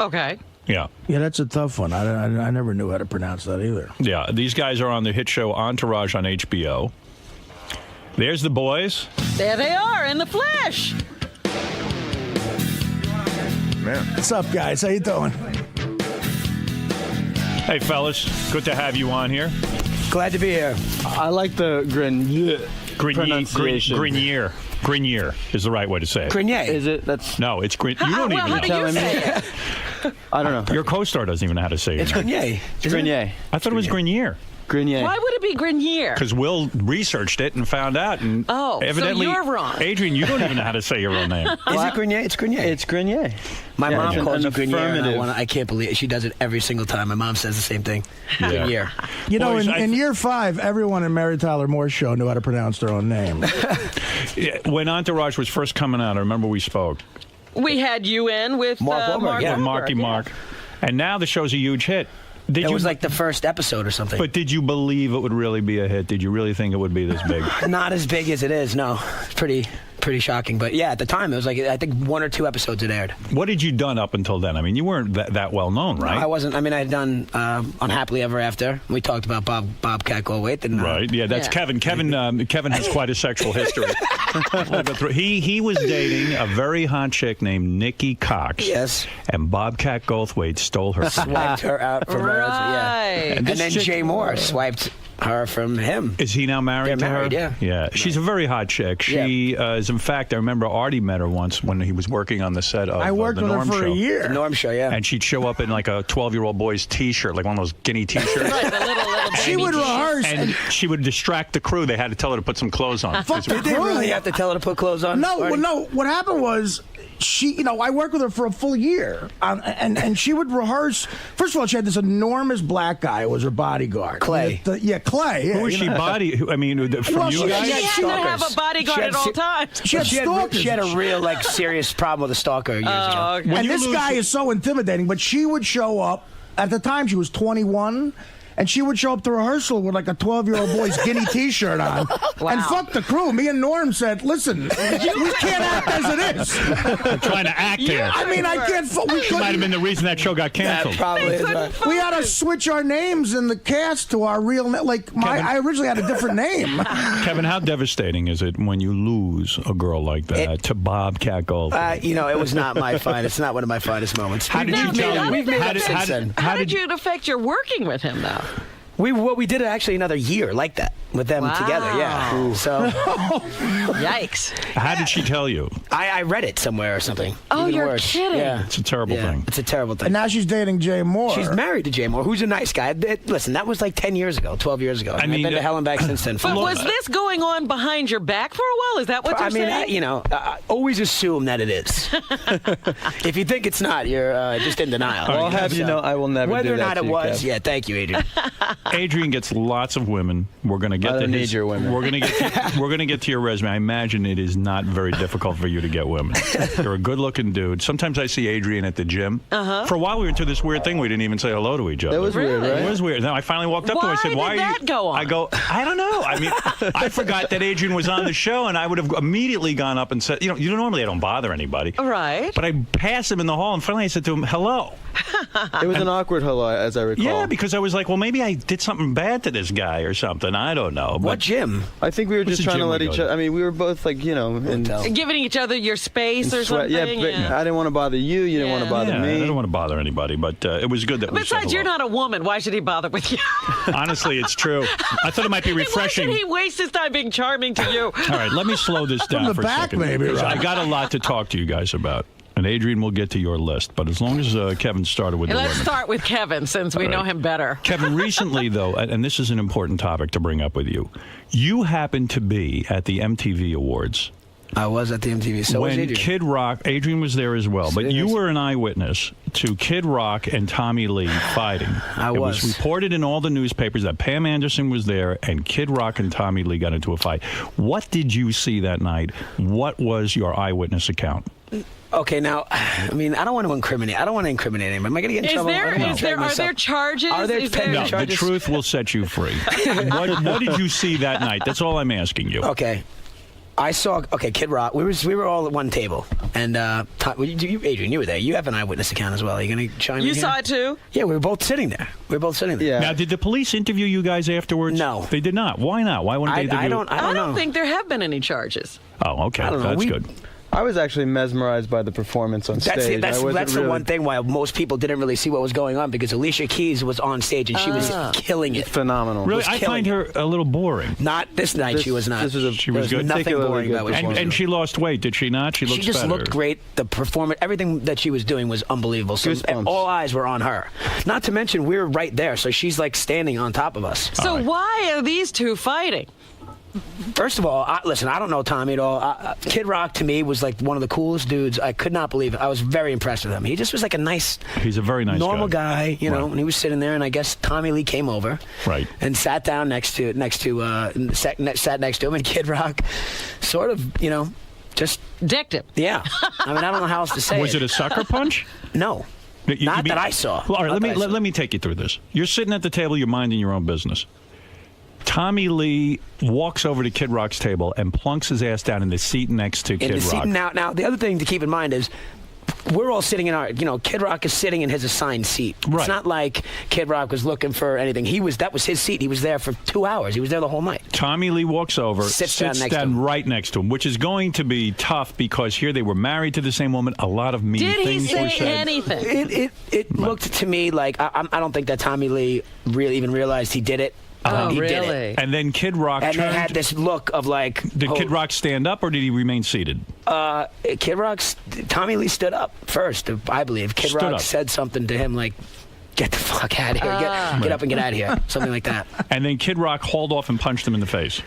Okay. Yeah. Yeah, that's a tough one. I never knew how to pronounce that either. Yeah, these guys are on the hit show Entourage on HBO. There's the boys. There they are in the flesh. Man. What's up, guys? How you doing? Hey, fellas. Good to have you on here. Glad to be here. I like the pronunciation. Grenier. Grenier is the right way to say it. Grenier. Is it? That's No, it's Grenier. You don't even know. telling me. I don't know. Your co-star doesn't even know how to say it. It's Grenier. It's Grenier. I thought it was Grenier. Grenier. Why would it be Grenier? Because Will researched it and found out. And Oh, so evidently, you're wrong. Adrian, you don't even know how to say your real name. Is it Grenier? It's Grenier. It's Grenier. My mom it's calls an you Grenier, and affirmative. I can't believe it. She does it every single time. My mom says the same thing. Yeah. Grenier. You know, Boys, in year 5, everyone in Mary Tyler Moore's show knew how to pronounce their own name. When Entourage was first coming out, I remember we spoke. We had you in with Mark Wahlberg, Mark yeah. With Marky Wahlberg, Mark. And now the show's a huge hit. Did It you, was like the first episode or something. But did you believe it would really be a hit? Did you really think it would be this big? Not as big as it is, no. It's pretty shocking. But yeah, at the time, it was like, I think 1 or 2 episodes had aired. What had you done up until then? I mean, you weren't that well known, right? No, I wasn't. I mean, I had done Unhappily Ever After. We talked about Bobcat Goldthwait. And, Right. Yeah, that's Kevin. Kevin has quite a sexual history. He was dating a very hot chick named Nikki Cox. Yes. And Bobcat Goldthwait stole her. Swiped her out from her. Yeah. And this then chick- Jay Moore swiped her from him. Is he now married They're to married, her? yeah. She's a very hot chick. She is, in fact, I remember Artie met her once when he was working on the set of I worked the with her Norm for Show. a year. The Norm Show, yeah. And she'd show up in like a 12-year-old boy's T-shirt, like one of those guinea T-shirts. Right, the little She would rehearse. And she would distract the crew. They had to tell her to put some clothes on. Fuck the Did they crew. really have to tell her to put clothes on? No, Artie? no. What happened was she, I worked with her for a full year, and she would rehearse. First of all, she had this enormous black guy who was her bodyguard. Clay. Clay. Yeah, Who was she from you guys? She had to have a bodyguard at all times. She had a real serious problem with a stalker years ago. Okay. And this guy is so intimidating, but she would show up. At the time, she was 21. And she would show up to rehearsal with like a 12-year-old boy's Guinea T-shirt on. Wow. And fuck the crew. Me and Norm said, listen, we can't act as it is. We're trying to act here. I mean, I can't... She might have been the reason that show got canceled. Probably is right. We had to switch our names in the cast to our real name. Like, I originally had a different name. Kevin, how devastating is it when you lose a girl like that to Bobcat Goldthwait? It was not my finest. Not one of my finest moments. How did it affect your working with him, though? We did actually another year like that with them together. Yeah. Ooh. So. Yikes. How did she tell you? I read it somewhere or something. Oh, Even you're worse. kidding. Yeah. It's a terrible thing. It's a terrible thing. And now she's dating Jay Moore. She's married to Jay Moore, who's a nice guy. Listen, that was like 10 years ago, 12 years ago. I've been to hell and back since then. But was this going on behind your back for a while? Is that what you're saying? I always assume that it is. If you think it's not, you're just in denial. I'll have you know I will never Whether do or that not to it you, was, Kev. yeah, thank you, Adrian. Adrian gets lots of women. We're going to get I to need your women. We're going to get to your resume. I imagine it is not very difficult for you to get women. You're a good-looking dude. Sometimes I see Adrian at the gym. For a while, we were into this weird thing. We didn't even say hello to each other. That was weird, right? It was weird. Then I finally walked up to him. I said, "Why did that go on?" I go, "I don't know. I mean, I forgot that Adrian was on the show, and I would have immediately gone up and said, normally I don't bother anybody, right? But I passed him in the hall, and finally I said to him, hello. It was an awkward hello, as I recall. Yeah, because I was like, well, maybe I did something bad to this guy or something. I don't know. What gym? I think we were just trying to let each other. I mean, we were both like, giving each other your space or something. Yeah, but I didn't want to bother you. You didn't want to bother me. I don't want to bother anybody, but it was good that we said Besides, you're not a woman. Why should he bother with you? Honestly, it's true. I thought it might be refreshing. Why should he waste his time being charming to you? All right, let me slow this down for a second. Because I got a lot to talk to you guys about. And Adrian will get to your list. But as long as Kevin started with the Let's women. start with Kevin, since we know him better. Kevin, recently, though, and this is an important topic to bring up with you, you happened to be at the MTV Awards. I was at the MTV. So was when Adrian. Kid Rock, Adrian was there as well, but you were an eyewitness to Kid Rock and Tommy Lee fighting. I was. It was reported in all the newspapers that Pam Anderson was there and Kid Rock and Tommy Lee got into a fight. What did you see that night? What was your eyewitness account? Okay, now, I mean, I don't want to incriminate. I don't want to incriminate him. Am I going to get in trouble? Are there charges? Are there No, charges? the truth will set you free. What did you see that night? That's all I'm asking you. Okay. I saw, Kid Rock. We were all at one table. And, Adrian, you were there. You have an eyewitness account as well. Are you going to chime in? You here? saw it too? Yeah, we were both sitting there. Yeah. Now, did the police interview you guys afterwards? No. They did not. Why not? Why wouldn't they interview you? I don't think there have been any charges. Oh, okay. I don't know. That's good. I was actually mesmerized by the performance on stage. That's the one thing why most people didn't really see what was going on, because Alicia Keys was on stage and she was killing it. Phenomenal. Really, I find her a little boring. Not this night. She was not. She was good. Nothing boring about what she was And she lost weight, did she not? She looks just better. looked great. The performance, everything that she was doing was unbelievable. So all eyes were on her. Not to mention we were right there, so she's like standing on top of us. So why are these two fighting? First of all, listen, I don't know Tommy at all. Kid Rock, to me, was like one of the coolest dudes. I could not believe it. I was very impressed with him. He just was like He's a very nice normal guy, you know, and he was sitting there, and I guess Tommy Lee came over. Right. And sat down sat next to him, and Kid Rock sort of, just decked him. Yeah. I mean, I don't know how else to say Was it a sucker punch? No. Not that I saw. Well, all right, let me take you through this. You're sitting at the table, you're minding your own business. Tommy Lee walks over to Kid Rock's table and plunks his ass down in the seat next to Kid Rock. Now, the other thing to keep in mind is we're all sitting in our, Kid Rock is sitting in his assigned seat. Right. It's not like Kid Rock was looking for anything. That was his seat. He was there for 2 hours. He was there the whole night. Tommy Lee walks over, sits down right next to him, which is going to be tough because here they were married to the same woman. A lot of mean things were said. Did he say anything? It looked to me like I don't think that Tommy Lee really even realized he did it. He did it. And then Kid Rock and turned. they had this look of like. Did Kid Rock stand up or did he remain seated? Tommy Lee stood up first, I believe. Kid Rock said something to him like, "Get the fuck out of here! Get up and get out of here!" Something like that. And then Kid Rock hauled off and punched him in the face.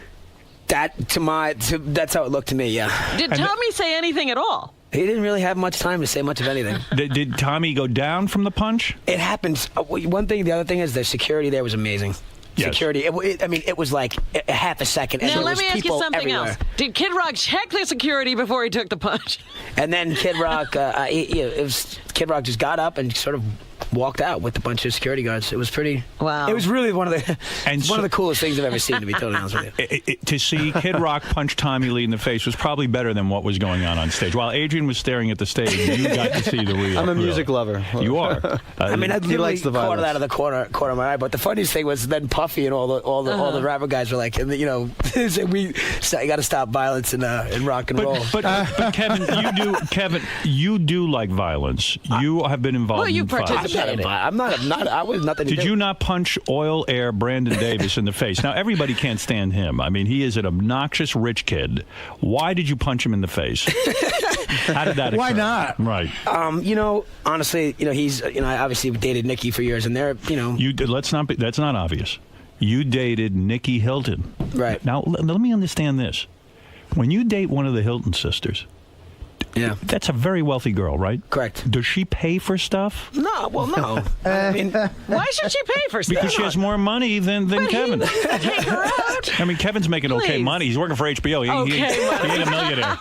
That's how it looked to me. Yeah. Did Tommy say anything at all? He didn't really have much time to say much of anything. Did Tommy go down from the punch? It happens. One thing. The other thing is the security there was amazing. Yes. Security. I mean, it was like a half a second. And Now, there let was me ask you people something everywhere. else. Did Kid Rock check the security before he took the punch? And then Kid Rock, Kid Rock just got up and sort of walked out with a bunch of security guards. It was pretty. Wow. It was really one of the coolest things I've ever seen. To be totally honest with you. To see Kid Rock punch Tommy Lee in the face was probably better than what was going on stage. While Adrian was staring at the stage, you got to see the real. I'm a music lover. You are. I mean, I he likes the caught it violence. out of the corner of my eye. But the funniest thing was then Puffy and all the rapper guys were like, you know, you got to stop violence in rock and roll. But Kevin, you do like violence. You have been involved. Well, you in fights. participated. I'm not. I was nothing. Did you not punch Oil Air Brandon Davis in the face? Now, everybody can't stand him. I mean, he is an obnoxious rich kid. Why did you punch him in the face? How did that occur? Why not? Right. You know, honestly, you know, I obviously dated Nikki for years, and they're, you know. That's not obvious. You dated Nikki Hilton. Right. Now, let me understand this. When you date one of the Hilton sisters, yeah, that's a very wealthy girl, right? Correct. Does she pay for stuff? No, well, no. I mean, why should she pay for stuff? Because she has more money than Kevin. Take her out. I mean, Kevin's making okay money. He's working for HBO. He ain't a millionaire.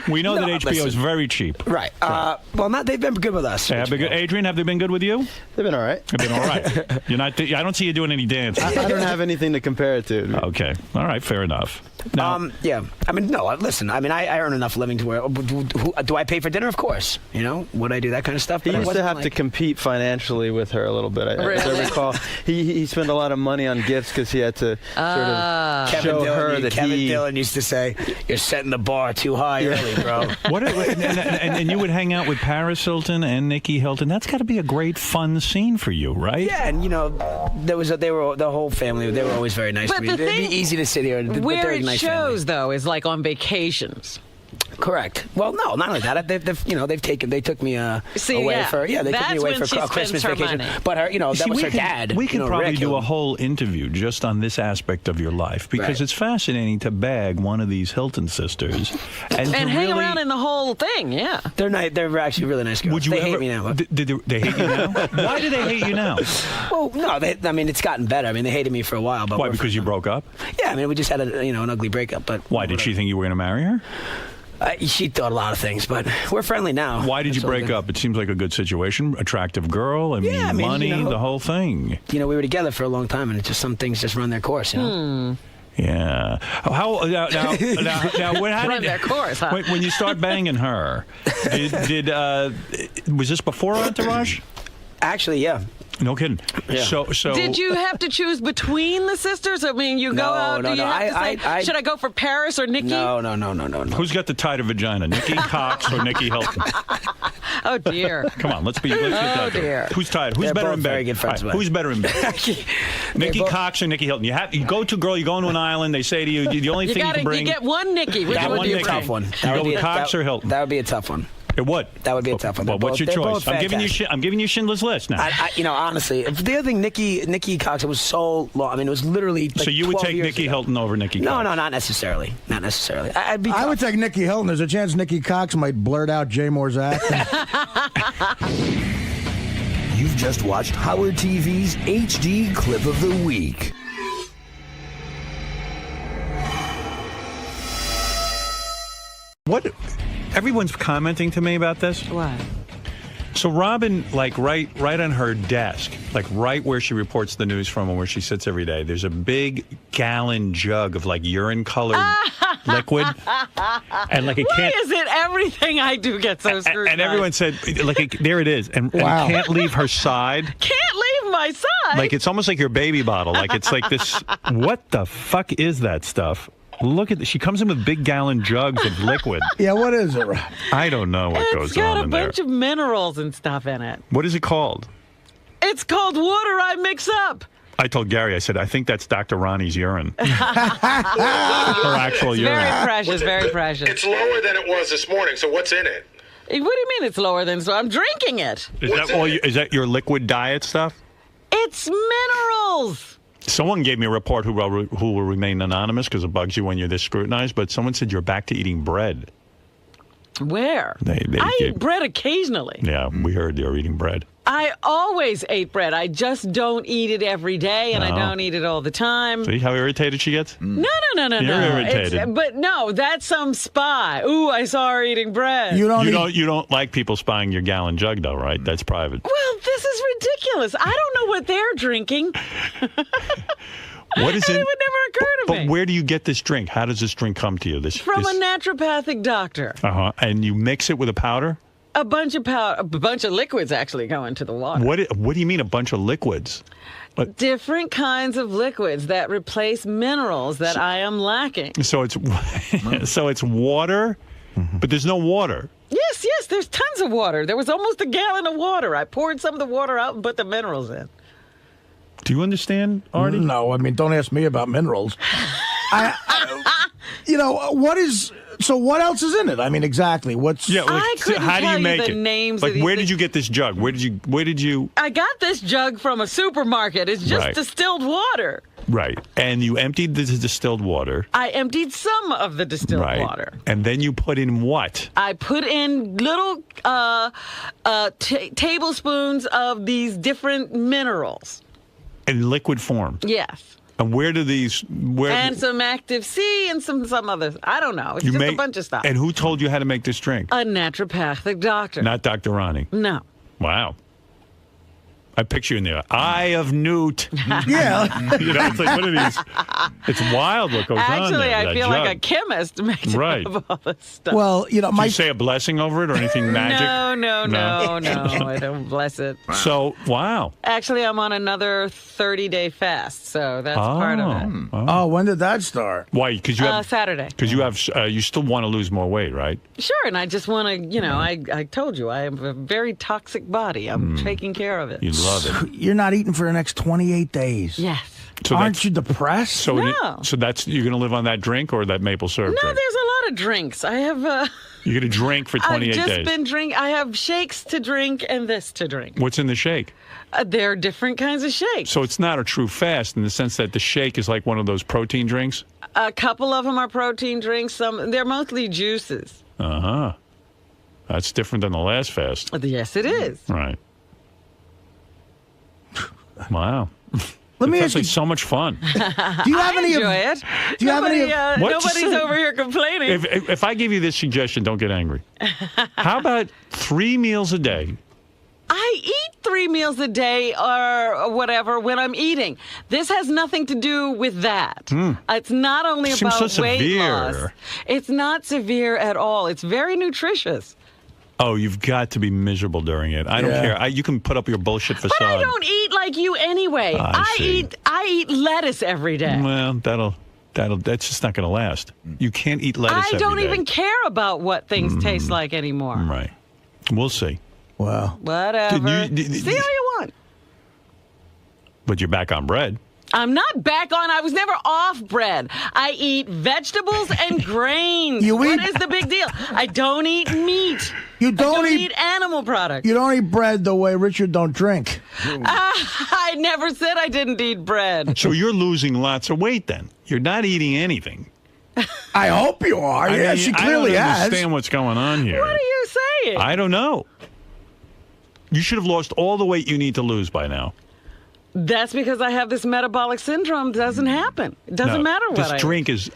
We know that HBO is very cheap. Right. Well, they've been good with us. Have been good. Adrian, have they been good with you? They've been all right. They've been all right. You're not. I don't see you doing any dancing. I don't have anything to compare it to. Okay. All right. Fair enough. Now, yeah. I mean, no. Listen. I mean, I earn enough living to where. Do I pay for dinner? Of course. You know, would I do that kind of stuff? He used to have to compete financially with her a little bit. As I recall, he spent a lot of money on gifts because he had to sort of show her that Kevin Dillon used to say, "You're setting the bar too high early, bro." And you would hang out with Paris Hilton and Nikki Hilton. That's got to be a great, fun scene for you, right? Yeah, and you know, the whole family. They were always very nice to me. It'd be easy to sit here and where they're a it nice shows though is like on vacations. Correct. Well, no, not like that. They took me away for they took me away for Christmas vacation. Money. But her, that was her dad. We could probably Rick, do a whole interview just on this aspect of your life because it's fascinating to bag one of these Hilton sisters and hang around in the whole thing. Yeah, they're nice. They're actually really nice girls. They hate me now. Did they hate you now? Why do they hate you now? Well, no. I mean, it's gotten better. I mean, they hated me for a while. But why? Because you broke up? Yeah. I mean, we just had an ugly breakup. But why did she think you were going to marry her? She thought a lot of things, but we're friendly now. Why did you break up? It seems like a good situation. Attractive girl. I mean, money, the whole thing. You know, we were together for a long time, and it's just some things just run their course. You know. Yeah. How run their course? Huh? When you start banging her, was this before Entourage? Actually, yeah. No kidding. Yeah. So did you have to choose between the sisters? I mean, you go out. Do you have to say, should I go for Paris or Nikki? No. Who's got the tighter vagina, Nikki Cox or Nikki Hilton? Oh dear. Come on, let's get that. Dear. Who's tighter? Who's better in bed? Very good friends. Who's better in bed? Nikki Cox or Nikki Hilton? You go to a girl. You go into an island. They say to you, the only thing you can bring. You get one Nikki. Which that would be you a tough one. You go with Cox or Hilton? That would be a tough one. It would. That would be a tough one. Well, what's your choice? I'm giving you Schindler's List now. Honestly, the other thing, Nikki Cox, it was so long. I mean, it was literally. Like so you would take Nikki Hilton over Nikki Cox? No, not necessarily. Not necessarily. I would take Nikki Hilton. There's a chance Nikki Cox might blurt out Jay Moore's acting. You've just watched Howard TV's HD Clip of the Week. What? Everyone's commenting to me about this. What? So Robin, like right on her desk, like right where she reports the news from and where she sits every day, there's a big gallon jug of like urine-colored liquid. And like it can't. Why is it everything I do gets so screwed? And everyone said, like, there it is, and can't leave her side. Can't leave my side. Like it's almost like your baby bottle. Like it's like this. What the fuck is that stuff? Look at this. She comes in with big gallon jugs of liquid. Yeah, what is it, Rob? I don't know what goes on in there. It's got a bunch of minerals and stuff in it. What is it called? It's called water I mix up. I told Gary, I said, I think that's Dr. Ronnie's urine. Her actual urine. Very precious, very precious. It's lower than it was this morning, so what's in it? What do you mean it's lower than? So I'm drinking it. Is that your liquid diet stuff? It's minerals. Someone gave me a report who will remain anonymous because it bugs you when you're this scrutinized, but someone said you're back to eating bread. Where? I eat bread occasionally. Yeah, we heard you're eating bread. I always ate bread. I just don't eat it every day, and I don't eat it all the time. See how irritated she gets? No. You're irritated. But no, that's some spy. Ooh, I saw her eating bread. You don't like people spying your gallon jug, though, right? That's private. Well, this is ridiculous. I don't know what they're drinking. What is it would never occur to me. But where do you get this drink? How does this drink come to you? From a naturopathic doctor. And you mix it with a powder? A bunch of liquids actually go into the water. What do you mean a bunch of liquids? Different kinds of liquids that replace minerals that I am lacking. So it's water, but there's no water. Yes, there's tons of water. There was almost a gallon of water. I poured some of the water out and put the minerals in. Do you understand, Artie? No, I mean, don't ask me about minerals. So what else is in it? I mean, exactly. I couldn't how do you tell make the it? names Like, of these where did you get this jug? Where did you? I got this jug from a supermarket. It's just Right. distilled water. Right, and you emptied the distilled water. I emptied some of the distilled water. And then you put in what? I put in little tablespoons of these different minerals. In liquid form. Yes. And where do these? And some Active C and some others. I don't know. It's just a bunch of stuff. And who told you how to make this drink? A naturopathic doctor. Not Dr. Ronnie. No. Wow. I picture you in there. Eye of Newt. Yeah. It's like, what are these? It's wild what goes on Actually, there. I that feel jug. like a chemist mixing Right. up all this stuff. Well, Do you say a blessing over it or anything magic? No, I don't bless it. So, wow. Actually, I'm on another 30-day fast, so that's part of it. Oh, when did that start? Why? Because you have Saturday. Because you have you still want to lose more weight, right? Sure, and I just want to, I told you, I have a very toxic body. I'm taking care of it. You love it. You're not eating for the next 28 days. Yes. So Aren't you depressed? So so that's you're going to live on that drink or that maple syrup No, drink? there's a lot of drinks. I have You're going to drink for 28 I've just days. been drinking. I have shakes to drink and this to drink. What's in the shake? There are different kinds of shakes. So it's not a true fast in the sense that the shake is like one of those protein drinks? A couple of them are protein drinks. They're mostly juices. Uh-huh. That's different than the last fast. Yes, it is. Right. Wow. Let me ask you, so much fun. Do you have I any? enjoy it. Do you have any? Nobody's over here complaining. If I give you this suggestion, don't get angry. How about 3 meals a day? I eat 3 meals a day or whatever when I'm eating. This has nothing to do with that. It's not only Seems about so weight severe. loss. It's not severe at all. It's very nutritious. Oh, you've got to be miserable during it. I don't care. You can put up your bullshit facade. But I don't eat like you anyway. I eat lettuce every day. Well, that's just not going to last. You can't eat lettuce I don't every day. even care about what things taste like anymore. Right. We'll see. Wow. Whatever. See how you want. But you're back on bread. I'm not back on. I was never off bread. I eat vegetables and grains. What is the big deal? I don't eat meat. You don't eat animal products. You don't eat bread the way Richard don't drink. I never said I didn't eat bread. So you're losing lots of weight then. You're not eating anything. I hope you are. I She clearly I don't has. understand what's going on here. What are you saying? I don't know. You should have lost all the weight you need to lose by now. That's because I have this metabolic syndrome. It doesn't happen. It doesn't matter what this I drink is.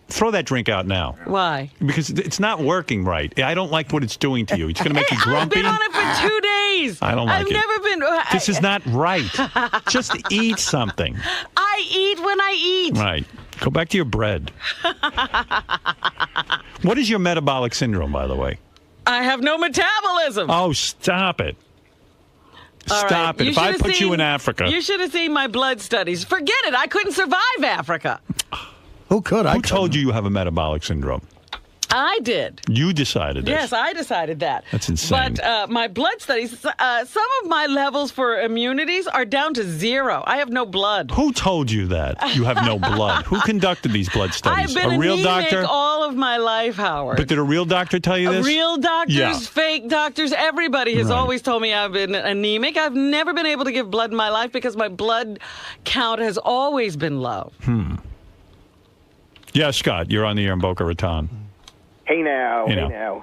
Throw that drink out now. Why? Because it's not working right. I don't like what it's doing to you. It's going to make you grumpy. I've been on it for 2 days. I don't like I've it. never been. This is not right. Just eat something. I eat when I eat. Right. Go back to your bread. What is your metabolic syndrome, by the way? I have no metabolism. Oh, stop it. All right. Stop it. You If I should have put you seen- in Africa. You should have seen my blood studies. Forget it. I couldn't survive Africa. Who could? Who told you have a metabolic syndrome? I did. You decided this. Yes, I decided that. That's insane. But my blood studies, some of my levels for immunities are down to 0. I have no blood. Who told you that you have no blood? Who conducted these blood studies? I've been a real anemic doctor? all of my life, Howard. But did a real doctor tell you this? Real doctors, Yeah. fake doctors, everybody has Right. always told me I've been anemic. I've never been able to give blood in my life because my blood count has always been low. Yeah, Scott, you're on the air in Boca Raton. Hey now.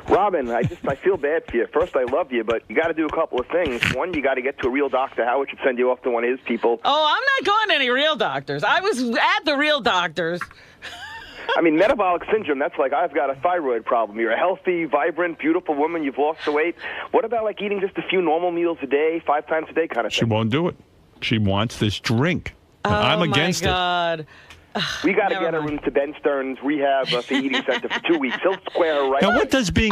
Robin, I feel bad for you. First, I love you, but you got to do a couple of things. One, you got to get to a real doctor. Howard should send you off to one of his people. Oh, I'm not going to any real doctors. I was at the real doctors. I mean, metabolic syndrome, that's like I've got a thyroid problem. You're a healthy, vibrant, beautiful woman. You've lost the weight. What about like eating just a few normal meals a day, 5 times a day kind of thing? She won't do it. She wants this drink. I'm against it. Oh, my God. We got to get her into Ben Stern's rehab for eating center for 2 weeks. He'll square her right. Now, what does being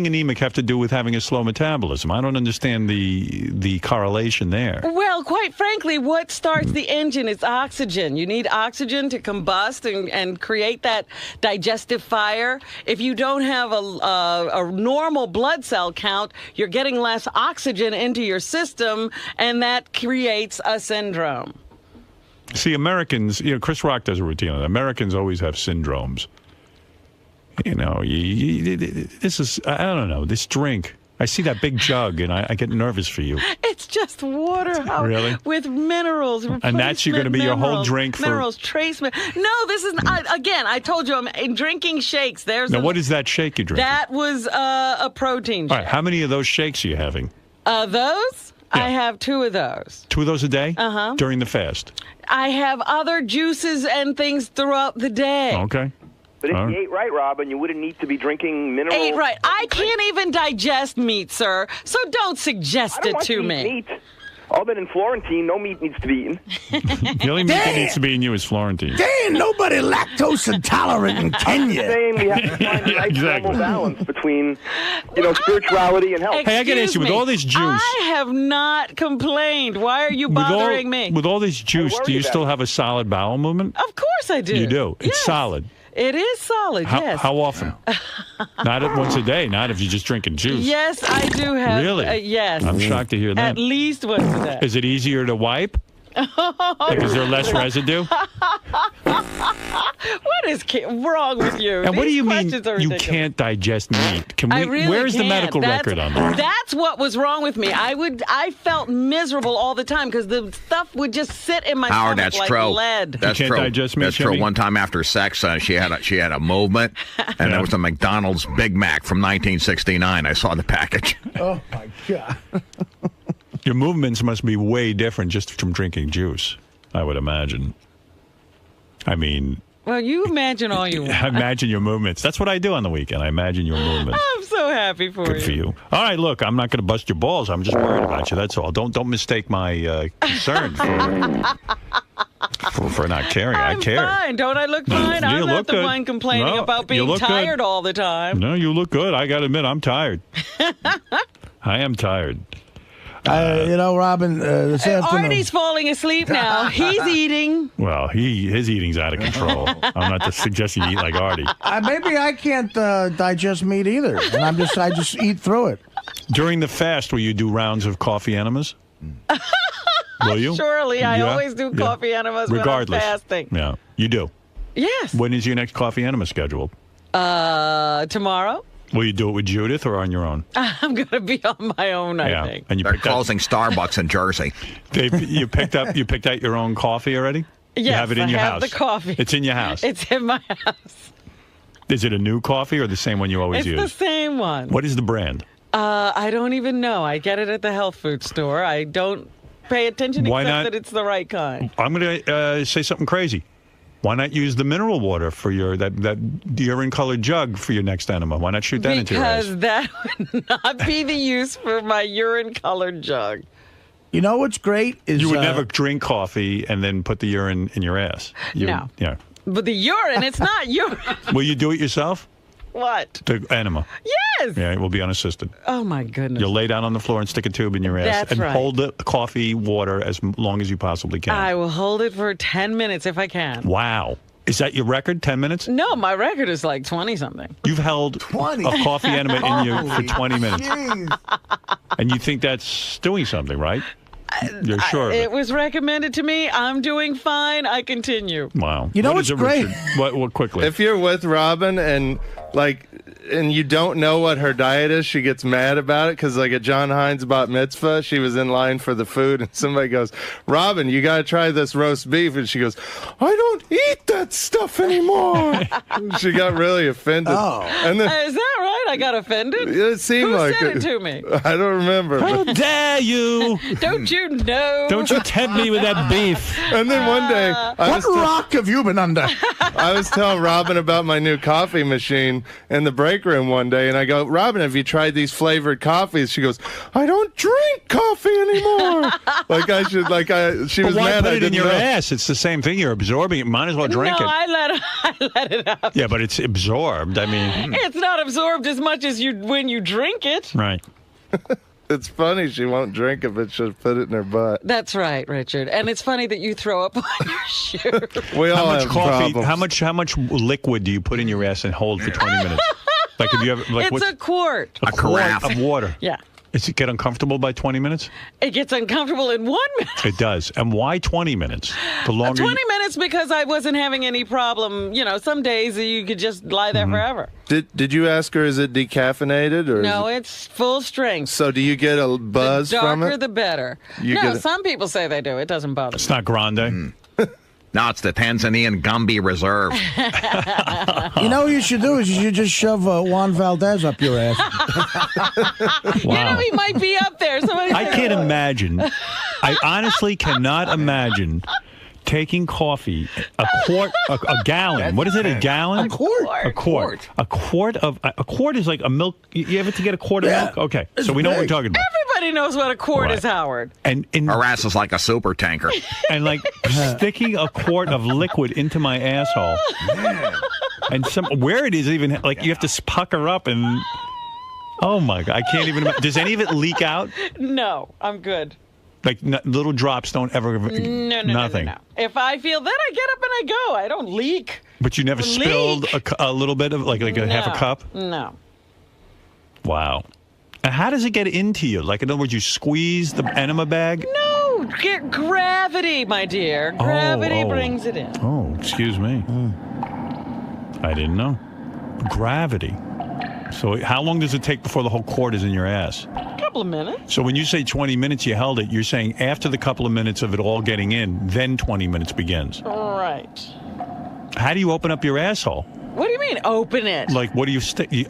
anemic have to do with having a slow metabolism? I don't understand the correlation there. Well, quite frankly, what starts the engine is oxygen. You need oxygen to combust and create that digestive fire. If you don't have a normal blood cell count, you're getting less oxygen into your system, and that creates a syndrome. See, Americans, Chris Rock does a routine on it. Americans always have syndromes. This is, I don't know, this drink. I see that big jug, and I get nervous for you. It's just water. Really? With minerals. And that's going to be your whole drink for... Minerals, trace... No, this is... again, I told you I'm drinking shakes. Now, what is that shake you drink? That was a protein shake. All right, how many of those shakes are you having? Those? Yeah. I have 2 of those. 2 of those a day? Uh-huh. During the fast? I have other juices and things throughout the day. Okay. But if you ate right, Robin, you wouldn't need to be drinking minerals. Ate right. I can't even digest meat, sir, so don't suggest it to me. Meat. Other than Florentine, no meat needs to be eaten. The only meat that needs to be in you is Florentine. Damn, nobody lactose intolerant in Kenya. I'm saying we have to find the right normal balance between, spirituality and health. Hey, I got to ask you, with all this juice... I have not complained. Why are you bothering me? With all this juice, do you still have a solid bowel movement? Of course I do. You do? Yes. It's solid. It is solid, yes. How often? Not once a day, not if you're just drinking juice. Yes, I do have. Really? Yes. I'm shocked to hear that. At least once a day. Is it easier to wipe? Like, is there less residue? What is wrong with you? And what do you mean you ridiculous. can't digest meat? Can we? I really where's the can't. medical record on that? That's what was wrong with me. I felt miserable all the time because the stuff would just sit in my Howard, stomach that's like true. lead. That's You can't true. digest meat, That's true. Jimmy? One time after sex, she had a movement, and there was a McDonald's Big Mac from 1969. I saw the package. Oh my God. Your movements must be way different just from drinking juice, I would imagine. I mean... Well, you imagine all you want. I imagine your movements. That's what I do on the weekend. I imagine your movements. I'm so happy for Good for you. All right, look, I'm not going to bust your balls. I'm just worried about you. That's all. Don't mistake my concern for not caring. I care. Fine. Don't I look fine? You I'm look not the good. one complaining No, about being you look tired good. all the time. No, you look good. I got to admit, I'm tired. I am tired. Robin, this afternoon... Artie's falling asleep now. He's eating. Well, his eating's out of control. I'm not suggesting you eat like Artie. Maybe I can't digest meat either, and I just eat through it. During the fast, will you do rounds of coffee enemas? Will you? Surely. I Yeah? always do coffee enemas Regardless. when I'm fasting. Yeah, you do. Yes. When is your next coffee enema scheduled? Tomorrow. Will you do it with Judith or on your own? I'm going to be on my own, I think. And They're closing Starbucks in Jersey. You picked out your own coffee already? Yes, you have it in your I have house. the coffee. It's in your house. It's in my house. Is it a new coffee or the same one you always use? It's the same one. What is the brand? I don't even know. I get it at the health food store. I don't pay attention Why except not? that it's the right kind. I'm going to say something crazy. Why not use the mineral water for that urine-colored jug for your next enema? Why not shoot that into your ass? Because that would not be the use for my urine-colored jug. You know what's great is... You would never drink coffee and then put the urine in your ass. No. Yeah. But the urine, it's not urine. Will you do it yourself? What? The enema. Yes. Yeah, it will be unassisted. Oh, my goodness. You'll lay down on the floor and stick a tube in your ass That's and right. hold the coffee water as long as you possibly can. I will hold it for 10 minutes if I can. Wow. Is that your record, 10 minutes? No, my record is like 20-something. You've held 20. a coffee enema in you for 20 minutes. Jeez. And you think that's doing something, right? You're sure of It it? was recommended to me. I'm doing fine. I continue. Wow. You know What what's is it, great? Richard? What quickly? If you're with Robin and, like, and you don't know what her diet is, she gets mad about it because, like, at John Hines' bat mitzvah, she was in line for the food, and somebody goes, Robin, you got to try this roast beef. And she goes, I don't eat that stuff anymore. She got really offended. Oh. And then, Is that right? I got offended? it seemed Who like said it to me? I don't remember. How but- dare you? Don't you know? Don't you tempt me with that beef. And then one day, What rock have you been under? I was telling Robin about my new coffee machine in the break room one day, and I go, Robin, have you tried these flavored coffees? She goes, I don't drink coffee anymore. She was why mad put I it in didn't your know. ass? It's the same thing. You're absorbing it. Might as well drink no, it. I let it out. Yeah, but it's absorbed. I mean, It's not absorbed as much as when you drink it. right. It's funny she won't drink it, but she'll put it in her butt. That's right, Richard. And it's funny that you throw up on your shoe. We all How much have coffee? problems. How much liquid do you put in your ass and hold for 20 minutes? Like, have you ever? Like, It's what's a quart. a quart of water? Yeah. Does it get uncomfortable by 20 minutes? It gets uncomfortable in 1 minute. It does. And why 20 minutes? The longer. 20 minutes because I wasn't having any problem. You know, some days you could just lie there forever. Did you ask her, is it decaffeinated? Or No, is it's full strength. So do you get a buzz The from darker it? the better. You No, get it- some people say they do. It doesn't bother me. It's not grande. No, it's the Tanzanian Gumby Reserve. You know what you should do is you should just shove Juan Valdez up your ass. You know, he might be up there. Somebody I say, can't "Oh." imagine. I honestly cannot imagine taking coffee, a quart, a gallon. What is it? A gallon? A quart. A quart. A quart is like a milk. You ever to get a quart of milk? Okay, so we know what we're talking about. Everybody knows what a quart Right. is, Howard. And Her ass is like a super tanker. and like sticking a quart of liquid into my asshole. And where it is even like you have to pucker up and. Oh my God! I can't even. Does any of it leak out? No, I'm good. Like little drops don't ever. No, nothing. No. If I feel that, I get up and I go. I don't leak. But you never Leak. spilled a little bit of like a half a No. cup. No. Wow. And how does it get into you? Like in other words, you squeeze the enema bag. No, get gravity, my dear. Gravity brings it in. Oh, excuse me. I didn't know. Gravity. So how long does it take before the whole quart is in your ass? A couple of minutes. So when you say 20 minutes you held it, you're saying after the couple of minutes of it all getting in, then 20 minutes begins. Right. How do you open up your asshole? What do you mean, open it? Like, what do you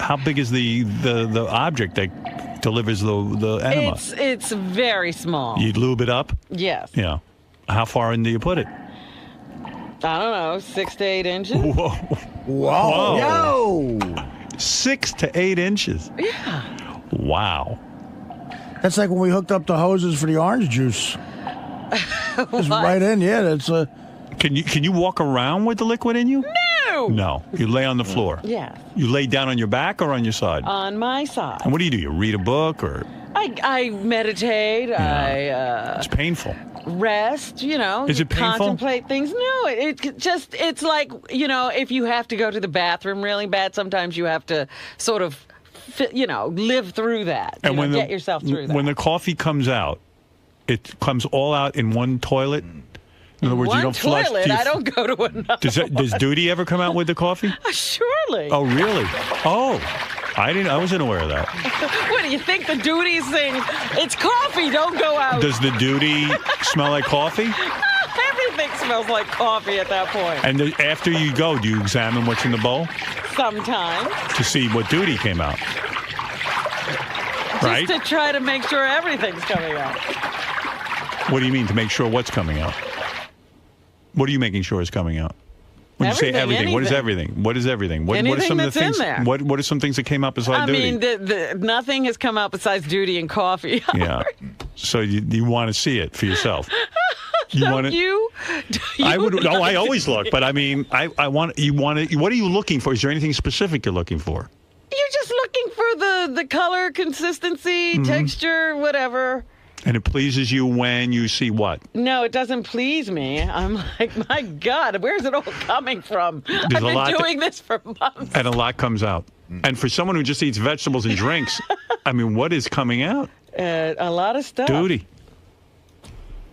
how big is the object that delivers the enema? It's very small. You lube it up? Yes. Yeah. How far in do you put it? I don't know, 6 to 8 inches. Whoa. Whoa. Yo. 6 to 8 inches. Yeah. Wow. That's like when we hooked up the hoses for the orange juice. Just right in, yeah. That's Can you walk around with the liquid in you? No. No. You lay on the floor. Yeah. You lay down on your back or on your side? On my side. And what do? You read a book or? I meditate. I It's painful. rest. You know. Is it painful? Contemplate things. No, it's like, you know, if you have to go to the bathroom really bad, sometimes you have to sort of, live through that. And when get yourself through that. When the coffee comes out, it comes all out in one toilet. In other words, One you don't flush. toilet. I don't go to another. Does Duty ever come out with the coffee? Surely. Oh, really? Oh, I wasn't aware of that. What do you think the duties sing? It's coffee. Don't go out. Does the Duty smell like coffee? Everything smells like coffee at that point. And after you go, do you examine what's in the bowl Sometimes. to see what Duty came out? Right? Just to try to make sure everything's coming out. What do you mean to make sure what's coming out? What are you making sure is coming out? When you say everything, what is everything? What is everything? What are Anything some of that's the things? in there. What are some things that came out besides I Duty? mean, nothing has come out besides Duty and coffee. Yeah. So you want to see it for yourself. Don't you? I would. No, I always look, but I mean, I want. You want to. What are you looking for? Is there anything specific you're looking for? You're just looking for the color, consistency, texture, whatever. And it pleases you when you see what? No, it doesn't please me. I'm like, my God, where's it all coming from? I've a been lot doing this for months. And a lot comes out. And for someone who just eats vegetables and drinks, I mean, what is coming out? A lot of stuff. Duty.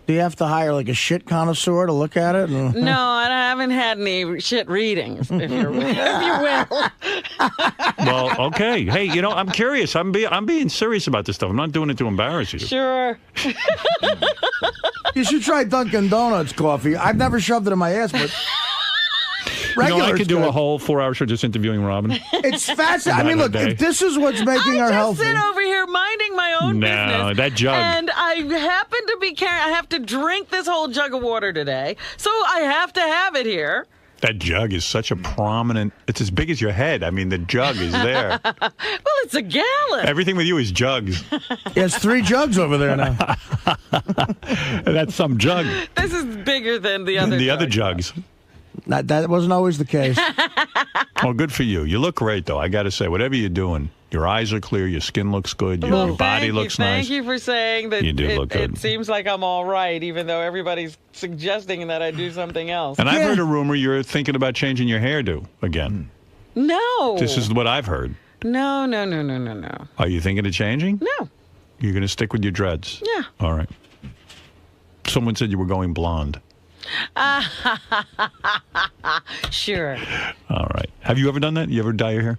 Do you have to hire like a shit connoisseur to look at it? No, I haven't had any shit readings, if you will. Well, okay. Hey, I'm curious. I'm being serious about this stuff. I'm not doing it to embarrass you. Sure. You should try Dunkin' Donuts coffee. I've never shoved it in my ass, but I could do a whole 4-hour show just interviewing Robin. It's fascinating. I mean, look, if this is what's making her healthy. I just sit over here minding my own business. No, that jug. And I happen to be carrying, I have to drink this whole jug of water today, so I have to have it here. That jug is such a prominent, it's as big as your head. I mean, the jug is there. Well, it's a gallon. Everything with you is jugs. There's 3 jugs over there now. That's some jug. This is bigger than the other other jugs. That wasn't always the case. Well, good for you. You look great, though. I got to say, whatever you're doing, your eyes are clear, your skin looks good, your body looks nice. Thank you for saying that. You do look good. It seems like I'm all right, even though everybody's suggesting that I do something else. And I've heard a rumor you're thinking about changing your hairdo again. No. This is what I've heard. No. Are you thinking of changing? No. You're going to stick with your dreads? Yeah. All right. Someone said you were going blonde. Sure. All right. Have you ever done that? You ever dye your hair?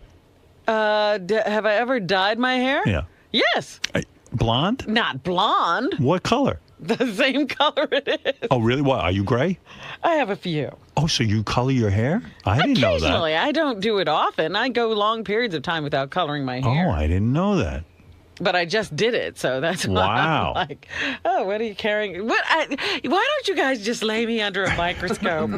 Have I ever dyed my hair? Yeah. Yes. Blonde? Not blonde. What color? The same color it is. Oh, really? What? Are you gray? I have a few. Oh, so you color your hair? I didn't know that. Occasionally. I don't do it often. I go long periods of time without coloring my hair. Oh, I didn't know that. But I just did it, so that's why Wow. I'm like, oh, what are you carrying? Why don't you guys just lay me under a microscope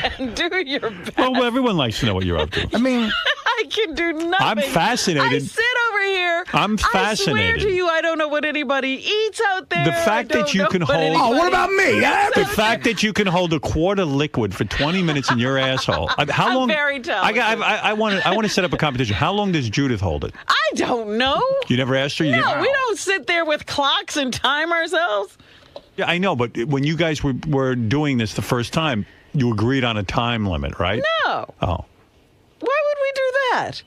and do your best? Well, everyone likes to know what you're up to. I mean, I can do nothing. I'm fascinated. I sit over here. I'm I swear fascinated. to you, I don't know what anybody eats out there. The fact that you can hold. Oh, what about me? The fact that you can hold a quart of liquid for 20 minutes in your asshole. How long? I'm very talented. I want to set up a competition. How long does Judith hold it? I don't know. You never asked her? You No, didn't? we don't sit there with clocks and time ourselves. Yeah, I know, but when you guys were doing this the first time, you agreed on a time limit, right? No. Oh. Why would we do that?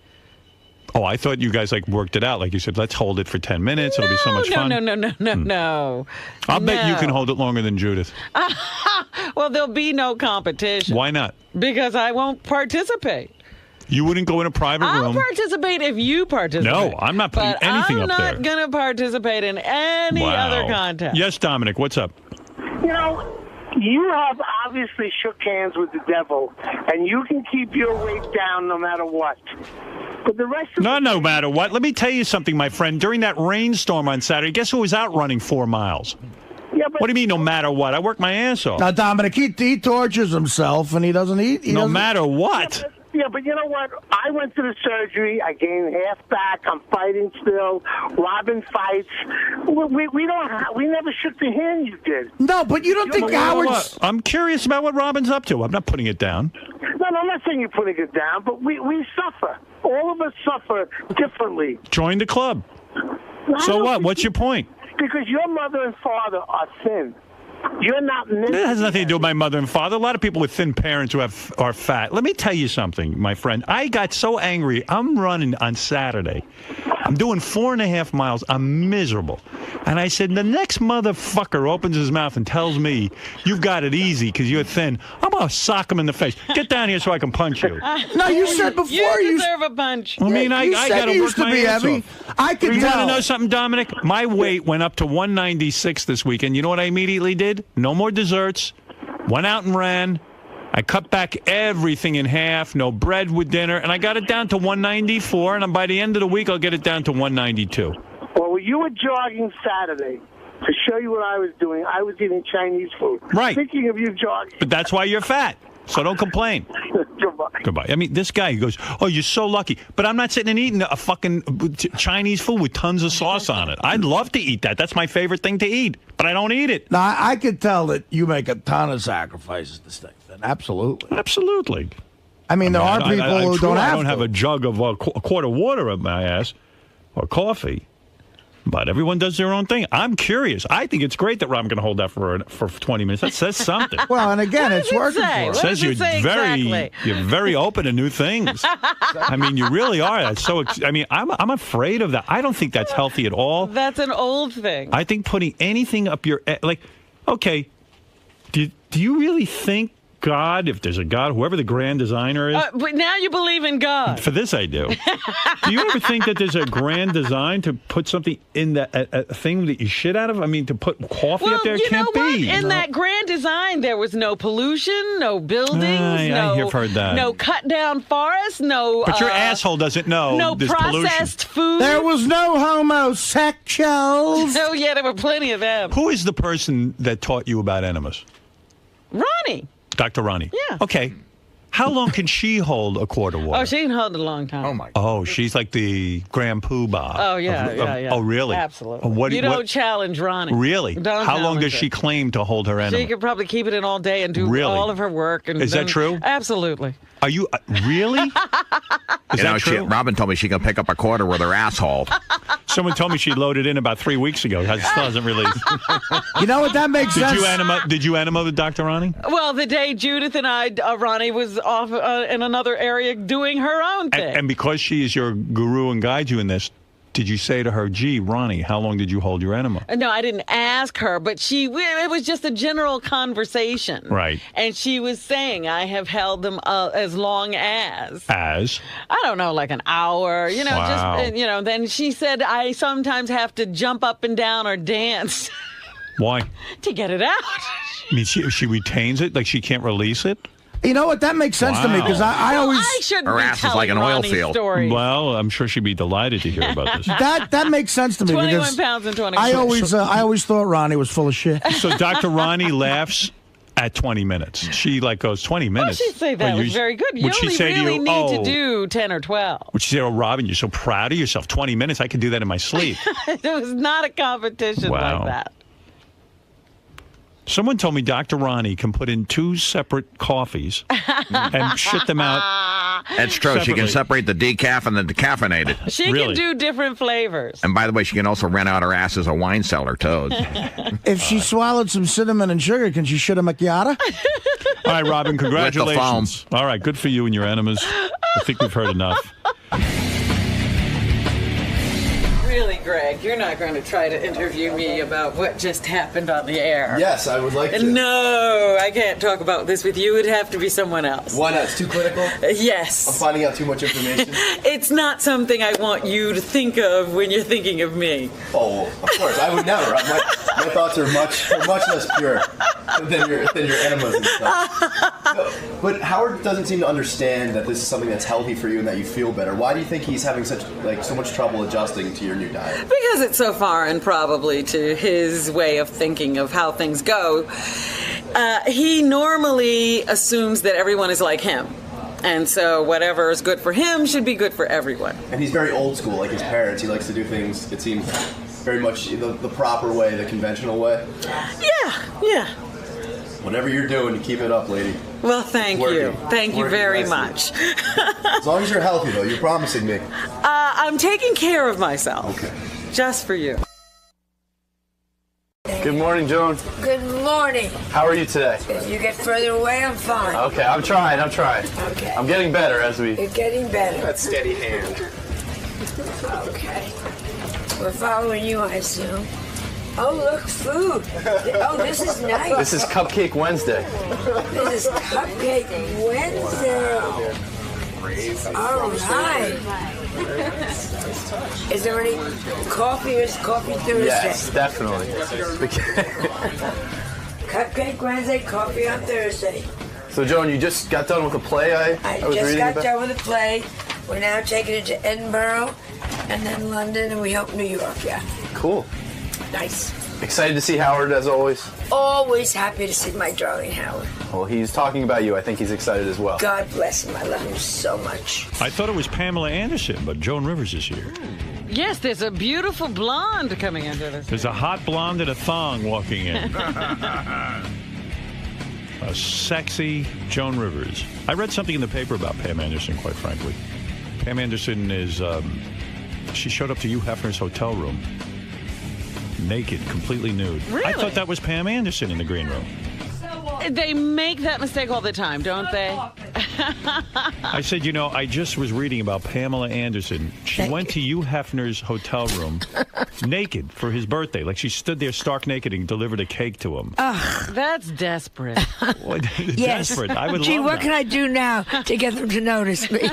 Oh, I thought you guys worked it out. Like you said, let's hold it for 10 minutes. It'll be so much fun. No. I'll bet you can hold it longer than Judith. Well, there'll be no competition. Why not? Because I won't participate. You wouldn't go in a private I'll room? participate if you participate. No, I'm not putting anything up there. I'm not going to participate in any other contest. Yes, Dominic, what's up? You have obviously shook hands with the devil, and you can keep your weight down no matter what. But the rest of No matter what. Let me tell you something, my friend. During that rainstorm on Saturday, guess who was out running 4 miles? Yeah, but what do you mean, no matter what? I work my ass off. Now, Dominic, he tortures himself, and he doesn't eat. No matter what. Yeah, but you know what? I went to the surgery. I gained half back. I'm fighting still. Robin fights. We never shook the hand you did. No, but you don't think Howard's... I'm curious about what Robin's up to. I'm not putting it down. No, I'm not saying you're putting it down, but we suffer. All of us suffer differently. Join the club. So what? What's your point? Because your mother and father are thin. You're not. That has nothing to do with my mother and father. A lot of people with thin parents who are fat. Let me tell you something, my friend. I got so angry. I'm running on Saturday. I'm doing 4.5 miles. I'm miserable. And I said, the next motherfucker opens his mouth and tells me you've got it easy because you're thin, I'm going to sock him in the face. Get down here so I can punch you. No, you said before you deserve a punch. I mean, I got to work my ass off. I could You tell. want to know something, Dominic? My weight went up to 196 this weekend. You know what I immediately did? No more desserts. Went out and ran. I cut back everything in half. No bread with dinner. And I got it down to 194. And by the end of the week, I'll get it down to 192. Well, you were jogging Saturday. To show you what I was doing, I was eating Chinese food. Right. Speaking of you jogging. But that's why you're fat. So don't complain. Goodbye. I mean, this guy, he goes, oh, you're so lucky. But I'm not sitting and eating a fucking Chinese food with tons of sauce on it. I'd love to eat that. That's my favorite thing to eat. But I don't eat it. Now, I could tell that you make a ton of sacrifices to stay fit. Absolutely. Absolutely. I mean, there are people who don't have I don't have a jug of a quart of water up my ass or coffee. But everyone does their own thing. I'm curious. I think it's great that Robin can hold that for 20 minutes. That says something. Well, and again, it's working for her. It says you're very open to new things. I mean, you really are. That's so. I mean, I'm afraid of that. I don't think that's healthy at all. That's an old thing. I think putting anything up your Okay. Do you really think God, if there's a God, whoever the grand designer is? But now you believe in God. For this, I do. Do you ever think that there's a grand design to put something in a thing that you shit out of? I mean, to put coffee up there? You Can't know what? be. In that grand design, there was no pollution, no buildings, I have heard that. no cut down forests, no. But your asshole doesn't know no there's processed pollution. food. There was no homosexuals. Oh yeah, there were plenty of them. Who is the person that taught you about enemas? Ronnie. Dr. Ronnie. Yeah. Okay. How long can she hold a quart of water? Oh, she can hold it a long time. Oh my. Oh, she's like the Grand Poobah. Oh yeah. Oh, really? Absolutely. You don't challenge Ronnie. Really? Don't How long challenge does she her. claim to hold her enema? She could probably keep it in all day and do Really? all of her work. And Is that then- true? Absolutely. Are you really? Is that true? Robin told me she can pick up a quarter with her asshole. Someone told me she loaded in about 3 weeks ago. It still hasn't released. You know what? That makes sense. Did you enema with Dr. Ronnie? Well, the day Judith and I, Ronnie was off in another area doing her own thing. And because she is your guru and guides you in this, did you say to her, gee, Ronnie, how long did you hold your enema? No, I didn't ask her, but it was just a general conversation. Right. And she was saying, I have held them as long as. As? I don't know, like an hour, Wow. just, then she said, I sometimes have to jump up and down or dance Why? to get it out. I mean, she retains it? Like she can't release it? You know what? That makes sense to me because I always. I shouldn't Her be ass is like telling an oil Ronnie's field. stories. Well, I'm sure she'd be delighted to hear about this. That makes sense to me 21 because pounds and 21 I always thought Ronnie was full of shit. So Dr. Ronnie laughs at 20 minutes. She goes 20 minutes. She'd say that was very good. You Would she only say to really you, need to "Oh," do 10 or 12. Would she say, oh, Robin, you're so proud of yourself. 20 minutes, I could do that in my sleep. It was not a competition Wow. like that. Someone told me Dr. Ronnie can put in 2 separate coffees and shit them out. That's true. She can separate the decaf and the decaffeinated. She can do different flavors. And by the way, she can also rent out her ass as a wine cellar, too. If she swallowed some cinnamon and sugar, can she shit a macchiato? All right, Robin, congratulations. foam. All right, good for you and your enemas. I think we've heard enough. Really, Greg, you're not going to try to interview me about what just happened on the air. Yes, I would like to. No, I can't talk about this with you. It'd have to be someone else. Why not? It's too clinical? Yes. I'm finding out too much information? It's not something I want you to think of when you're thinking of me. Oh, of course. I would never. My thoughts are much less pure than your enemas and stuff. No, but Howard doesn't seem to understand that this is something that's healthy for you and that you feel better. Why do you think he's having so much trouble adjusting to your new diet? Because it's so foreign, probably, to his way of thinking of how things go. He normally assumes that everyone is like him. And so whatever is good for him should be good for everyone. And he's very old school, like his parents. He likes to do things, it seems, very much the proper way, the conventional way. Yeah. Whatever you're doing, keep it up, lady. Well, thank you. Thank you Working very nicely. much. As long as you're healthy, though, you're promising me. I'm taking care of myself. Okay. Just for you. Good morning, Joan. Good morning. How are you today? If you get further away, I'm fine. Okay, I'm trying. Okay. I'm getting better as we... You're getting better. That steady hand. Okay. We're following you, I assume. Oh, look, food. Oh, this is nice. This is Cupcake Wednesday. This is Cupcake Wednesday. All right. Is there any coffee or is Coffee Thursday? Yes, definitely. Cupcake Wednesday, coffee on Thursday. So, Joan, you just got done with a play I was just reading got about? done with the play. We're now taking it to Edinburgh and then London and we hope New York, yeah. Cool. Nice. Excited to see Howard, as always. Always happy to see my darling Howard. Well, he's talking about you. I think he's excited as well. God bless him. I love him so much. I thought it was Pamela Anderson, but Joan Rivers is here. Yes, there's a beautiful blonde coming into this. There's a hot blonde in a thong walking in. A sexy Joan Rivers. I read something in the paper about Pam Anderson, quite frankly. Pam Anderson is, she showed up to Hugh Hefner's hotel room, naked, completely nude. Really? I thought that was Pam Anderson in the green room. They make that mistake all the time, don't they? I said, I just was reading about Pamela Anderson. She went to Hugh Hefner's hotel room naked for his birthday. Like she stood there stark naked and delivered a cake to him. That's desperate. Yes. Desperate. I would Gee, love what that. can I do now to get them to notice me?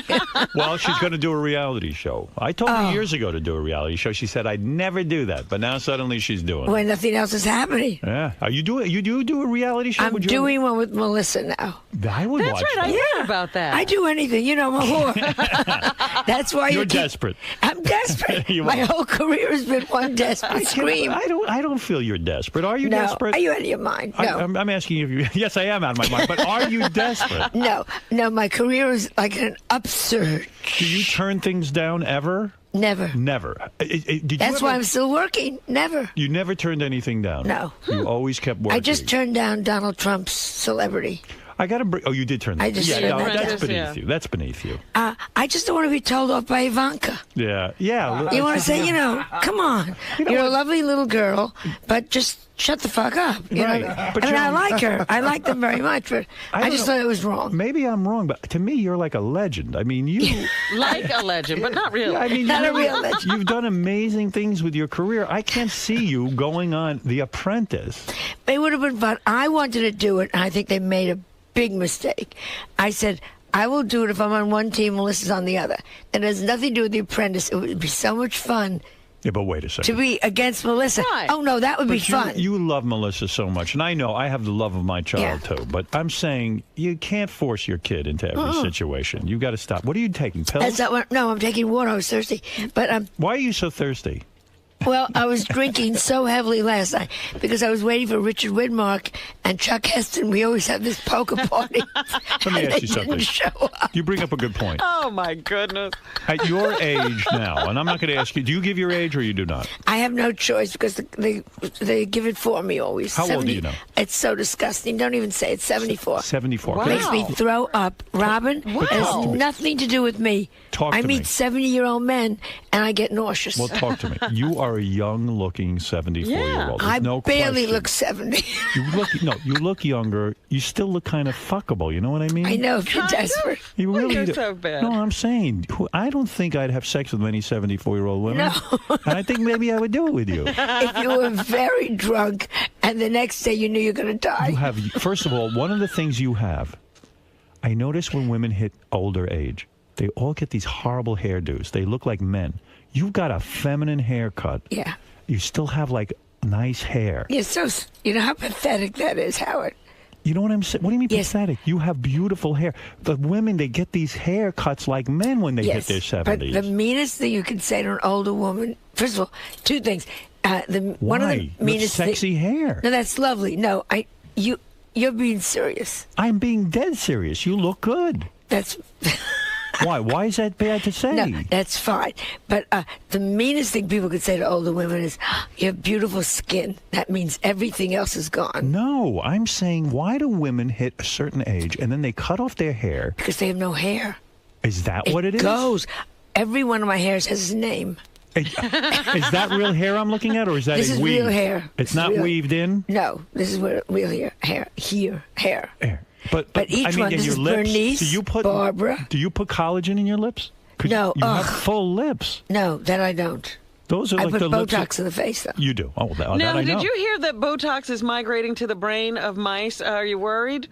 Well, she's going to do a reality show. I told her years ago to do a reality show. She said I'd never do that, but now suddenly she's doing it. When nothing else is happening. Yeah. You do a reality show? I'm doing one with Melissa now. I would That's watch right. that. I heard about that. I do anything. I'm a whore. That's why You're desperate. I'm desperate. You My are. whole career has been one desperate scream. I don't feel you're desperate. Are you No. desperate? Are you out of your mind? No. I'm asking you if you. Yes, I am out of my mind. But are you desperate? No. My career is like an upsurge. Do you turn things down ever? Never. Never. Did you That's why ever- I'm still working. Never. You never turned anything down. No. You always kept working. I just turned down Donald Trump's celebrity. I got to bring. Oh, you did turn that. I just yeah, turned no, that that's down. beneath you. That's beneath you. I just don't want to be told off by Ivanka. Yeah, yeah. You want to say, come on. You're a lovely little girl, but just shut the fuck up. You Right. know? But I mean, I you're- like her. I like them very much, but I don't just know. thought it was wrong. Maybe I'm wrong, but to me, you're like a legend. I mean, you. Like a legend, but not really. I mean, Not a real legend. You've done amazing things with your career. I can't see you going on The Apprentice. It would have been fun. I wanted to do it, and I think they made a big mistake. I said, I will do it if I'm on one team, Melissa's on the other. It has nothing to do with The Apprentice. It would be so much fun Yeah, but wait a to second. be against Melissa. Right. Oh, no, that would be But you, fun. you love Melissa so much, and I know I have the love of my child too. But I'm saying you can't force your kid into every situation. You got to stop. What are you taking? Pills? That's not what, no, I'm taking water. I was thirsty. But Why are you so thirsty? Well, I was drinking so heavily last night because I was waiting for Richard Widmark and Chuck Heston. We always have this poker party. Let me and ask they you something. didn't show up. You bring up a good point. Oh, my goodness. At your age now, and I'm not going to ask you, do you give your age or you do not? I have no choice because they give it for me always. How old do you know? It's so disgusting. Don't even say it. 74. 74. Wow. Makes me throw up. Robin, Wow. it has nothing to do with me. Talk I to meet me. 70-year-old men and I get nauseous. Well, talk to me. You are a young-looking 74-year-old. I no barely question. look 70. You look younger. You still look kind of fuckable. You know what I mean? I know if you're desperate. You really you're do. so bad. No, I'm saying I don't think I'd have sex with many 74-year-old women. No. And I think maybe I would do it with you. If you were very drunk and the next day you knew you're going to die. You have, first of all, one of the things you have, I notice when women hit older age, they all get these horrible hairdos. They look like men. You've got a feminine haircut. Yeah. You still have like nice hair. You're so, you know how pathetic that is, Howard. You know what I'm saying? What do you mean pathetic? You have beautiful hair. The women, they get these haircuts like men when they hit their 70s. But the meanest thing you can say to an older woman, first of all, two things. One of the Why? meanest With sexy hair. No, that's lovely. No, you're being serious. I'm being dead serious. You look good. That's Why? Why is that bad to say? no, that's fine. But the meanest thing people could say to older women is, "You have beautiful skin." That means everything else is gone. No, I'm saying why do women hit a certain age and then they cut off their hair? Because they have no hair. Is that what it is? Goes. Every one of my hairs has his name. Is that real hair I'm looking at, or is that This a is weave? real hair. It's This is not real- weaved in. No, this is real hair. Hair. But each I mean, one. in This your is lips. Bernice, do you put Barbara. Do you put collagen in your lips? 'Cause No, you have ugh. full lips. No, that I don't. Those are I like put the lips. Botox in the face, though. You do. Oh, that Now, I know. did you hear that Botox is migrating to the brain of mice? Are you worried?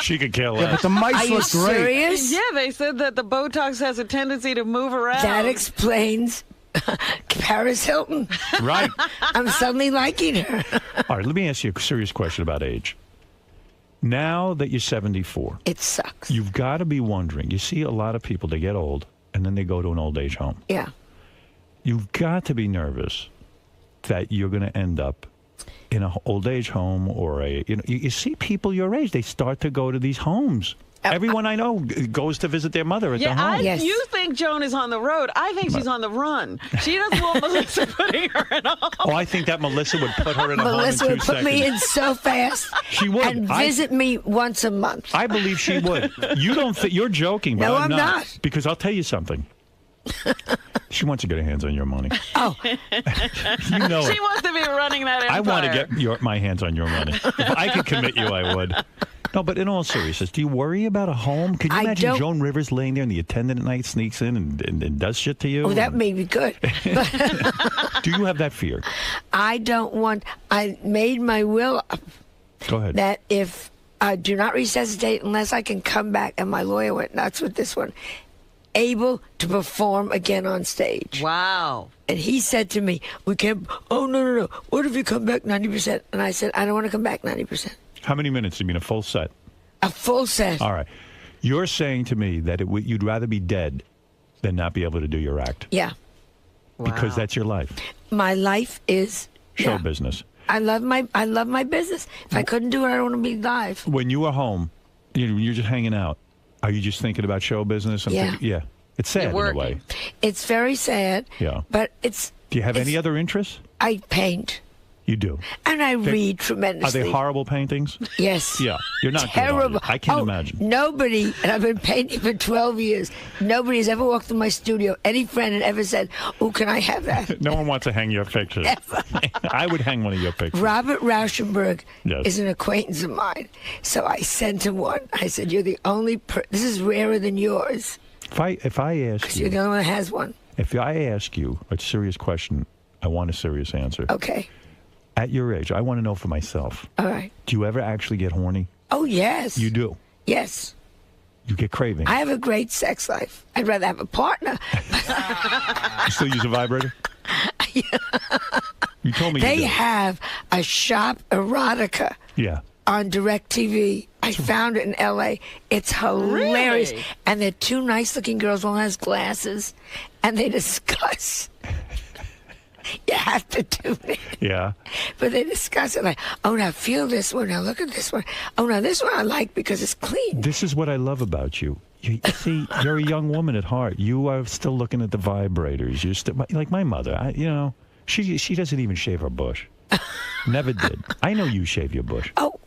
She could care Yeah, less. but the mice Are you look great. serious? Yeah, they said that the Botox has a tendency to move around. That explains Paris Hilton. Right. I'm suddenly liking her. All right, let me ask you a serious question about age. Now that you're 74, it sucks. You've got to be wondering. You see a lot of people, they get old, and then they go to an old age home. Yeah. You've got to be nervous that you're going to end up in an old age home or you see people your age, they start to go to these homes. Everyone I know goes to visit their mother at the home. You think Joan is on the road. I think she's on the run. She doesn't want Melissa putting her in a home. Oh, I think that Melissa would put her in a Melissa home in would 2 put seconds. me in so fast. She would. And visit me once a month. I believe she would. You don't think you're joking, but No, I'm I'm not. Because I'll tell you something. She wants to get her hands on your money. Oh. You know She it. wants to be running that empire. I want to get my hands on your money. If I could commit you, I would. No, but in all seriousness, do you worry about a home? Could you I imagine don't- Joan Rivers laying there and the attendant at night sneaks in and does shit to you? Oh, that may be good. Do you have that fear? I don't want. I made my will up Go ahead. that if I do not resuscitate unless I can come back, and my lawyer went nuts with this one, able to perform again on stage. Wow. And he said to me, "We can't. Oh no! What if you come back 90%?" And I said, "I don't want to come back 90%. How many minutes? You mean a full set? A full set." All right. You're saying to me that you'd rather be dead than not be able to do your act. Yeah. Because that's your life. My life is Show business. I love my business. If I couldn't do it, I don't want to be live. When you are home, you're just hanging out. Are you just thinking about show business? And Yeah. yeah. It's sad in a way. It's very sad. Yeah. But it's. Do you have any other interests? I paint. You do. And I They- read tremendously. Are they horrible paintings? Yes. Yeah. You're not Terrible. good, are you? I can't imagine. Nobody, and I've been painting for 12 years, nobody has ever walked in my studio, any friend had ever said, "Oh, can I have that?" No one wants to hang your pictures. I would hang one of your pictures. Robert Rauschenberg Yes. is an acquaintance of mine. So I sent him one. I said, "You're the only this is rarer than yours. If I ask 'Cause you're the you, only one that has one." if I ask you a serious question, I want a serious answer. Okay. At your age, I want to know for myself. All right. Do you ever actually get horny? Oh, yes. You do. Yes. You get craving. I have a great sex life. I'd rather have a partner. You still use a vibrator? You told me They you did. have a shop erotica Yeah. on DirecTV. I found it in L.A. It's hilarious. Really? And they're two nice-looking girls. One has glasses, and they discuss. You have to do it. Yeah. But they discuss it like, "Oh, now feel this one. Now look at this one. Oh, now this one I like because it's clean." This is what I love about you. You see, you're a young woman at heart. You are still looking at the vibrators. You're still like my mother. She doesn't even shave her bush. Never did. I know you shave your bush. Oh,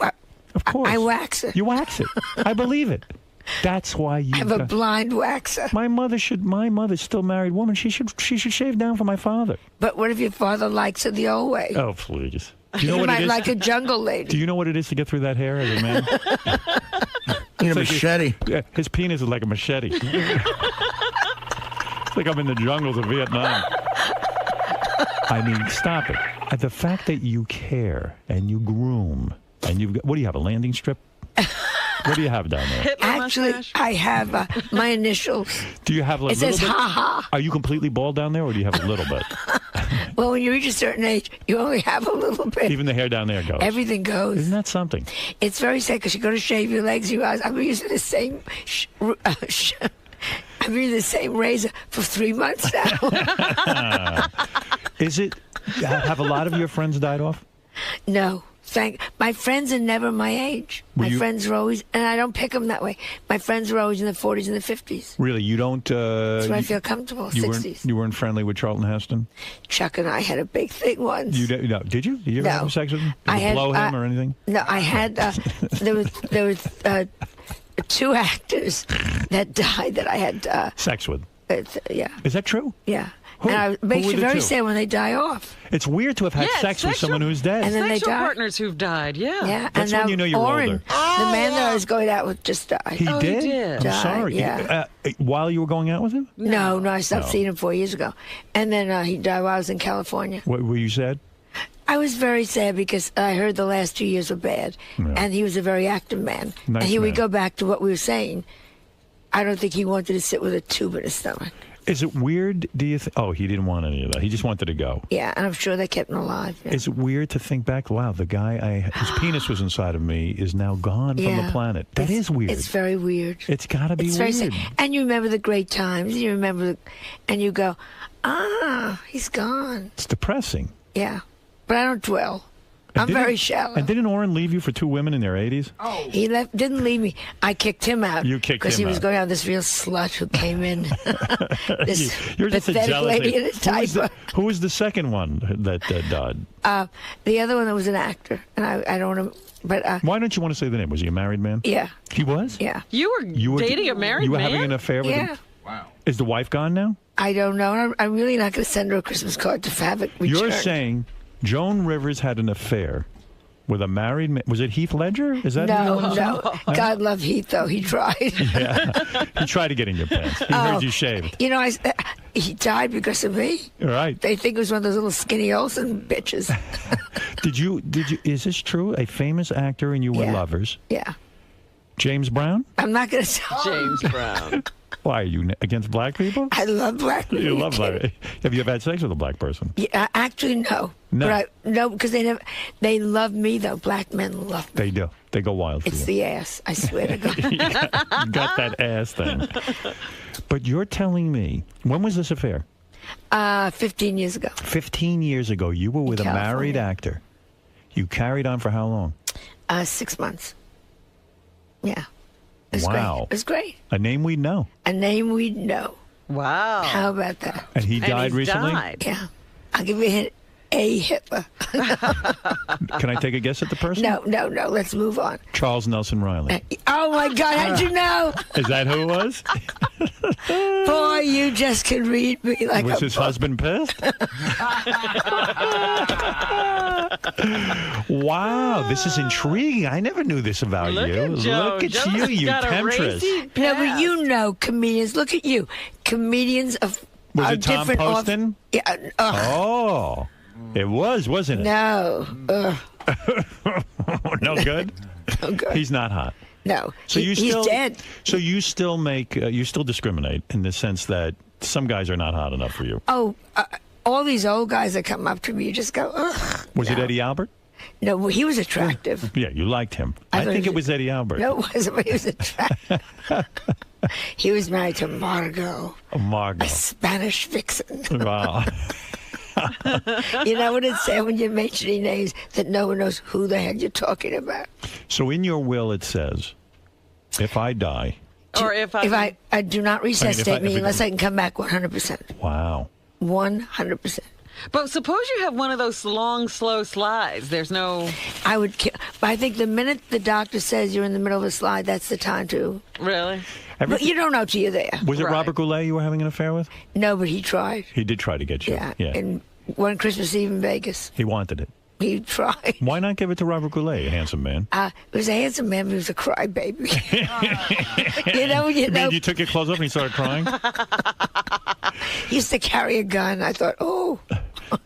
of course. I wax it. You wax it. I believe it. That's why you I have a blind waxer. My mother's still a married woman. She should shave down for my father. But what if your father likes it the old way? Oh, please. Do you know You what might it is? like a jungle lady. Do you know what it is to get through that hair as a man? Need a It's machete. His penis is like a machete. It's like I'm in the jungles of Vietnam. I mean, stop it. The fact that you care and you groom and you've got, what do you have, a landing strip? What do you have down there? Actually, I have my initials. Do you have like It says little bit? "ha ha." Are you completely bald down there, or do you have a little bit? Well, when you reach a certain age, you only have a little bit. Even the hair down there goes. Everything goes. Isn't that something? It's very sad because you go to shave your legs, you guys. I'm using the same. I'm using the same razor for 3 months now. Is it? Have a lot of your friends died off? No. My friends are never my age. Were My you- friends are always, and I don't pick them that way. My friends are always in the 40s and the 50s. Really, you don't? That's where I feel comfortable. 60s. You weren't friendly with Charlton Heston? Chuck and I had a big thing once. No, did you? Did you ever No. have sex with him? Did I you had, blow him or anything? No, I had. There was 2 actors that died that I had. Sex with? Yeah. Is that true? Yeah. Who? And it makes Who were you the very two? sad when they die off. It's weird to have had Yeah, sex with sexual- someone who's dead. And then they Sexual die. partners who've died, yeah. Yeah, That's and when you know you're Oren, older. the man that I was going out with, just died. He did? I'm Died, sorry. Yeah. While you were going out with him? No, I stopped No. seeing him 4 years ago, and then he died while I was in California. What were you sad? I was very sad because I heard the last 2 years were bad, Yeah. and he was a very active man. Nice and here we man. go back to what we were saying. I don't think he wanted to sit with a tube in his stomach. Is it weird, do you think? Oh, he didn't want any of that. He just wanted to go. Yeah, and I'm sure they kept him alive. Yeah. Is it weird to think back, wow, the guy whose penis was inside of me is now gone from Yeah. the planet? That is weird. It's very weird. It's got to be It's weird. very sad. And you remember the great times. You remember, and you go, he's gone. It's depressing. Yeah, but I don't dwell. And I'm didn't- very shallow. And didn't Oren leave you for 2 women in their 80s? He didn't leave me. I kicked him out. You kicked because him he was out. going out with this real slut who came in. This You're just a pathetic jealous lady in a Who was diaper. who was the second one that died? The other one that was an actor, and I don't want to. But Why don't you want to say the name? Was he a married man? yeah, He was? yeah. You were dating a married You were man? having an affair with Yeah. him? Wow. Is the wife gone now? I don't know. I'm really not going to send her a Christmas card to have it returned. You're saying Joan Rivers had an affair With a married man? Was it Heath Ledger? Is that who you wanna say? God love Heath, though. He tried. Yeah. He tried to get in your pants. He heard you shaved. You know, he died because of me. Right. They think it was one of those little skinny Olsen bitches. Did you, is this true? A famous actor and you were lovers? Yeah. James Brown? I'm not going to tell James Brown. Why, are you against black people? I love black people. You love black people. Have you ever had sex with a black person? Yeah, actually, no. No. But no, because they love me, though. Black men love me. They do. They go wild for It's you. the ass. I swear to God. You got that ass thing. But you're telling me, when was this affair? 15 years ago. 15 years ago, you were with a married actor. You carried on for how long? 6 months. Yeah. It was Wow. Great. It was great. A name we'd know. A name we'd know. Wow. How about that? And he died recently? Yeah. I'll give you a hint. A Hitler. Can I take a guess at the person? No. Let's move on. Charles Nelson Riley. Oh, my God. How'd you know? Is that who it was? Boy, you just can read me like Was a his book. husband pissed? Wow, this is intriguing. I never knew this about Look you. at Joe. Look at Joe's you got a temptress. racy No, but you know comedians. Look at you. Comedians of Was are it Tom different off- Poston? Yeah. Oh, it was, wasn't it? No. No good? No good. He's not hot. No. So he's still, dead. So you still make, you still discriminate in the sense that some guys are not hot enough for you. Oh, all these old guys that come up to me, you just go, ugh. Was it Eddie Albert? No, well, he was attractive. Yeah, you liked him. I I thought think he it was Eddie Albert. No, it wasn't, but he was attractive. He was married to Margot, Margot. a Spanish vixen. Wow. You know what it said when you mention any names that no one knows who the hell you're talking about. So in your will it says, if I die. Or if I do not resuscitate me unless I can come back 100%. Wow. 100%. But suppose you have one of those long, slow slides. There's no... I would kill. But I think the minute the doctor says you're in the middle of a slide, that's the time to... Really? But you don't know till you're there. Was it Robert Goulet you were having an affair with? No, but he tried. He did try to get you. Yeah. And one Christmas Eve in Vegas, He wanted it. he tried. Why not give it to Robert Goulet, a handsome man? It was a handsome man, but he was a crybaby. You mean you took your clothes off and he started crying? He used to carry a gun. I thought, oh,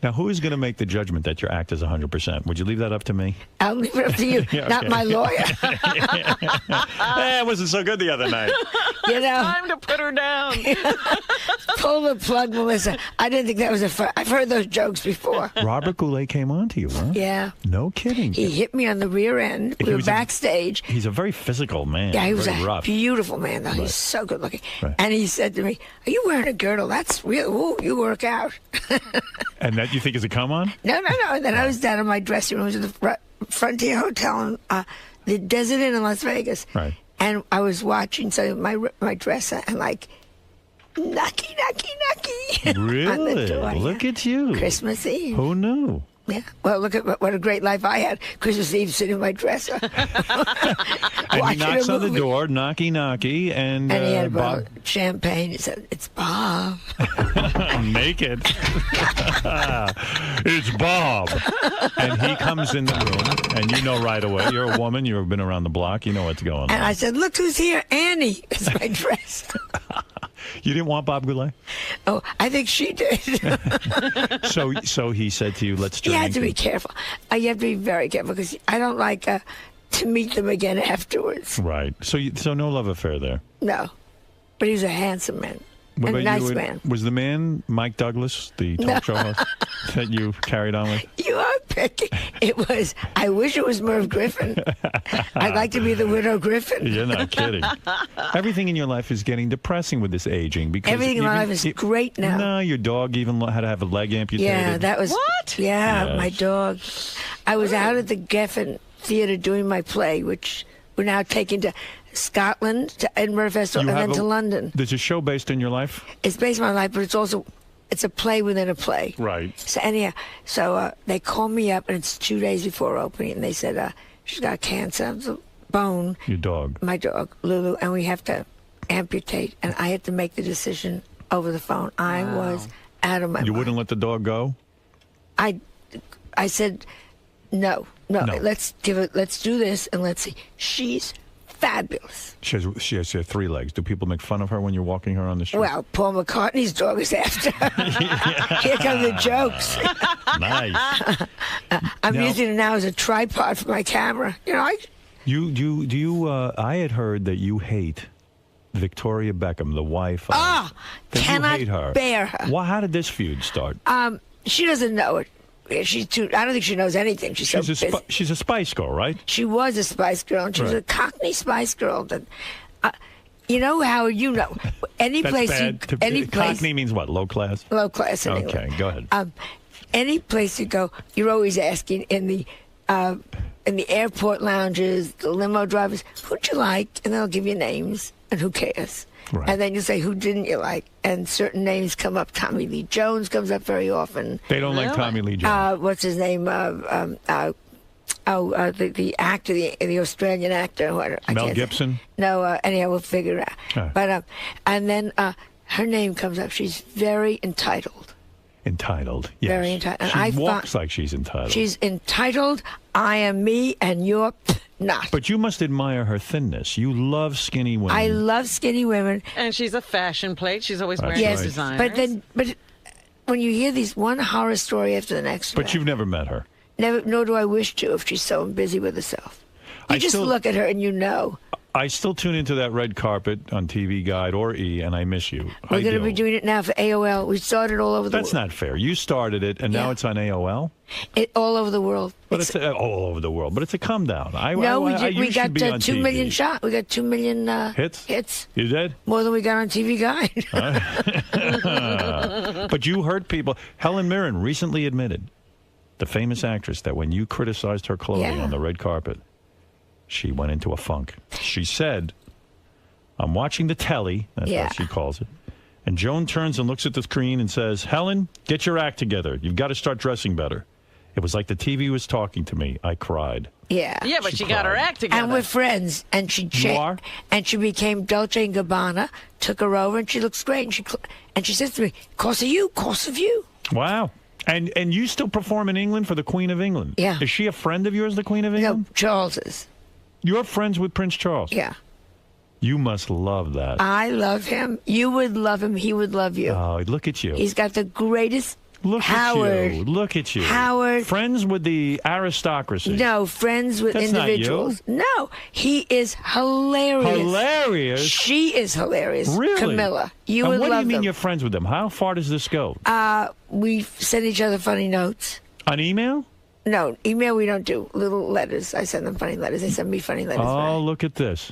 Now, who is going to make the judgment that your act is 100%? Would you leave that up to me? I'll leave it up to you, Yeah, not okay. my lawyer. It wasn't so good the other night. You know, Time to put her down. pull the plug, Melissa. I didn't think that was I've heard those jokes before. Robert Goulet came on to you, huh? Yeah. No kidding. He hit me on the rear end. He We were was backstage. He's a very physical man. Yeah, he was very a rough. beautiful man, though. He's so good looking. And he said to me, "Are you wearing a girdle? That's real. Ooh, you work out." And that you think is a come on? No. And then I was down in my dressing room at the Frontier Hotel in the Desert Inn in Las Vegas. Right. And I was watching my dresser and like, knocky. on the Really? door, Look at you. Christmas Eve. Who knew? Yeah. Well, look at what a great life I had. Christmas Eve sitting in my dresser. And he watching knocks a on the movie. door, knocky, and And he had a bottle Bob of champagne. He said, "It's Bob." naked. It's Bob. And he comes in the room, and you know right away. You're a woman. You've been around the block. You know what's going on. And I said, "Look who's here, Annie." It's my dress. You didn't want Bob Goulet? Oh, I think she did. So he said to you, let's You drink. have to be careful. You have to be very careful because I don't like to meet them again afterwards. Right. So no love affair there. No. But he was a handsome man. What A about nice you? man. Was the man Mike Douglas, the talk show host, that you carried on with? You are picking. It was, I wish it was Merv Griffin. I'd like to be the widow Griffin. You're not kidding. Everything in your life is getting depressing with this aging. Because Everything in my life is great now. No, your dog even had to have a leg amputated. Yeah, that was. What? Yeah, Yes. my dog. I was out at the Geffen Theatre doing my play, which we're now taking to Scotland, to Edinburgh Festival, You and have then to London. There's a show based in your life? It's based on my life, but it's a play within a play. Right. So anyhow, they called me up, and it's 2 days before opening, and they said she's got cancer of the bone. Your dog. My dog, Lulu, and we have to amputate, and I had to make the decision over the phone. I was out of my You mind. wouldn't let the dog go? I said, No. Let's do this and let's see. She's fabulous. She has 3 legs. Do people make fun of her when you're walking her on the street? Well, Paul McCartney's dog is after her. Here come the jokes. Nice. I'm using it now as a tripod for my camera. You know, I had heard that you hate Victoria Beckham, the wife. Cannot you hate her. bear her. Well, how did this feud start? She doesn't know it. She's too. I don't think she knows anything. She's so busy. She's a Spice Girl, right? She was a Spice Girl, and she was a Cockney Spice Girl. That, you know, Howard. You know, any That's place. Bad. Any place. Cockney means what? Low class. Low class. In Okay, England. go ahead. Any place you go, you're always asking in the airport lounges, the limo drivers, who'd you like, and they'll give you names, and who cares. Right. And then you say, who didn't you like? And certain names come up. Tommy Lee Jones comes up very often. They don't like Tommy Lee Jones. What's his name? The actor, the Australian actor. Mel Gibson? No, anyhow, we'll figure it out. But, and then her name comes up. She's very entitled. Entitled, yes. Very entitled. She walks like she's entitled. She's entitled. I am me, and you're not. But you must admire her thinness. You love skinny women. I love skinny women. And she's a fashion plate. She's always wearing designers. But when you hear these one horror story after the next But you've never met her. Never, nor do I wish to if she's so busy with herself. You just look at her and you know. I still tune into that red carpet on TV Guide or E, and I miss you. We're going to be doing it now for AOL. We started all over the world. That's not fair. You started it, and now it's on AOL? All over the world. But it's all over the world. But it's a come down. We got 2 million shots. We got 2 million hits. You did? More than we got on TV Guide. But you hurt people. Helen Mirren recently admitted, the famous actress, that when you criticized her clothing on the red carpet, she went into a funk. She said, I'm watching the telly, that's what she calls it, and Joan turns and looks at the screen and says, Helen, get your act together. You've got to start dressing better. It was like the TV was talking to me. I cried. Yeah. Yeah, but she got her act together. And we're friends. And she changed. And she became Dolce & Gabbana, took her over, and she looks great. And she says to me, course of you. Wow. And you still perform in England for the Queen of England? Yeah. Is she a friend of yours, the Queen of England? No, Charles is. You're friends with Prince Charles? Yeah. You must love that. I love him. You would love him. He would love you. Oh, look at you. He's got the greatest... Look at you. Look at you. Howard. Friends with the aristocracy. No, friends with That's individuals. Not you. No, he is hilarious. Hilarious? She is hilarious. Really? Camilla. You would love them. What do you mean you're friends with them? How far does this go? We send each other funny notes. On email? No, email we don't do. Little letters. I send them funny letters. They send me funny letters. Oh, look at this.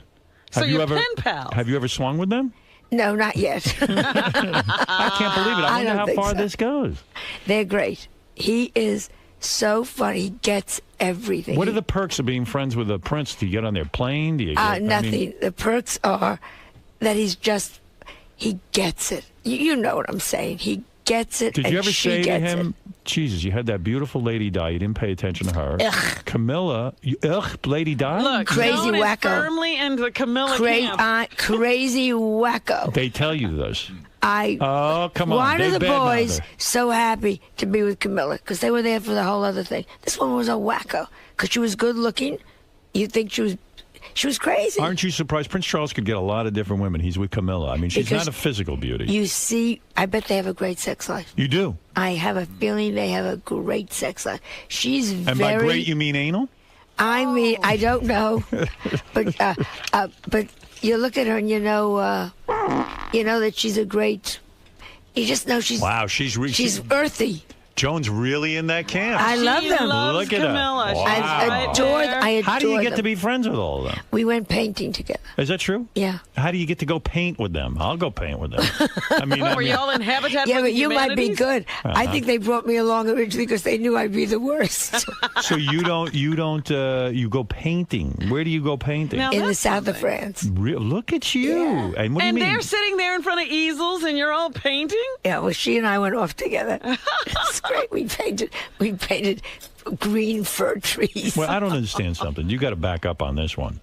So you're pen pals. Have you ever swung with them? No, not yet. I can't believe it. I wonder how far this goes. They're great. He is so funny. He gets everything. What are the perks of being friends with a prince? Do you get on their plane? Do you get, nothing. The perks are that he gets it. You know what I'm saying. He gets it. Did you ever say to him, Jesus, you had that beautiful lady die. You didn't pay attention to her. Ugh. Camilla, lady die? Look, crazy Joan wacko. Is firmly into Camilla camp. Crazy wacko. They tell you this. Oh, come on. Why They are the boys badmouth her. so happy to be with Camilla? Because they were there for the whole other thing. This woman was a wacko. Because she was good looking. You'd think she was crazy. Aren't you surprised? Prince Charles could get a lot of different women. He's with Camilla. I mean, she's not a physical beauty. You see, I bet they have a great sex life. You do? I have a feeling they have a great sex life. She's and by great, you mean anal? I mean, I don't know. But you look at her and you know that she's a great... You just know she's... Wow, she's earthy. Joan's really in that camp. I love them. Look at Camilla. her. Wow. I adore them. How do you get to be friends with all of them? We went painting together. Is that true? Yeah. How do you get to go paint with them? I'll go paint with them. Were you all in Habitat Yeah, for but you might be good. I think they brought me along originally because they knew I'd be the worst. So you go painting. Where do you go painting? Now, in the south of France. Look at you. Yeah. And what do you mean? They're sitting there in front of easels and you're all painting? Yeah, well, she and I went off together. It's great. We painted green fir trees. Well, I don't understand something. You got to back up on this one.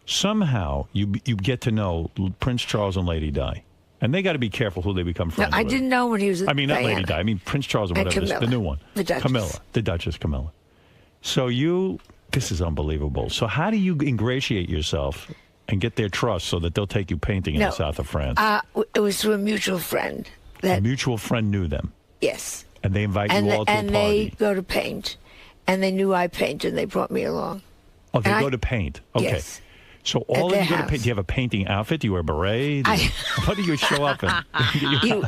Somehow you get to know Prince Charles and Lady Di, and they got to be careful who they become friends with. I didn't know when he was. I mean, not Diana. Lady Di. I mean Prince Charles or whatever. Camilla, the new one. the Duchess. Camilla, the Duchess Camilla. So this is unbelievable. So how do you ingratiate yourself and get their trust so that they'll take you painting in the south of France? It was through a mutual friend. A mutual friend knew them. Yes. And they invite you all to a party. And they go to paint. And they knew I painted, and they brought me along. Oh, they go to paint. Okay. Yes. So all of you go to paint. Do you have a painting outfit? Do you wear a beret? What do you show up in?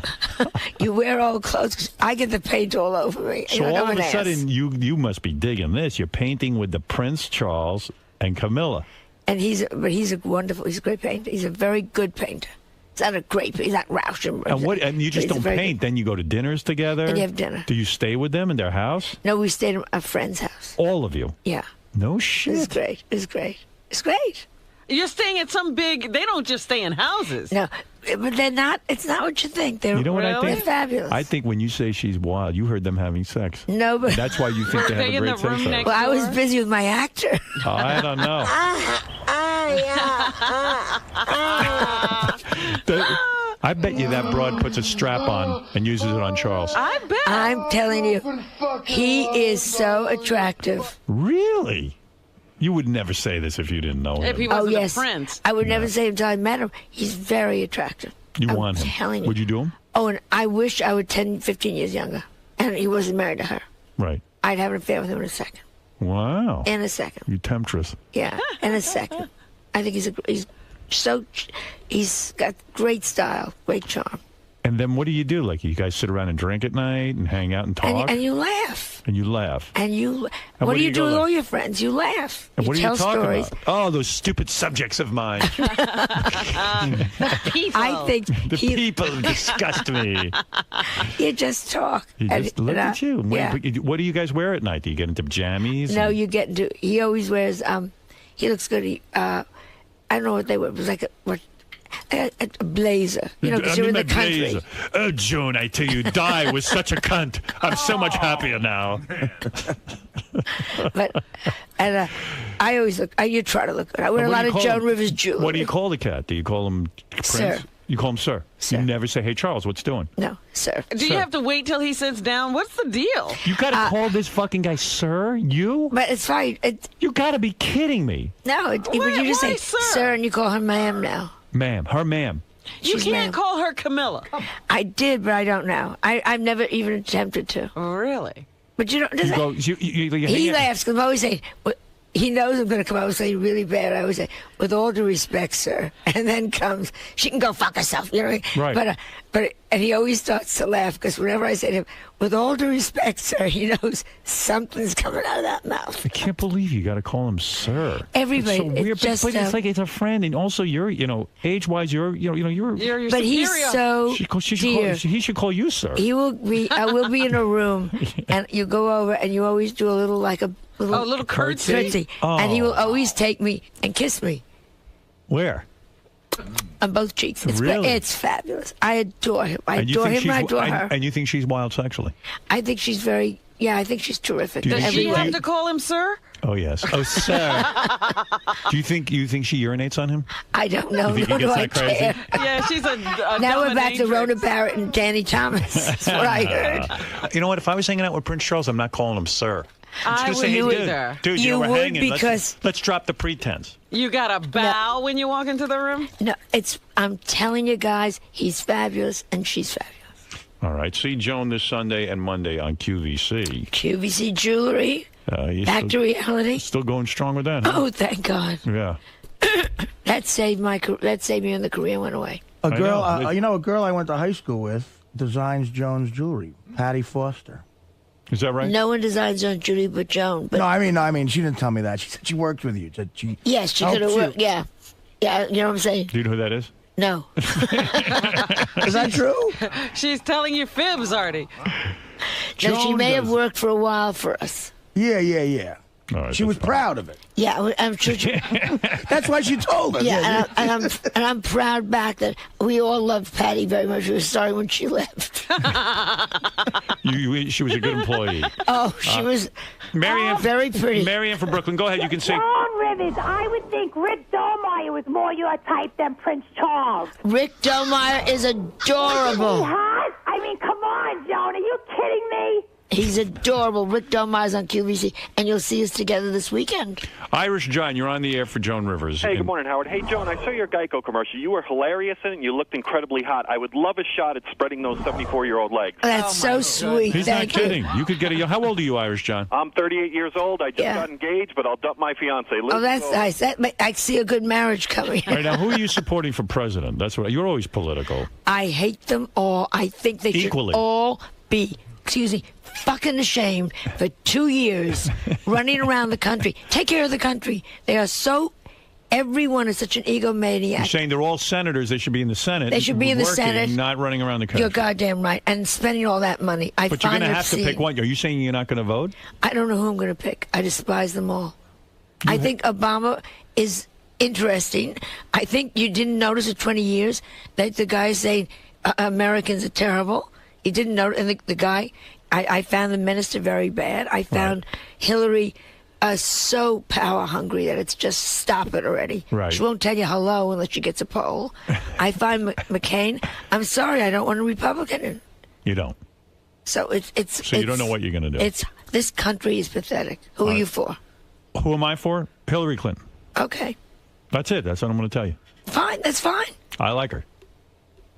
You wear old clothes. 'Cause I get the paint all over me. So all of a sudden, you must be digging this. You're painting with the Prince Charles and Camilla. And he's a great painter. He's a very good painter. He's not a great painter. He's not Rausch. And you just don't paint. Then you go to dinners together? And you have dinner. Do you stay with them in their house? No, we stayed at a friend's house. All of you? Yeah. No shit. It's great. It's great. It's great. You're staying at some big. They don't just stay in houses. No, but they're not. It's not what you think. They're, you know what I think? They're fabulous. I think when you say she's wild, you heard them having sex. No, but that's why you think they have a great sex life. Well, I was busy with my actor. Oh, I don't know. I bet you that broad puts a strap on and uses it on Charles. I bet. I'm telling you, he is so attractive. Really? You would never say this if you didn't know him. If he wasn't a prince. I would never say it until I met him. He's very attractive. You want him? Telling you. Would you do him? Oh, and I wish I were 10, 15 years younger. And he wasn't married to her. Right. I'd have an affair with him in a second. Wow. In a second. You temptress. Yeah, in a second. I think he's got great style, great charm. And then what do you do? Like, you guys sit around and drink at night and hang out and talk? And you laugh. And you laugh. And what do you do with all your friends? You laugh. And what do you tell talk stories. about? Oh, those stupid subjects of mine. The people. I think the people disgust me. You just talk. You just look at you. Yeah. What do you guys wear at night? Do you get into jammies? No, you get into. He always wears. He looks good. I don't know what they wear. It was like a blazer. You know, because you're in the country. Blazer. Oh, Joan, I tell you, Di was such a cunt. I'm so much happier now. I always look. You try to look good. I wear a lot of Joan Rivers jewelry. What do you call the cat? Do you call him Prince? Sir. You call him sir. You never say, "Hey, Charles, what's doing?" No, sir. Do you have to wait till he sits down? What's the deal? You got to call this fucking guy sir? You? But it's fine. You got to be kidding me. No, but you just say sir, and you call her ma'am now. Ma'am. Her ma'am. You can't call her Camilla. I did, but I don't know. I've never even attempted to. Really? But you don't. You He laughs because I'm always saying. He knows I'm going to come out and say really bad. I always say, with all due respect, sir. And then comes, she can go fuck herself. You know what I mean? Right. But he always starts to laugh because whenever I say to him, with all due respect, sir, he knows something's coming out of that mouth. I can't believe you got to call him sir. Everybody. It's so weird, but it's like it's a friend, and also you're, age-wise, you're your but he's so dear. He should call you sir. He will be. I will be in a room, and you go over, and you always do a little little curtsy. Oh. And he will always take me and kiss me. Where? On both cheeks. Really? It's fabulous. I adore him. I adore him. I adore her. And you think she's wild sexually? I think she's very. Yeah, I think she's terrific. Does she have to call him sir? Oh yes. Oh sir. Do you think she urinates on him? I don't know. You think Nor he do gets I that crazy? care. Yeah, she's a now we're back to dominatrix. Rhoda Barrett and Danny Thomas. That's what I heard. You know what? If I was hanging out with Prince Charles, I'm not calling him sir. I'm just gonna say, hey, either. Dude, You we're would hanging. because- Let's drop the pretense. You got to bow when you walk into the room? No, I'm telling you guys, he's fabulous and she's fabulous. All right. See Joan this Sunday and Monday on QVC. QVC Jewelry. Back to reality. Still going strong with that, huh? Oh, thank God. Yeah. That saved me when the career went away. A girl, a girl I went to high school with designs Joan's jewelry. Patty Foster. Is that right? No one designs on Judy but Joan. But No, I mean, she didn't tell me that. She said she worked with you. yes, she could have helped worked. Yeah, you know what I'm saying. Do you know who that is? No. Is that true? She's telling you fibs, Artie. No, she may have worked for a while for us. Yeah. All right, She was proud of it. Yeah, I'm sure. That's why she told us. Yeah, and I'm proud back that we all loved Patty very much. We were sorry when she left. She was a good employee. Oh, she was Marianne, very pretty. Marianne from Brooklyn, go ahead. You can say. Joan Rivers, I would think Rick Dolmeyer was more your type than Prince Charles. Rick Dolmeyer is adorable. He hot? I mean, come on, Joan. Are you kidding me? He's adorable. Rick Delmey's on QVC, and you'll see us together this weekend. Irish John, you're on the air for Joan Rivers. Hey, good morning, Howard. Hey, Joan, I saw your Geico commercial. You were hilarious in it, and you looked incredibly hot. I would love a shot at spreading those 74-year-old legs. That's so sweet. He's Thank not kidding. You could get a... How old are you, Irish John? I'm 38 years old. I just got engaged, but I'll dump my fiance. Oh, that's nice. I see a good marriage coming. All right, now, who are you supporting for president? That's what... You're always political. I hate them all. I think they Equally. should all be, fucking ashamed for 2 years running around the country. Take care of the country. They are so... Everyone is such an egomaniac. You're saying they're all senators. They should be in the Senate. They should be in the Senate. Not running around the country. You're goddamn right. And spending all that money. But you're going to have to pick one. Are you saying you're not going to vote? I don't know who I'm going to pick. I despise them all. I think Obama is interesting. I think you didn't notice at 20 years that the guy is saying Americans are terrible. He didn't know. And the guy, I found the minister very bad. I found Hillary so power hungry that it's just stop it already. Right. She won't tell you hello unless she gets a poll. I find McCain, I'm sorry, I don't want a Republican. You don't. So it's you don't know what you're going to do. This country is pathetic. Who are you for? Who am I for? Hillary Clinton. Okay. That's it. That's what I'm going to tell you. Fine. That's fine. I like her.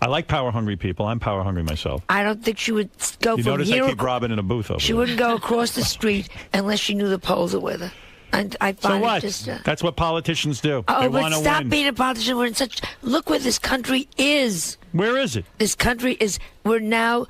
I like power-hungry people. I'm power-hungry myself. I don't think she would go you from notice here. I keep Robin in a booth over She there. wouldn't go across the street unless she knew the polls are with her. And I find So what? it just... That's what politicians do. Oh, they but want to stop win. being a politician. We're in such... Look where this country is. Where is it? This country is... We're now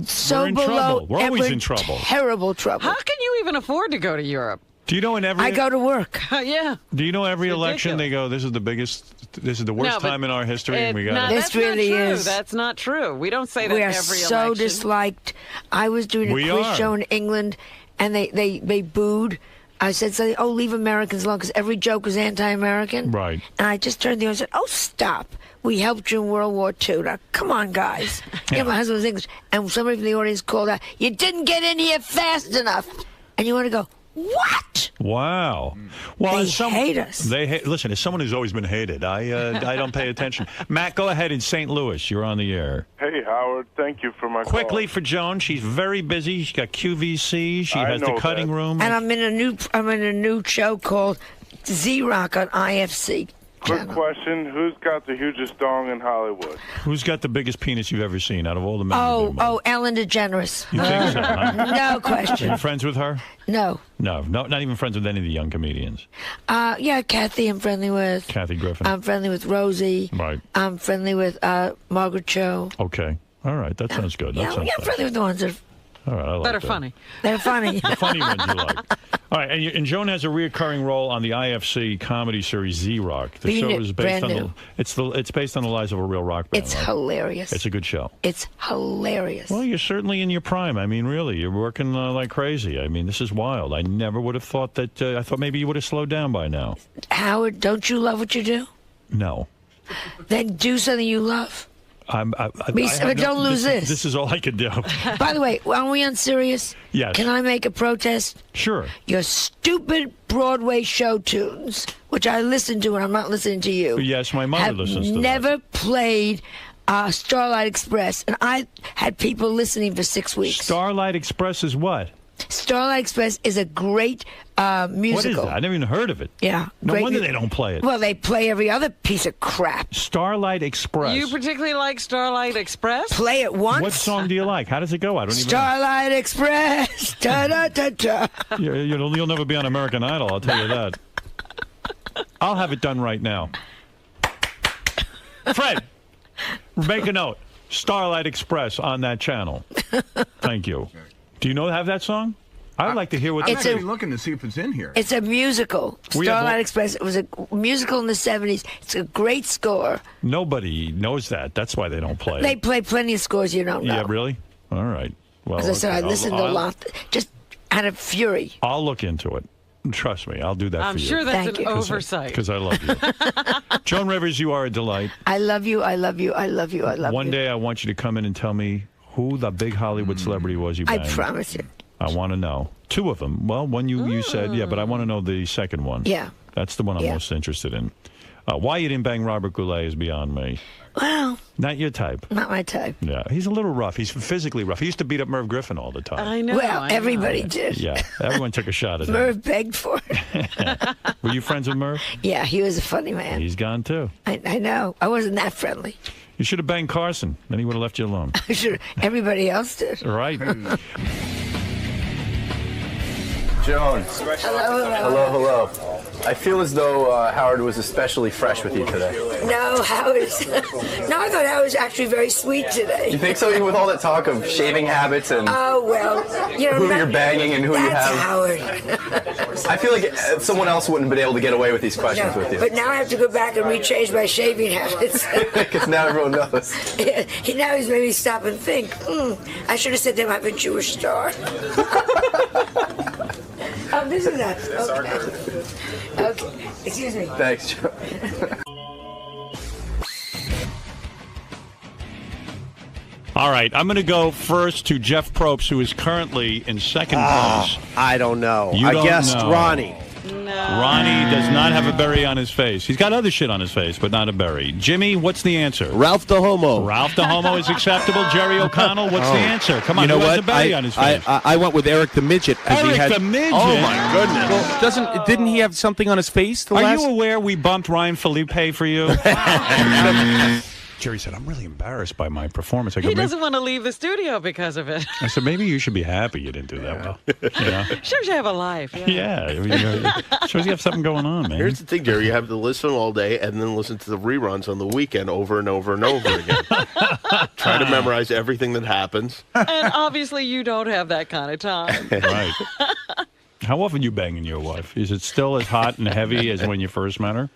so We're in below... trouble. We're and always we're in trouble. Terrible trouble. How can you even afford to go to Europe? Do you know in every... I go to work. Yeah. Do you know every It's election they go, this is the worst time in our history, and we got This really not true. is. That's not true. We don't say that We are every so election. disliked. I was doing a quiz show in England, and they booed. I said something, leave Americans alone, because every joke was anti-American. Right. And I just turned to them and said, stop. We helped you in World War II. Now, come on, guys. Yeah, my husband was English. And somebody from the audience called out, you didn't get in here fast enough. And you want to go, what? Wow. Well, They hate us. Listen, as someone who's always been hated, I don't pay attention. Matt, go ahead in St. Louis. You're on the air. Hey, Howard. Thank you for my Quickly call. for Joan. She's very busy. She's got QVC. She has the cutting room. And I'm in a new show called Z-Rock on IFC. Quick question. Who's got the hugest dong in Hollywood? Who's got the biggest penis you've ever seen out of all the men? you've been with? Ellen DeGeneres. You think so, huh? No question. Are you friends with her? No. No, not even friends with any of the young comedians. Yeah, Kathy I'm friendly with. Kathy Griffin. I'm friendly with Rosie. Right. I'm friendly with Margaret Cho. Okay. All right. That sounds good. Yeah, sounds I'm friendly with the ones that all right, I like that are that. funny. They're funny. The funny ones you like. All right, and Joan has a reoccurring role on the IFC comedy series Z-Rock. The show is based on it's based on the lives of a real rock band. It's right? hilarious. It's a good show. It's hilarious. Well, you're certainly in your prime. I mean, really, you're working like crazy. I mean, this is wild. I never would have thought that. I thought maybe you would have slowed down by now. Howard, don't you love what you do? No. Then do something you love. Don't lose this. This is all I could do. By the way, are we on Sirius? Yes. Can I make a protest? Sure. Your stupid Broadway show tunes, which I listen to, and I'm not listening to you. Yes, my mother listens to never played Starlight Express, and I had people listening for 6 weeks. Starlight Express is what? Starlight Express is a great musical. What is that? I never even heard of it. Yeah. No wonder they don't play it. Well, they play every other piece of crap. Starlight Express. You particularly like Starlight Express? Play it once. What song do you like? How does it go? I don't even Starlight Express. Da-da-da-da. know. You'll never be on American Idol, I'll tell you that. I'll have it done right now. Fred, make a note. Starlight Express on that channel. Thank you. Do you have that song? I'd like to hear what I'm actually looking to see if it's in here. It's a musical. Starlight Express. It was a musical in the 70s. It's a great score. Nobody knows that. That's why they don't play it. They play plenty of scores you don't know. Yeah, really? All right. Well, As I said, I listened a lot. Just out of fury. I'll look into it. Trust me, I'll do that I'm for you. sure that's an oversight. Because I love you. Joan Rivers, you are a delight. I love you. I love you. I love you. I love you. One day I want you to come in and tell me who the big Hollywood celebrity was you banged. I promise you. I want to know. 2 of them. Well, one you said, yeah, but I want to know the second one. Yeah. That's the one I'm most interested in. Why you didn't bang Robert Goulet is beyond me. Well, not your type. Not my type. Yeah, he's a little rough. He's physically rough. He used to beat up Merv Griffin all the time. I know. Well, everybody did. Yeah, everyone took a shot at him. Merv begged for it. Were you friends with Merv? Yeah, he was a funny man. He's gone too. I know. I wasn't that friendly. You should have banged Carson. Then he would have left you alone. Sure, everybody else did. Right. Joan. Hello. I feel as though Howard was especially fresh with you today. No, Howard's. No, I thought Howard was actually very sweet today. You think so? Even with all that talk of shaving habits and oh well, who you're banging and who you have. Howard. I feel like someone else wouldn't have been able to get away with these questions with you. But now I have to go back and rechange my shaving habits. Because now everyone knows. Now he's made me stop and think. I should have said to him, I'm a Jewish star. Oh, this is that. Okay. Excuse me. Thanks, Joe. All right, I'm going to go first to Jeff Probst, who is currently in second place. I don't know. I guessed Ronnie. Ronnie does not have a berry on his face. He's got other shit on his face, but not a berry. Jimmy, what's the answer? Ralph the Homo. Ralph the Homo is acceptable. Jerry O'Connell, what's the answer? Come on, you know who has what? a berry on his face? I went with Eric the Midget. Eric the Midget? Oh, my goodness. Well, didn't he have something on his face? Are you aware we bumped Ryan Felipe for you? Jerry said, I'm really embarrassed by my performance. I go, He doesn't want to leave the studio because of it. I said, maybe you should be happy you didn't do that well. You know? Shows you have a life. Yeah. I mean, shows you have something going on, man. Here's the thing, Jerry. You have to listen all day and then listen to the reruns on the weekend over and over and over again. Try to memorize everything that happens. And obviously you don't have that kind of time. Right. How often you banging your wife? Is it still as hot and heavy as when you first met her?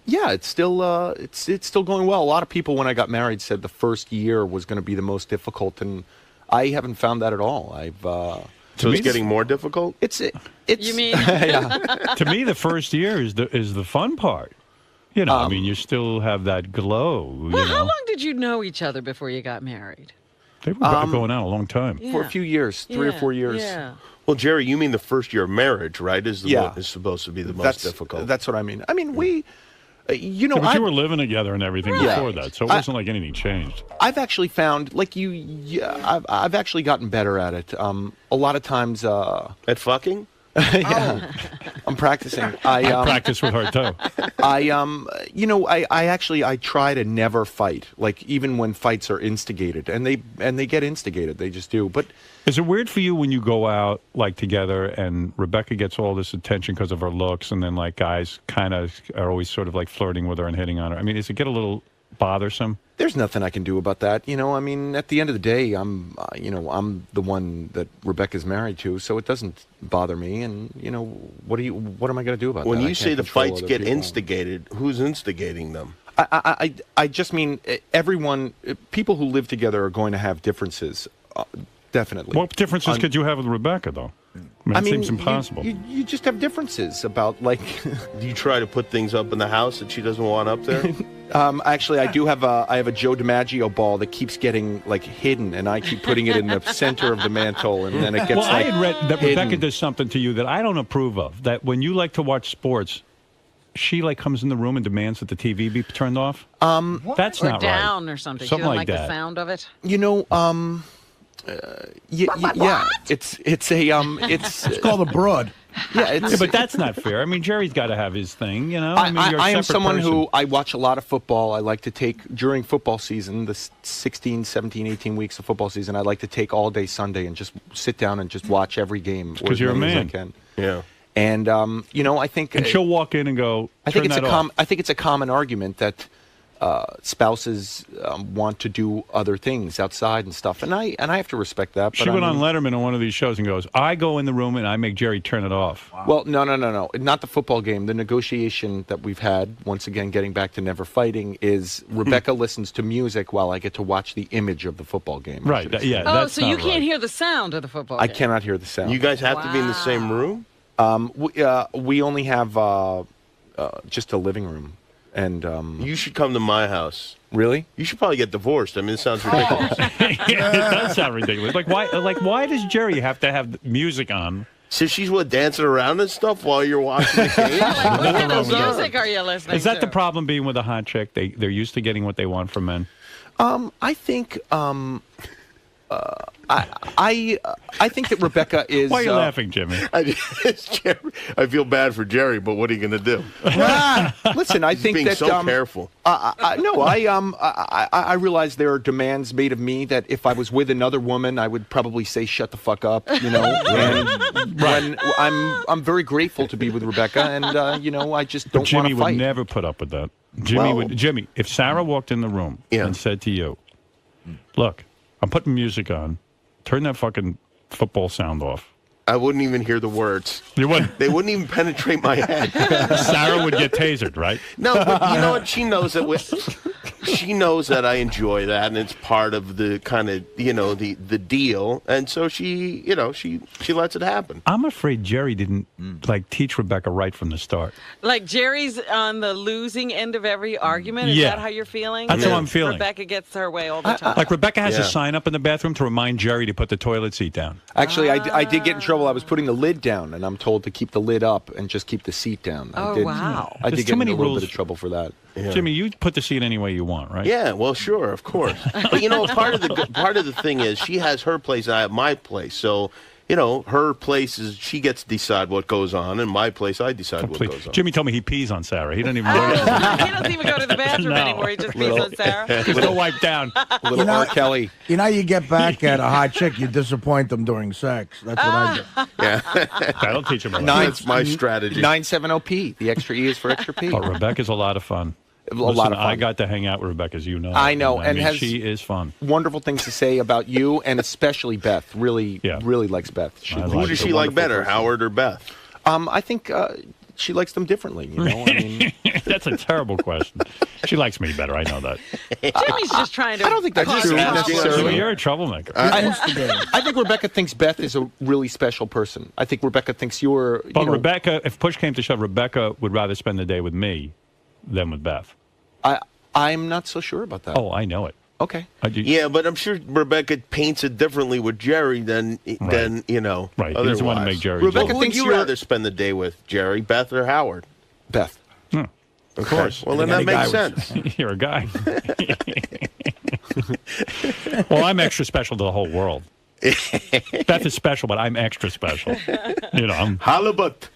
Yeah, it's still it's still going well. A lot of people when I got married said the first year was going to be the most difficult, and I haven't found that at all. So it's getting more difficult? It's you mean? Yeah. To me, the first year is the fun part. You know, I mean, you still have that glow. Well, how long did you know each other before you got married? They were going out a long time. For a few years, 3 or 4 years. Yeah. Well, Jerry, you mean the first year of marriage, right? Is supposed to be the most difficult. That's what I mean. I mean, we. You know, but you were living together and everything before that, so it wasn't like anything changed. I've actually found, like I've actually gotten better at it. A lot of times at fucking. Yeah, I'm practicing. I practice with her too. I try to never fight. Like even when fights are instigated, and they get instigated, they just do. But is it weird for you when you go out like together and Rebecca gets all this attention because of her looks, and then like guys kind of are always sort of like flirting with her and hitting on her? I mean, does it get a little bothersome? There's nothing I can do about that. You know, I mean, at the end of the day, I'm the one that Rebecca's married to, so it doesn't bother me. And what am I going to do about that? When you say the fights get instigated, who's instigating them? I just mean everyone. People who live together are going to have differences. Definitely. What differences could you have with Rebecca, though? I mean, it seems impossible. You just have differences about, like... Do you try to put things up in the house that she doesn't want up there? Actually, I do have a Joe DiMaggio ball that keeps getting, like, hidden, and I keep putting it in the center of the mantle, and then it gets, I had read that hidden. Rebecca does something to you that I don't approve of, that when you like to watch sports... She like comes in the room and demands that the TV be turned off. That's not right. Or down or something. Something You don't like like that. the sound of it. Yeah, it's called a broad. Yeah, but that's not fair. I mean, Jerry's got to have his thing, you know. I am someone who I watch a lot of football. I like to take during football season, the 16, 17, 18 weeks of football season. I like to take all day Sunday and just sit down and just watch every game because you're a man. I can. Yeah. And I think and she'll walk in and go. I think it's a common argument that spouses want to do other things outside and stuff, and I have to respect that. But She went on Letterman on one of these shows and goes, "I go in the room and I make Jerry turn it off." Wow. Well, no, not the football game. The negotiation that we've had, once again, getting back to never fighting, is Rebecca listens to music while I get to watch the image of the football game. Right? Yeah. Oh, so you can't hear the sound of the football game. I cannot hear the sound. You guys have to be in the same room. We only have just a living room, and you should come to my house. Really? You should probably get divorced. I mean, it sounds ridiculous. Yeah, it does sound ridiculous. Like why does Jerry have to have music on So she's dancing around and stuff while you're watching the game? Like, what kind of music are you listening Is that to? the problem being with a hot chick? They're used to getting what they want from men. I think I think that Rebecca is. Why are you laughing, Jimmy? I feel bad for Jerry, but what are you going to do? Listen, I think being that so careful. I realize there are demands made of me that if I was with another woman, I would probably say shut the fuck up, And when I'm very grateful to be with Rebecca, and I just don't want Jimmy to fight. would never put up with that. Jimmy, if Sarah walked in the room and said to you, "Look, I'm putting music on. Turn that fucking football sound off." I wouldn't even hear the words. You wouldn't? They wouldn't even penetrate my head. Sarah would get tasered, right? No, but you know what? She knows that she knows that I enjoy that, and it's part of the kind of, the deal. And so she lets it happen. I'm afraid Jerry didn't, teach Rebecca right from the start. Like Jerry's on the losing end of every argument? Is that how you're feeling? That's how I'm feeling. Rebecca gets her way all the time. Like Rebecca has a sign up in the bathroom to remind Jerry to put the toilet seat down. Actually, I did get in trouble. I was putting the lid down, and I'm told to keep the lid up and just keep the seat down. Wow. I There's did too get many in a little rules. bit of trouble for that. Yeah. Jimmy, you put the seat any way you want, right? Yeah, well, sure, of course. But part of the thing is she has her place, I have my place. So, her place is she gets to decide what goes on, and my place I decide what goes on. Jimmy told me he pees on Sarah. He doesn't even. He doesn't even go to the bathroom anymore. He just pees on Sarah. Just go wipe down. Little R. Kelly. You know, you get back at a hot chick, you disappoint them during sex. That's what I do. Yeah, that'll teach him. That's my strategy. 970P. The extra E is for extra P. Oh, Rebecca's a lot of fun. Lot of fun. I got to hang out with Rebecca, as you know. I know, I and mean, has she is fun. Wonderful things to say about you, and especially Beth. Really likes Beth. Who does she like better, Howard or Beth? I think she likes them differently. I mean, that's a terrible question. She likes me better. I know that. Jimmy's just trying to. I don't think that's true necessarily. Jimmy, you're a troublemaker. I think Rebecca thinks Beth is a really special person. I think Rebecca thinks you're. But Rebecca, if push came to shove, Rebecca would rather spend the day with me than with Beth. I'm not so sure about that. Oh, I know it. Okay. Yeah, but I'm sure Rebecca paints it differently with Jerry than Right. Right. He doesn't want to make Jerry. Rebecca jealous. thinks you'd rather spend the day with Jerry, Beth, or Howard? Beth. Of course. Well, then that makes sense. You're a guy. Well, I'm extra special to the whole world. Beth is special, but I'm extra special. I'm halibut.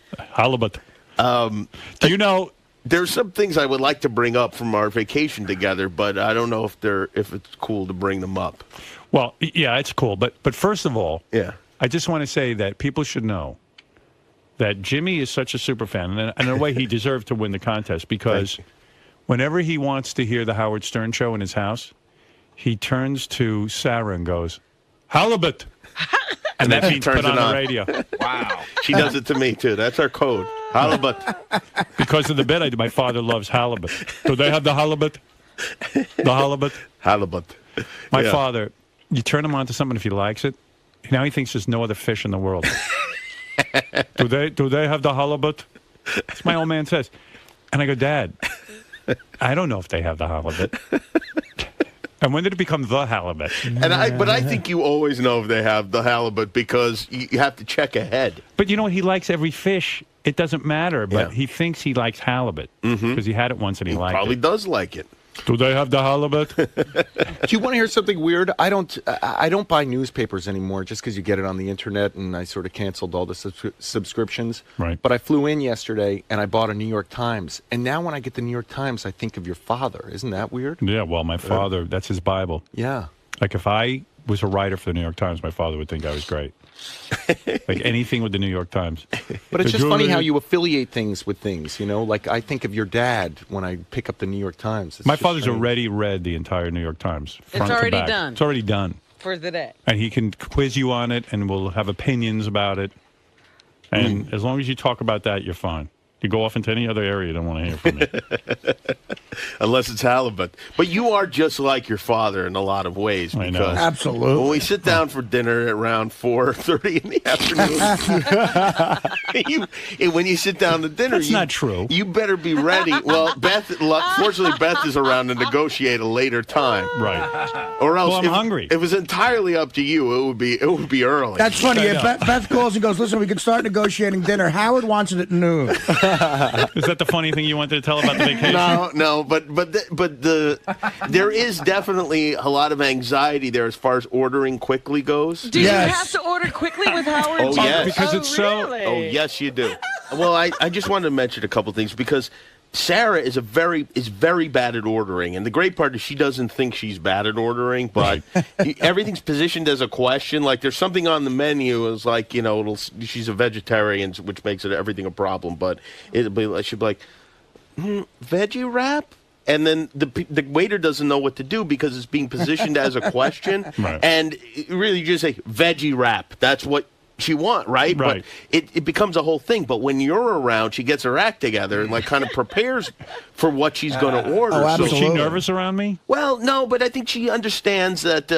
Do you know? There's some things I would like to bring up from our vacation together, but I don't know if it's cool to bring them up. Well, yeah, it's cool. But first of all, I just want to say that people should know that Jimmy is such a super fan, and in a way he deserved to win the contest, because whenever he wants to hear the Howard Stern show in his house, he turns to Sarah and goes, "Halibut." And that means turns put on it the radio. Wow. She does it to me, too. That's our code. Halibut. Because of the bit I do, my father loves halibut. Do they have the halibut? The halibut? Halibut. My father, you turn him on to something if he likes it, now he thinks there's no other fish in the world. Do they have the halibut? That's my old man says. And I go, Dad, I don't know if they have the halibut. And when did it become the halibut? But I think you always know if they have the halibut because you have to check ahead. But you know what? He likes every fish. It doesn't matter, but he thinks he likes halibut because he had it once and he liked it. Probably does like it. Do they have the halibut? Do you want to hear something weird? I don't buy newspapers anymore just because you get it on the internet, and I sort of canceled all the subscriptions. Right. But I flew in yesterday and I bought a New York Times, and now when I get the New York Times, I think of your father. Isn't that weird? Yeah. Well, my father, that's his Bible. Yeah. Like if I was a writer for the New York Times, my father would think I was great. Like anything with the New York Times. But it's just funny how you affiliate things with things, Like I think of your dad when I pick up the New York Times. My father's already read the entire New York Times. Front already to back. done. It's already done. For the day. And he can quiz you on it, and we'll have opinions about it. And as long as you talk about that, you're fine. You go off into any other area, you don't want to hear from me. Unless it's halibut. But you are just like your father in a lot of ways. I know. Because Absolutely. when we sit down for dinner at around 4:30 in the afternoon, when you sit down to dinner, That's not true. You better be ready. Well, fortunately, Beth is around to negotiate a later time. Right. Or else, Well, I'm hungry. If it was entirely up to you, it would be early. That's funny. Beth calls and goes, listen, we can start negotiating dinner. Howard wants it at noon. Is that the funny thing you wanted to tell about the vacation? No, but there is definitely a lot of anxiety there as far as ordering quickly goes. Do you have to order quickly with Howard? Oh, yes. Because it's really? Oh, yes, you do. Well, I just wanted to mention a couple things because Sarah is very bad at ordering, and the great part is she doesn't think she's bad at ordering, but everything's positioned as a question. Like there's something on the menu, it's like she's a vegetarian, which makes everything a problem. But she'll be like, veggie wrap. And then the waiter doesn't know what to do because it's being positioned as a question. Right. And really, you just say, veggie wrap. That's what she wants, right? Right. But it becomes a whole thing. But when you're around, she gets her act together and kind of prepares for what she's going to order. So is she nervous around me? Well, no, but I think she understands that,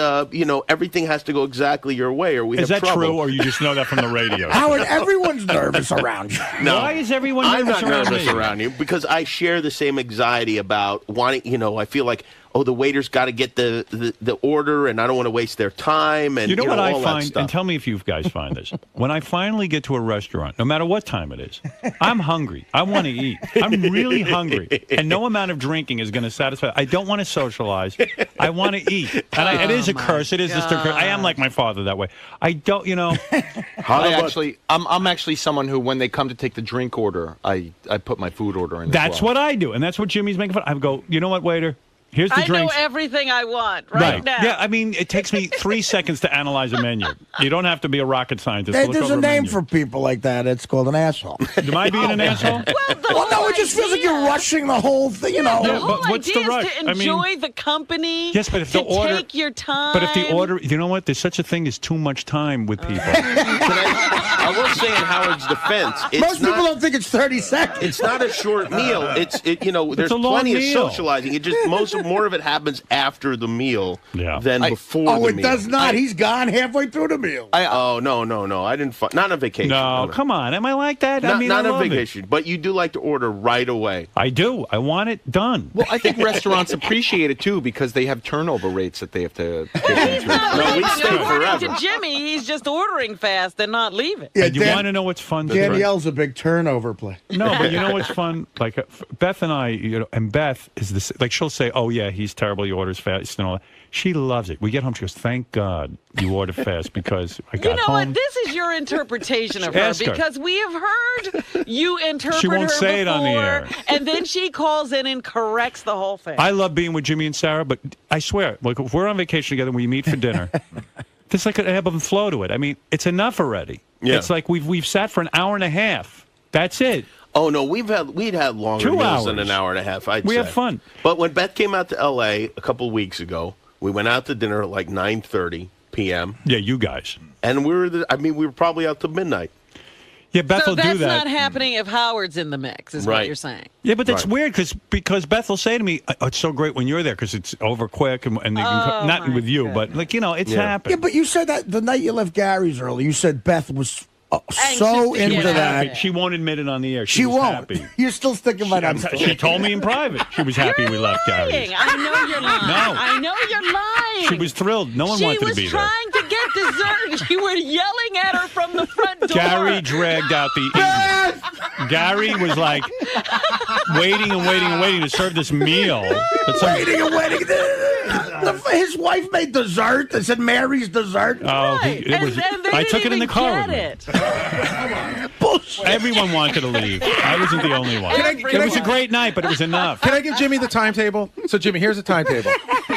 everything has to go exactly your way or we have trouble. Is that true, or you just know that from the radio? Howard, everyone's nervous around you. No. Why is everyone nervous I'm not around nervous me? around you because I share the same anxiety about wanting, I feel like, the waiter's got to get the order and I don't want to waste their time. And you know what I all find, that stuff. and tell me if you guys find this. When I finally get to a restaurant, no matter what time it is, I'm hungry. I want to eat. I'm really hungry. And no amount of drinking is going to satisfy. I don't want to socialize. I want to eat. And it is a curse. It is just a curse. I am like my father that way. I don't, I'm actually someone who, when they come to take the drink order, I put my food order in. That's what I do. And that's what Jimmy's making fun of. I go, you know what, waiter? Here's the drinks. I know everything I want right now. Yeah, I mean, it takes me 3 seconds to analyze a menu. You don't have to be a rocket scientist. Hey, to look there's over a name menu. for people like that. It's called an asshole. Am I being an asshole? Well, no, it just feels like you're rushing the whole thing, The whole but what's idea the rush? is to enjoy the company. Yes, but if to the order, take your time. But if the order, you know what? There's such a thing as too much time with people. I will say in Howard's defense, most people don't think it's 30 seconds. It's not a short meal. There's a long plenty meal. of socializing. It just more of it happens after the meal than before the meal. Oh, it does not. He's gone halfway through the meal. No. I didn't. Not on vacation. No, come on. Am I like that? Not, I mean, not I on love vacation. But you do like to order right away. I do. I want it done. Well, I think restaurants appreciate it too because they have turnover rates that they have to. He's not leaving. stay According forever. to Jimmy, he's just ordering fast and not leaving. Yeah, And you want to know what's fun? Danielle's a big turnover play. No, but you know what's fun? Like Beth and I, and Beth is this. Like she'll say, "Oh yeah, he's terrible. He orders fast and all that." She loves it. We get home, she goes, "Thank God you order fast because I got home." What? This is your interpretation of her Ask her. because we have heard you interpret She won't her say it on the before, air. and then she calls in and corrects the whole thing. I love being with Jimmy and Sarah, but I swear, like if we're on vacation together, we meet for dinner. There's like an ebb and flow to it. I mean, it's enough already. Yeah. It's like we've sat for an hour and a half. That's it. Oh no, we'd had longer 2 meals than hours. an hour and a half. We say. have fun. But when Beth came out to L.A. a couple of weeks ago, we went out to dinner at like 9:30 p.m. Yeah, you guys. And we were probably out to midnight. Yeah, Beth so will do that's that. not happening if Howard's in the mix, is what Right. you're saying. Yeah, but that's Right. weird because Beth will say to me, "Oh, it's so great when you're there because it's over quick and you can not with you, but like it's happened." Yeah, but you said that the night you left Gary's early, you said Beth was so to into get that. Happy. She won't admit it on the air. She was won't. Happy. You're still sticking by that story. She told me in private she was happy we left Gary's. Lying. I know you're lying. No. I know you're lying. She was thrilled. No one she wanted was to be there. trying to get dessert. You were yelling at her from the front door. Gary dragged out the evening. Gary was like waiting and waiting and waiting to serve this meal. Waiting and waiting. His wife made dessert. They said Mary's dessert. Oh, Right. it was. And they I took it in didn't the car even with me. get it. Bullshit. Everyone wanted to leave. I wasn't the only one. It was a great night, but it was enough. Can I give Jimmy the timetable? So, Jimmy, here's the timetable.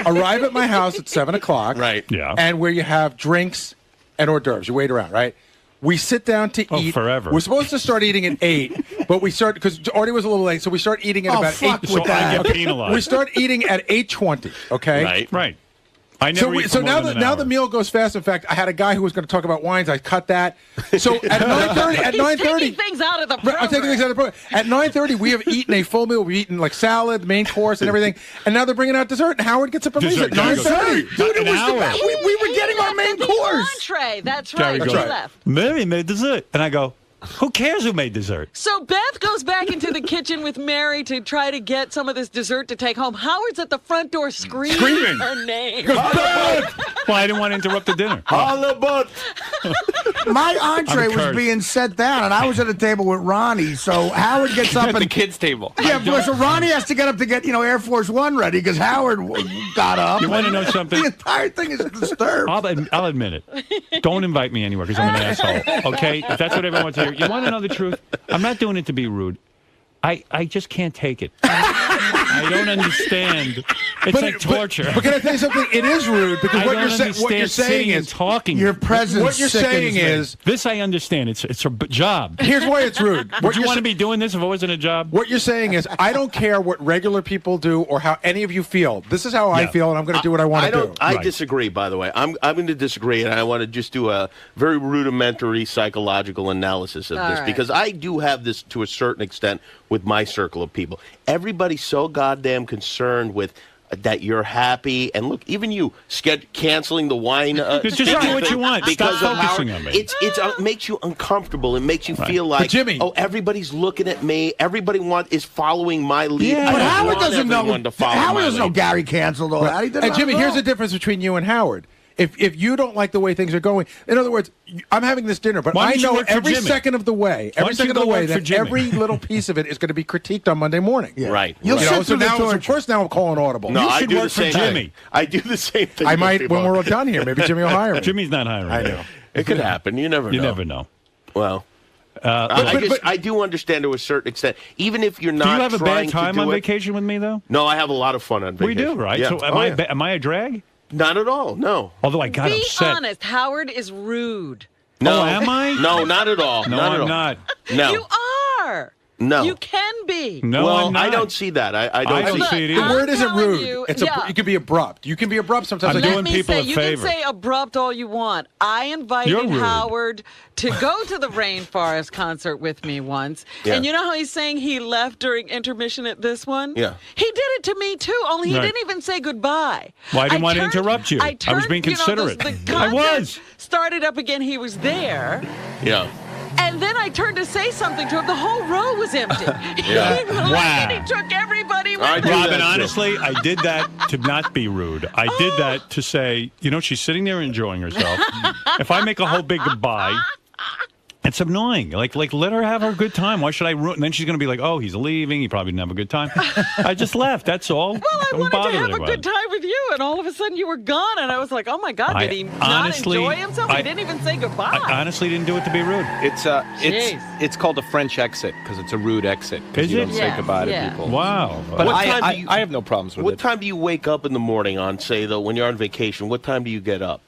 Arrive at my house at 7 o'clock. Right. Yeah. And where you have drinks and hors d'oeuvres. You wait around, right? We sit down to eat. Forever. We're supposed to start eating at 8, but we start, because Artie was a little late, so we start eating at about 8. So I get penalized. We start eating at 8:20, okay? Right. I never eat for more than an now hour. the meal goes fast. In fact, I had a guy who was going to talk about wines. I cut that. So at 9:30, He's taking things out of the program. I'm taking things out of the program. At 9:30, we have eaten a full meal. We've eaten like salad, the main course, and everything. And now they're bringing out dessert. And Howard gets up and leaves at Dessert. Gary 9:30. goes, Dude, it an was hour. the best. We were getting our main course. Entree. That's Gary right. goes, He left. Mary made dessert. And I go, Who cares who made dessert? So Beth goes back into the kitchen with Mary to try to get some of this dessert to take home. Howard's at the front door screaming her name. Well, I didn't want to interrupt the dinner. My entree was being set down, and I was at a table with Ronnie. So Howard gets up At and the kids' table. Yeah, so Ronnie has to get up to get Air Force One ready because Howard got up. You want to know something? The entire thing is disturbed. I'll admit it. Don't invite me anywhere because I'm an asshole. Okay? If that's what everyone wants to hear. You want to know the truth? I'm not doing it to be rude. I just can't take it. I don't understand. It's like torture. But can I tell you something? It is rude because what you're saying is talking. Your presence. What you're saying is this. I understand. It's a job. Here's why it's rude. Would you want to be doing this if it wasn't a job? What you're saying is I don't care what regular people do or how any of you feel. This is how I feel, and I'm going to do what I want to do. I disagree. By the way, I'm going to disagree, and I want to just do a very rudimentary psychological analysis of this because I do have this to a certain extent with my circle of people. Everybody's so goddamn concerned with that you're happy, and look, even you canceling the wine. Just do what you want. Because Stop focusing on me. It makes you uncomfortable. It makes you feel like, Jimmy, everybody's looking at me. Everybody is following my lead. Yeah, but Howard doesn't know. Howard doesn't know lead. Gary canceled all that. He did not Jimmy, know. here's the difference between you and Howard. If you don't like the way things are going, in other words, I'm having this dinner, but I know every second of the way, that every little piece of it is going to be critiqued on Monday morning. Yeah. Right. So of course now I'm calling audible. No, I do the same thing. I do the same thing. I might when we're done here. Maybe Jimmy will hire me. Jimmy's not hiring. I know. It could happen. You never know. You never know. Well. I do understand to a certain extent, even if you're not. Do you have a bad trying time to do on it. vacation with me, though? No, I have a lot of fun on vacation. We do, right? Yeah. So am I a drag? Not at all. No. Although I got Be upset. honest, Howard is rude. No, am I? No, not at all. No, not at I'm all. not. No. You are. No. You can be. No, well, I'm not. I don't see that. I don't see it either. The word isn't rude. You, It can be abrupt. You can be abrupt sometimes. I'm doing people a you favor. can say abrupt all you want. I invited You're rude. Howard to go to the Rainforest concert with me once. Yeah. And you know how he's saying he left during intermission at this one? Yeah. He did it to me, too, only he didn't even say goodbye. Well, I didn't want to interrupt you. I was being considerate. The I was. Started up again. He was there. Yeah. And then I turned to say something to him. The whole row was empty. Yeah. And he took everybody with him. Robin, honestly, I did that to not be rude. I did that to say, she's sitting there enjoying herself. If I make a whole big goodbye, it's annoying. Like let her have her good time. Why should I ruin? And then she's going to be like, oh, he's leaving. He probably didn't have a good time. I just left. That's all. Well, I wanted to have a good time with you, and all of a sudden you were gone, and I was like, oh my God, did he not enjoy himself? He didn't even say goodbye. I honestly didn't do it to be rude. It's called a French exit because it's a rude exit. Is you it? don't say goodbye to people. Wow. But What time do you- I have no problems with What it. time do you wake up in the morning on, say, though, when you're on vacation? What time do you get up?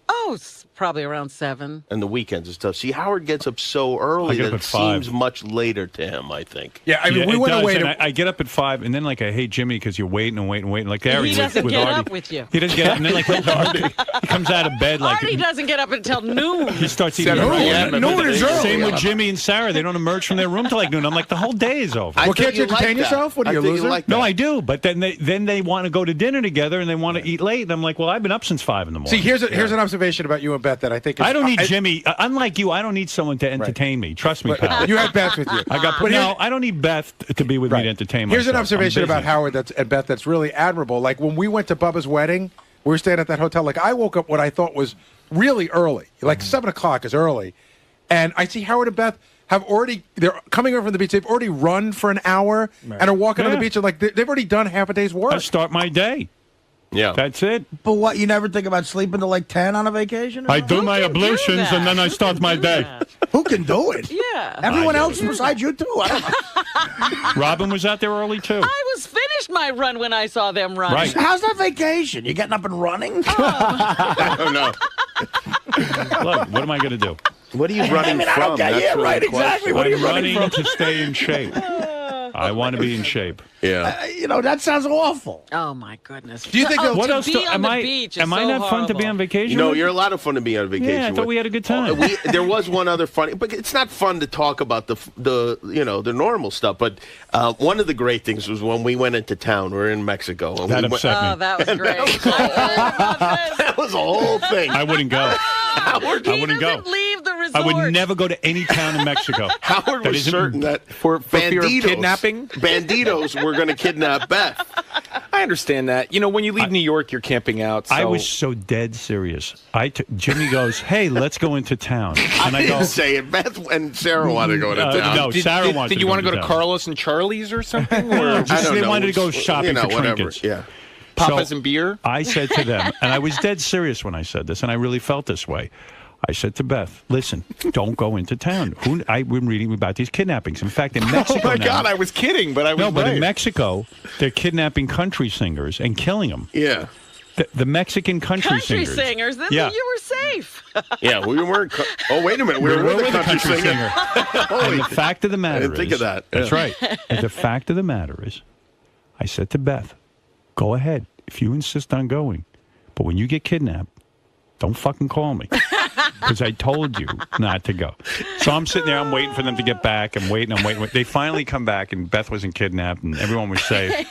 Oh, probably around 7. And the weekends and stuff. See, Howard gets up so early I get that up it at 5. seems much later to him, I think. Yeah, I mean, we it went does, away and to. I get up at 5, and then I hate Jimmy because you're waiting and waiting and waiting. Like Gary He doesn't with get Artie. up with you. He doesn't get up, and then he comes out of bed like Artie doesn't get up until noon. he starts eating. Noon is early. Same with Jimmy and Sarah. They don't emerge from their room till like noon. I'm like, the whole day is over. Well, can't you entertain yourself? What are you, a loser? No, I do. But then they want to go to dinner together and they want to eat late. And I'm like, well, I've been up since 5 in the morning. See, here's an observation about you and Beth that I think is, I don't need Jimmy. Unlike you, I don't need someone to entertain me. Trust me, pal. You had Beth with you. I don't need Beth to be with me to entertain myself. Here's an observation I'm busy. about Howard and Beth that's really admirable. Like when we went to Bubba's wedding, we were staying at that hotel. Like I woke up what I thought was really early. Like 7 o'clock is early. And I see Howard and Beth they're coming over from the beach. They've already run for an hour and are walking on the beach. And like they've already done half a day's work. I start my day. Yeah. That's it. But what, you never think about sleeping till like 10 on a vacation? I do my ablutions and then I start my day. Who can do it? Yeah. Everyone else besides you, too. I don't know. Robin was out there early, too. I was finished my run when I saw them running. Right. How's that vacation? You getting up and running? I don't know. Look, what am I going to do? What are you running from? Yeah, right, exactly. What are you I'm running running from? to stay in shape. I want to be in shape. Yeah. That sounds awful. Oh my goodness. Do you think they'll- What to else be do- on am the I- beach am is I so not fun to be horrible. on vacation? No, with? you're a lot of fun to be on vacation. Yeah, I thought we had a good time. There was one other funny, but it's not fun to talk about the normal stuff. But one of the great things was when we went into town. We were in Mexico. And That we upset me. Oh, that was great. That was a whole thing. I wouldn't go. I wouldn't go. Leave the resort. I would never go to any town in Mexico. Howard That was isn't- certain that for fear of banditos- kidnapping? banditos were going to kidnap Beth. I understand that. When you leave New York, you're camping out. So. I was so dead serious. Jimmy goes, "Hey, let's go into town," and I didn't go, say it. Beth and Sarah wanted to go to town. No, Sarah wanted. Did you want to go to town. Carlos and Charlie's or something? Or Or just, they know. wanted to go shopping for whatever. trinkets. Yeah. Papas and beer? I said to them, and I was dead serious when I said this, and I really felt this way. I said to Beth, listen, don't go into town. I've been reading about these kidnappings. In fact, in Mexico Oh, my now, God, I was kidding, but I was but right. in Mexico, they're kidnapping country singers and killing them. Yeah. The Mexican country singers. Then Yeah. you were safe. Yeah, we weren't. Oh, wait a minute. We were with a country singer. And the fact of the matter didn't think of that. That's Yeah. right. And the fact of the matter is, I said to Beth, go ahead if you insist on going. But when you get kidnapped, don't fucking call me. Because I told you not to go. So I'm sitting there, I'm waiting for them to get back. I'm waiting. They finally come back, and Beth wasn't kidnapped, and everyone was safe.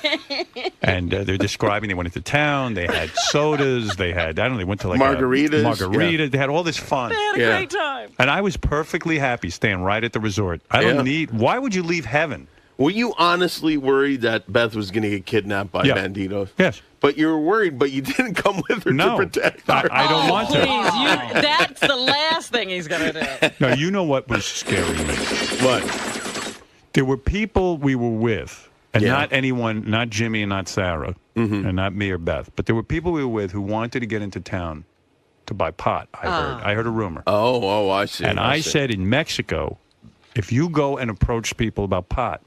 And they're describing they went into town. They had sodas. They went to like margaritas. Yeah. They had all this fun. They had a great time. And I was perfectly happy staying right at the resort. I don't need. Why would you leave heaven? Were you honestly worried that Beth was going to get kidnapped by banditos? Yes. But you were worried, but you didn't come with her to protect her. I don't want to. Please, that's the last thing he's going to do. No, you know what was scary to me? What? There were people we were with, and not anyone, not Jimmy and not Sarah, and not me or Beth, but there were people we were with who wanted to get into town to buy pot, I heard a rumor. Oh, I see. And I said in Mexico, if you go and approach people about pot,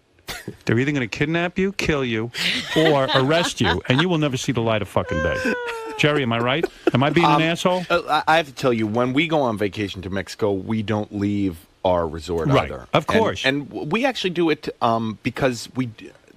they're either going to kidnap you, kill you, or arrest you, and you will never see the light of fucking day. Jerry, am I right? Am I being an asshole? I have to tell you, when we go on vacation to Mexico, we don't leave our resort either. Of course. And we actually do it because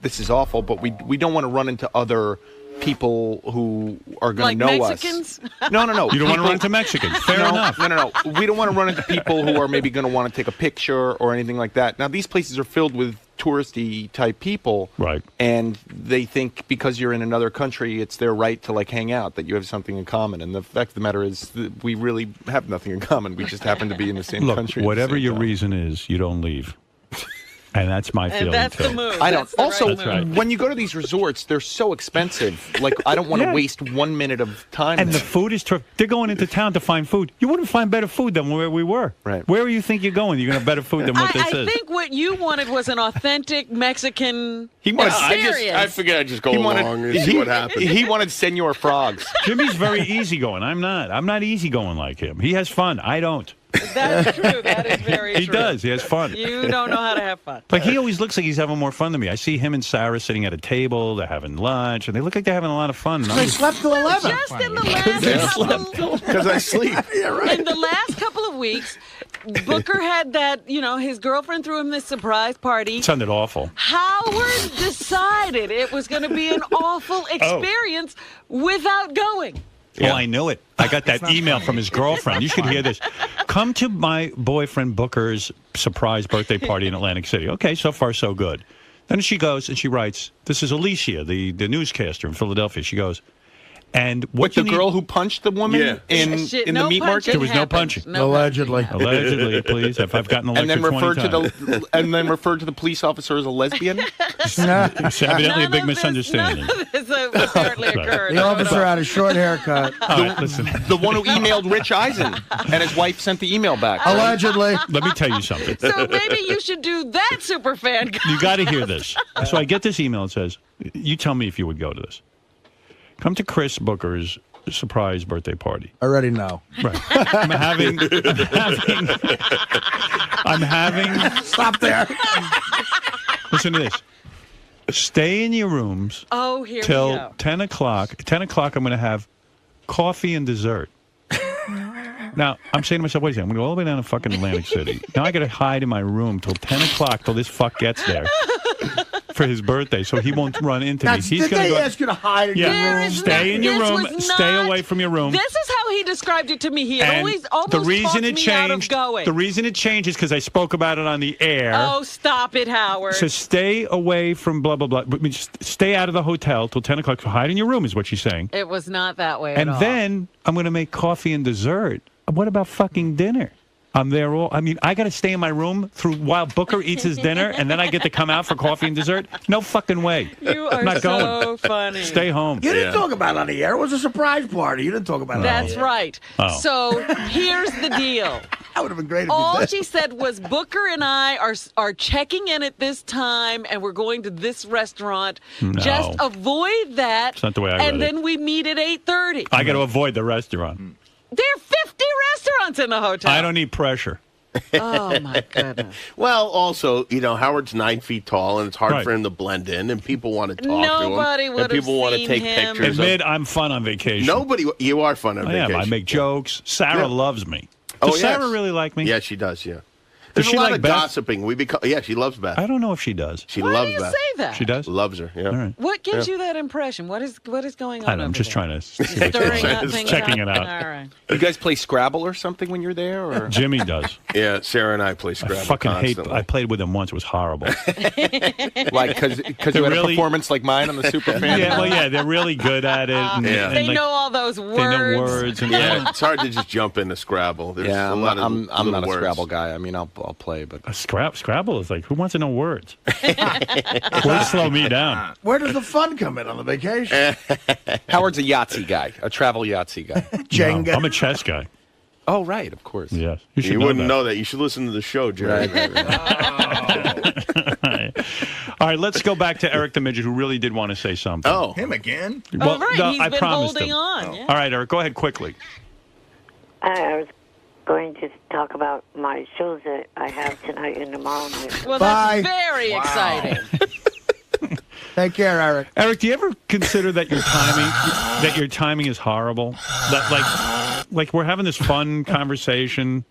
this is awful, but we don't want to run into other people who are going to know Mexicans? us. No. You don't want to run into Mexicans. Fair enough. No. We don't want to run into people who are maybe going to want to take a picture or anything like that. Now, these places are filled with touristy type people, right? And they think because you're in another country, it's their right to hang out, that you have something in common. And the fact of the matter is, that we really have nothing in common. We just happen to be in the same country. Whatever your reason is, you don't leave. And that's my feeling, that's too. the move. I don't. Also, right. when you go to these resorts, they're so expensive. I don't want to waste 1 minute of time. And the food is terrific. They're going into town to find food. You wouldn't find better food than where we were. Right. Where do you think you're going? You're going to have better food than what this is. I think what you wanted was an authentic Mexican wanted. experience. I figured I'd just go along and see what happens. He wanted senor frogs. Jimmy's very easygoing. I'm not. I'm not easygoing like him. He has fun. I don't. That's true. That is very true. He does. He has fun. You don't know how to have fun. Like, he always looks like he's having more fun than me. I see him and Sarah sitting at a table. They're having lunch, and they look like they're having a lot of fun. They slept till 11. Just in the last couple, Because I sleep. Yeah, right. in the last couple of weeks, Booker had that. His girlfriend threw him this surprise party. It sounded awful. Howard decided it was going to be an awful experience without going. Oh, I knew it. I got that email from his girlfriend. You should hear this. Come to my boyfriend Booker's surprise birthday party in Atlantic City. Okay, so far so good. Then she goes and she writes, this is Alicia, the newscaster in Philadelphia. She goes, and what the girl who punched the woman in the meat market? There was no punching. Allegedly. Allegedly, please. If I've gotten elected and then 20 referred and then referred to the police officer as a lesbian. It's evidently a big misunderstanding. This apparently occurred. The officer had a short haircut. All right, listen. The one who emailed Rich Eisen, and his wife sent the email back. Allegedly. Let me tell you something. So maybe you should do that super fan. You got to hear this. So I get this email. It says, you tell me if you would go to this. Come to Chris Booker's surprise birthday party. I already know. Right. I'm having. Stop there. Listen to this. Stay in your rooms. Oh, here till we go. 10 o'clock. 10 o'clock, I'm going to have coffee and dessert. Now, I'm saying to myself, wait a second. I'm going to go all the way down to fucking Atlantic City. Now I got to hide in my room till 10 o'clock till this fuck gets there. for his birthday, so he won't run into me. He's Did gonna they go. ask you to hide in your room? Stay in your This room. was Stay not- away from your room. This is how he described it to me. He had And always almost the reason talked it me out of changed. going. The reason it changed is because I spoke about it on the air. Oh, stop it, Howard. So stay away from blah blah blah. I mean, just stay out of the hotel till 10 o'clock. Hide in your room is what she's saying. It was not that way And at all. then I'm going to make coffee and dessert. What about fucking dinner? I'm there all. I mean, I got to stay in my room while Booker eats his dinner, and then I get to come out for coffee and dessert. No fucking way. You I'm are not so going. funny. Stay home. You didn't talk about it on the air. It was a surprise party. You didn't talk about it. That's right. Oh. So here's the deal. That would have been great. If All you did. she said was Booker and I are checking in at this time, and we're going to this restaurant. No. Just avoid that. It's not the way I read And it. then we meet at 8:30. I got to avoid the restaurant. There are 50 restaurants in the hotel. I don't need pressure. Oh my goodness. Well, also, Howard's 9 feet tall, and it's hard Right. for him to blend in, and people want to talk Nobody to him. would And people have want to seen take him. pictures. Admit I'm fun on vacation. Nobody, you are fun on I vacation. am. I make jokes. Sarah Yeah. loves me. Oh, Does Sarah yes. really like me? Yeah, she does. Yeah. Does There's she a lot like of Beth? gossiping. Yeah, she loves Beth. I don't know if she does. She Why loves do you Beth. say that? She does? Loves her. Yeah. All right. What gives Yeah. you that impression? What is going on? I don't know. I'm over just there? trying to Stirring up just things checking up? it out. All right. You guys play Scrabble or something when you're there? Or? Jimmy does. Yeah, Sarah and I play Scrabble I fucking constantly. hate. I played with him once. It was horrible. Like, because you had a really- performance like mine on the Superfan? Yeah, well, yeah, they're really good at it. And, Yeah. and They like, know all those words. They know words. And Yeah, it's hard to just jump into Scrabble. There's Yeah, a lot of I'm little not a words. Scrabble guy. I mean, I'll play, but Scrabble is like, who wants to know words? Words slow me down. Where does the fun come in on the vacation? Howard's a Yahtzee guy, a travel Yahtzee guy. Jenga. No, I'm a chess guy. Oh, right, of course. Yes, You wouldn't know that. You should listen to the show, Jerry. All right, let's go back to Eric the Midget, who really did want to say something. Oh, Him again? Well, right. no, He's I been promised holding him. on. Yeah. All right, Eric, go ahead quickly. I was going to talk about my shows that I have tonight and tomorrow night. Well, Bye. that's very exciting. Take care, Eric. Eric, do you ever consider that your timing is horrible? That like we're having this fun conversation,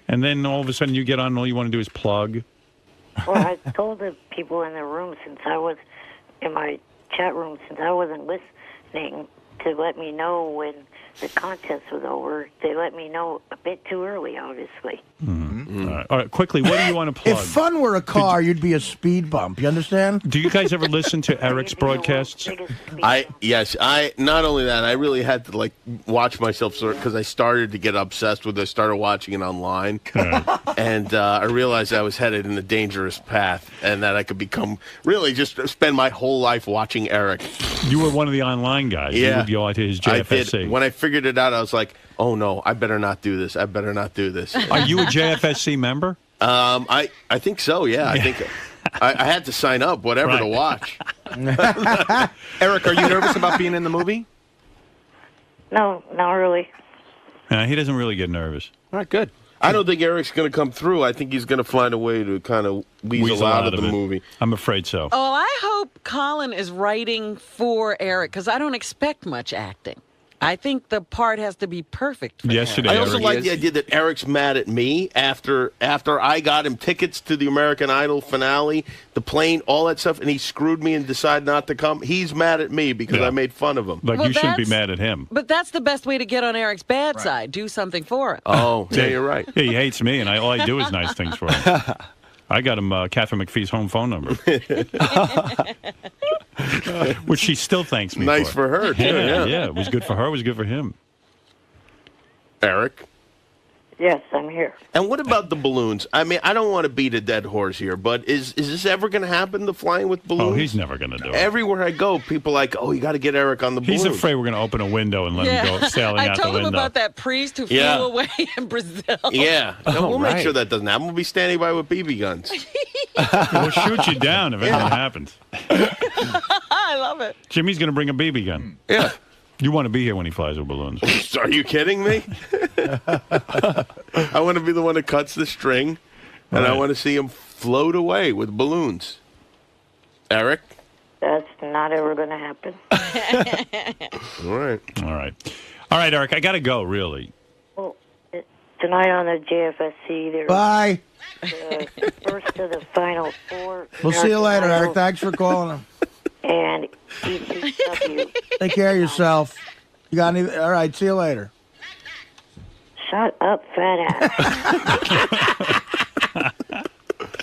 and then all of a sudden you get on and all you want to do is plug. Well, I told the people in the room since I was in my chat room since I wasn't listening to let me know when the contest was over. They let me know a bit too early, obviously. All right, quickly, what do you want to plug? If fun were a car, you'd be a speed bump. You understand? Do you guys ever listen to Eric's broadcasts? Yes. I not only that, I really had to watch myself because I started to get obsessed with it. I started watching it online, and I realized I was headed in a dangerous path, and that I could become really just spend my whole life watching Eric. You were one of the online guys. Yeah. You would go out to his I JFSC. did. When I figured it out, I was like, "Oh no, I better not do this. I better not do this." Are you a JFSC member? I think so. Yeah, I think I had to sign up, whatever to watch. Eric, are you nervous about being in the movie? No, not really. He doesn't really get nervous. All right, good. I don't think Eric's going to come through. I think he's going to find a way to kind of weasel out of the it. movie. I'm afraid so. Oh, I hope Colin is writing for Eric because I don't expect much acting. I think the part has to be perfect for Yesterday, I also Eric like is- the idea that Eric's mad at me after I got him tickets to the American Idol finale, the plane, all that stuff, and he screwed me and decided not to come. He's mad at me because I made fun of him. Like, Well, you shouldn't be that's- mad at him. But that's the best way to get on Eric's bad side. Do something for him. Oh, yeah, you're right. Yeah, he hates me, and all I do is nice things for him. I got him Catherine McPhee's home phone number, which she still thanks me Nice for her, too, yeah. It was good for her. It was good for him. Eric? Yes, I'm here. And what about the balloons? I mean, I don't want to beat a dead horse here, but is this ever going to happen, the flying with balloons? Oh, he's never going to do it. Everywhere I go, people are like, oh, you got to get Eric on the balloons. He's afraid we're going to open a window and let him go sailing I out the told window. him about that priest who Yeah. flew away in Brazil. Yeah. Oh, We'll make right. sure that doesn't happen. We'll be standing by with BB guns. We'll shoot you down if anything happens. I love it. Jimmy's going to bring a BB gun. Yeah. You want to be here when he flies with balloons. Are you kidding me? I want to be the one that cuts the string, and I Right. want to see him float away with balloons. Eric? That's not ever going to happen. All right. All right. All right, Eric, I got to go, really. Well, tonight on the JFSC, there's Bye. first of the final four. We'll see you later, American Eric. Thanks for calling him. Idol And ECW. Take care of yourself. You got any? All right. See you later. Shut up, fat ass.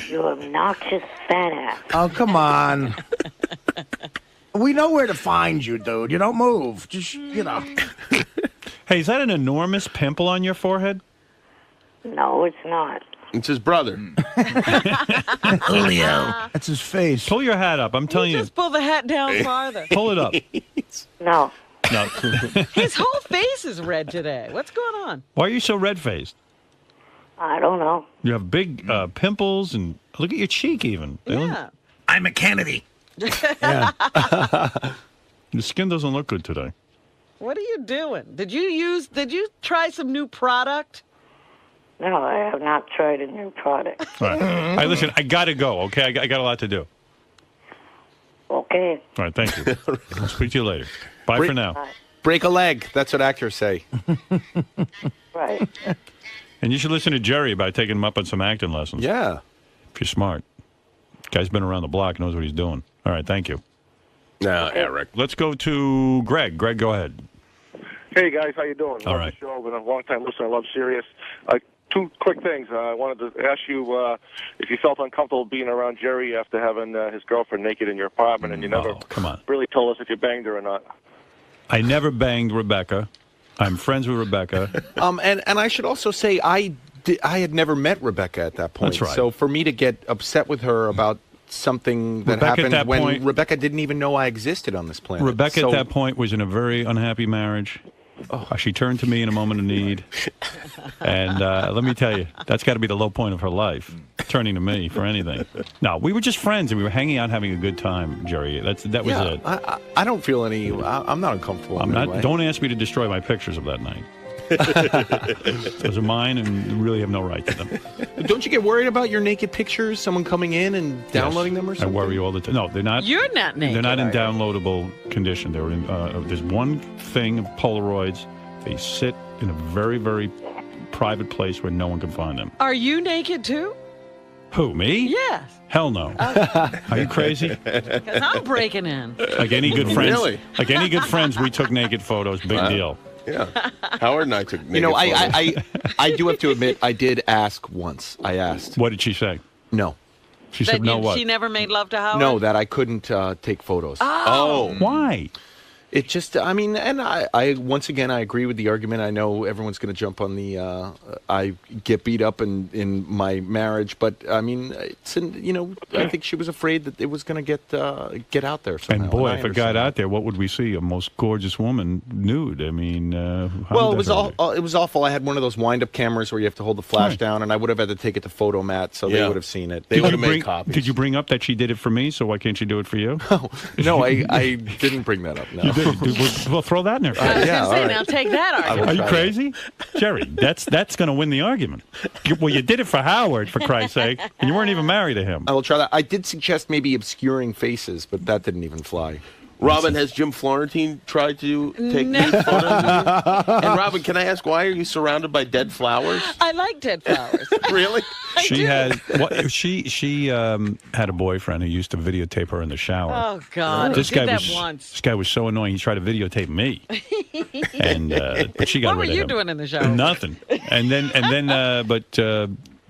You obnoxious fat ass. Oh, come on. We know where to find you, dude. You don't move. Just, Hey, is that an enormous pimple on your forehead? No, it's not. It's his brother. Julio. That's his face. Pull your hat up. I'm telling you. Just pull the hat down farther. Pull it up. No. No. His whole face is red today. What's going on? Why are you so red-faced? I don't know. You have big pimples, and look at your cheek even. Yeah. I'm a Kennedy. Your skin doesn't look good today. What are you doing? Did you try some new product? No, I have not tried a new product. All right. All right, listen, I got to go, okay? I got a lot to do. Okay. All right, thank you. I'll speak to you later. Bye for now. Break a leg. That's what actors say. Right. And you should listen to Jerry about taking him up on some acting lessons. Yeah. If you're smart. Guy's been around the block, knows what he's doing. All right, thank you. No, Eric. Let's go to Greg. Greg, go ahead. Hey guys, how you doing? All Love right. the show. Been a long time listener. I love Sirius. Two quick things. I wanted to ask you if you felt uncomfortable being around Jerry after having his girlfriend naked in your apartment, and you never come on. really told us if you banged her or not. I never banged Rebecca. I'm friends with Rebecca. And I should also say I had never met Rebecca at that point. That's right. So for me to get upset with her about something that Rebecca at happened that when point- Rebecca didn't even know I existed on this planet. Rebecca So- at that point was in a very unhappy marriage. She turned to me in a moment of need. And let me tell you, that's got to be the low point of her life, turning to me for anything. No, we were just friends, and we were hanging out having a good time, Jerry. That was it. I don't feel any. I'm not uncomfortable. I'm in any not. way. Don't ask me to destroy my pictures of that night. Those are mine, and you really have no right to them. Don't you get worried about your naked pictures? Someone coming in and downloading them or something? I worry all the time. No, they're not. You're not naked. They're not in are you? downloadable condition. They were in. There's one thing of Polaroids. They sit in a very, very private place where no one can find them. Are you naked too? Who, me? Yes. Hell no. Are you crazy? Because I'm breaking in. Like any good friends. Really? Like any good friends, we took naked photos. Big deal. Yeah. Howard and I took naked You know, photos. I do have to admit, I did ask once. I asked. What did she say? No. She That said no. What? She never made love to Howard? No, that I couldn't take photos. Oh. Why? It just, I mean, and I once again, I agree with the argument. I know everyone's going to jump on the, I get beat up in my marriage, but I mean, it's I think she was afraid that it was going to get out there somehow. And boy, I if it got out there, what would we see? A most gorgeous woman nude. I mean, Well, it was it was awful. I had one of those wind-up cameras where you have to hold the flash down, and I would have had to take it to Photomat, so they Yeah. would have seen it. They Did would you have made bring- copies. Did you bring up that she did it for me? So why can't she do it for you? No, I didn't bring that up. No. You did. We'll throw that in there. I was Yeah, going to say, all right. now take that argument. Are you crazy? Jerry, that's going to win the argument. You did it for Howard, for Christ's sake, and you weren't even married to him. I will try that. I did suggest maybe obscuring faces, but that didn't even fly. Robin, has Jim Florentine tried to take No. nude photos of you? And Robin, can I ask, why are you surrounded by dead flowers? I like dead flowers. Really? She had she had a boyfriend who used to videotape her in the shower. Oh, God. This I guy did that was once. this guy was so annoying. He tried to videotape me, and but she got What were rid of you him. doing in the shower? Nothing. And then, but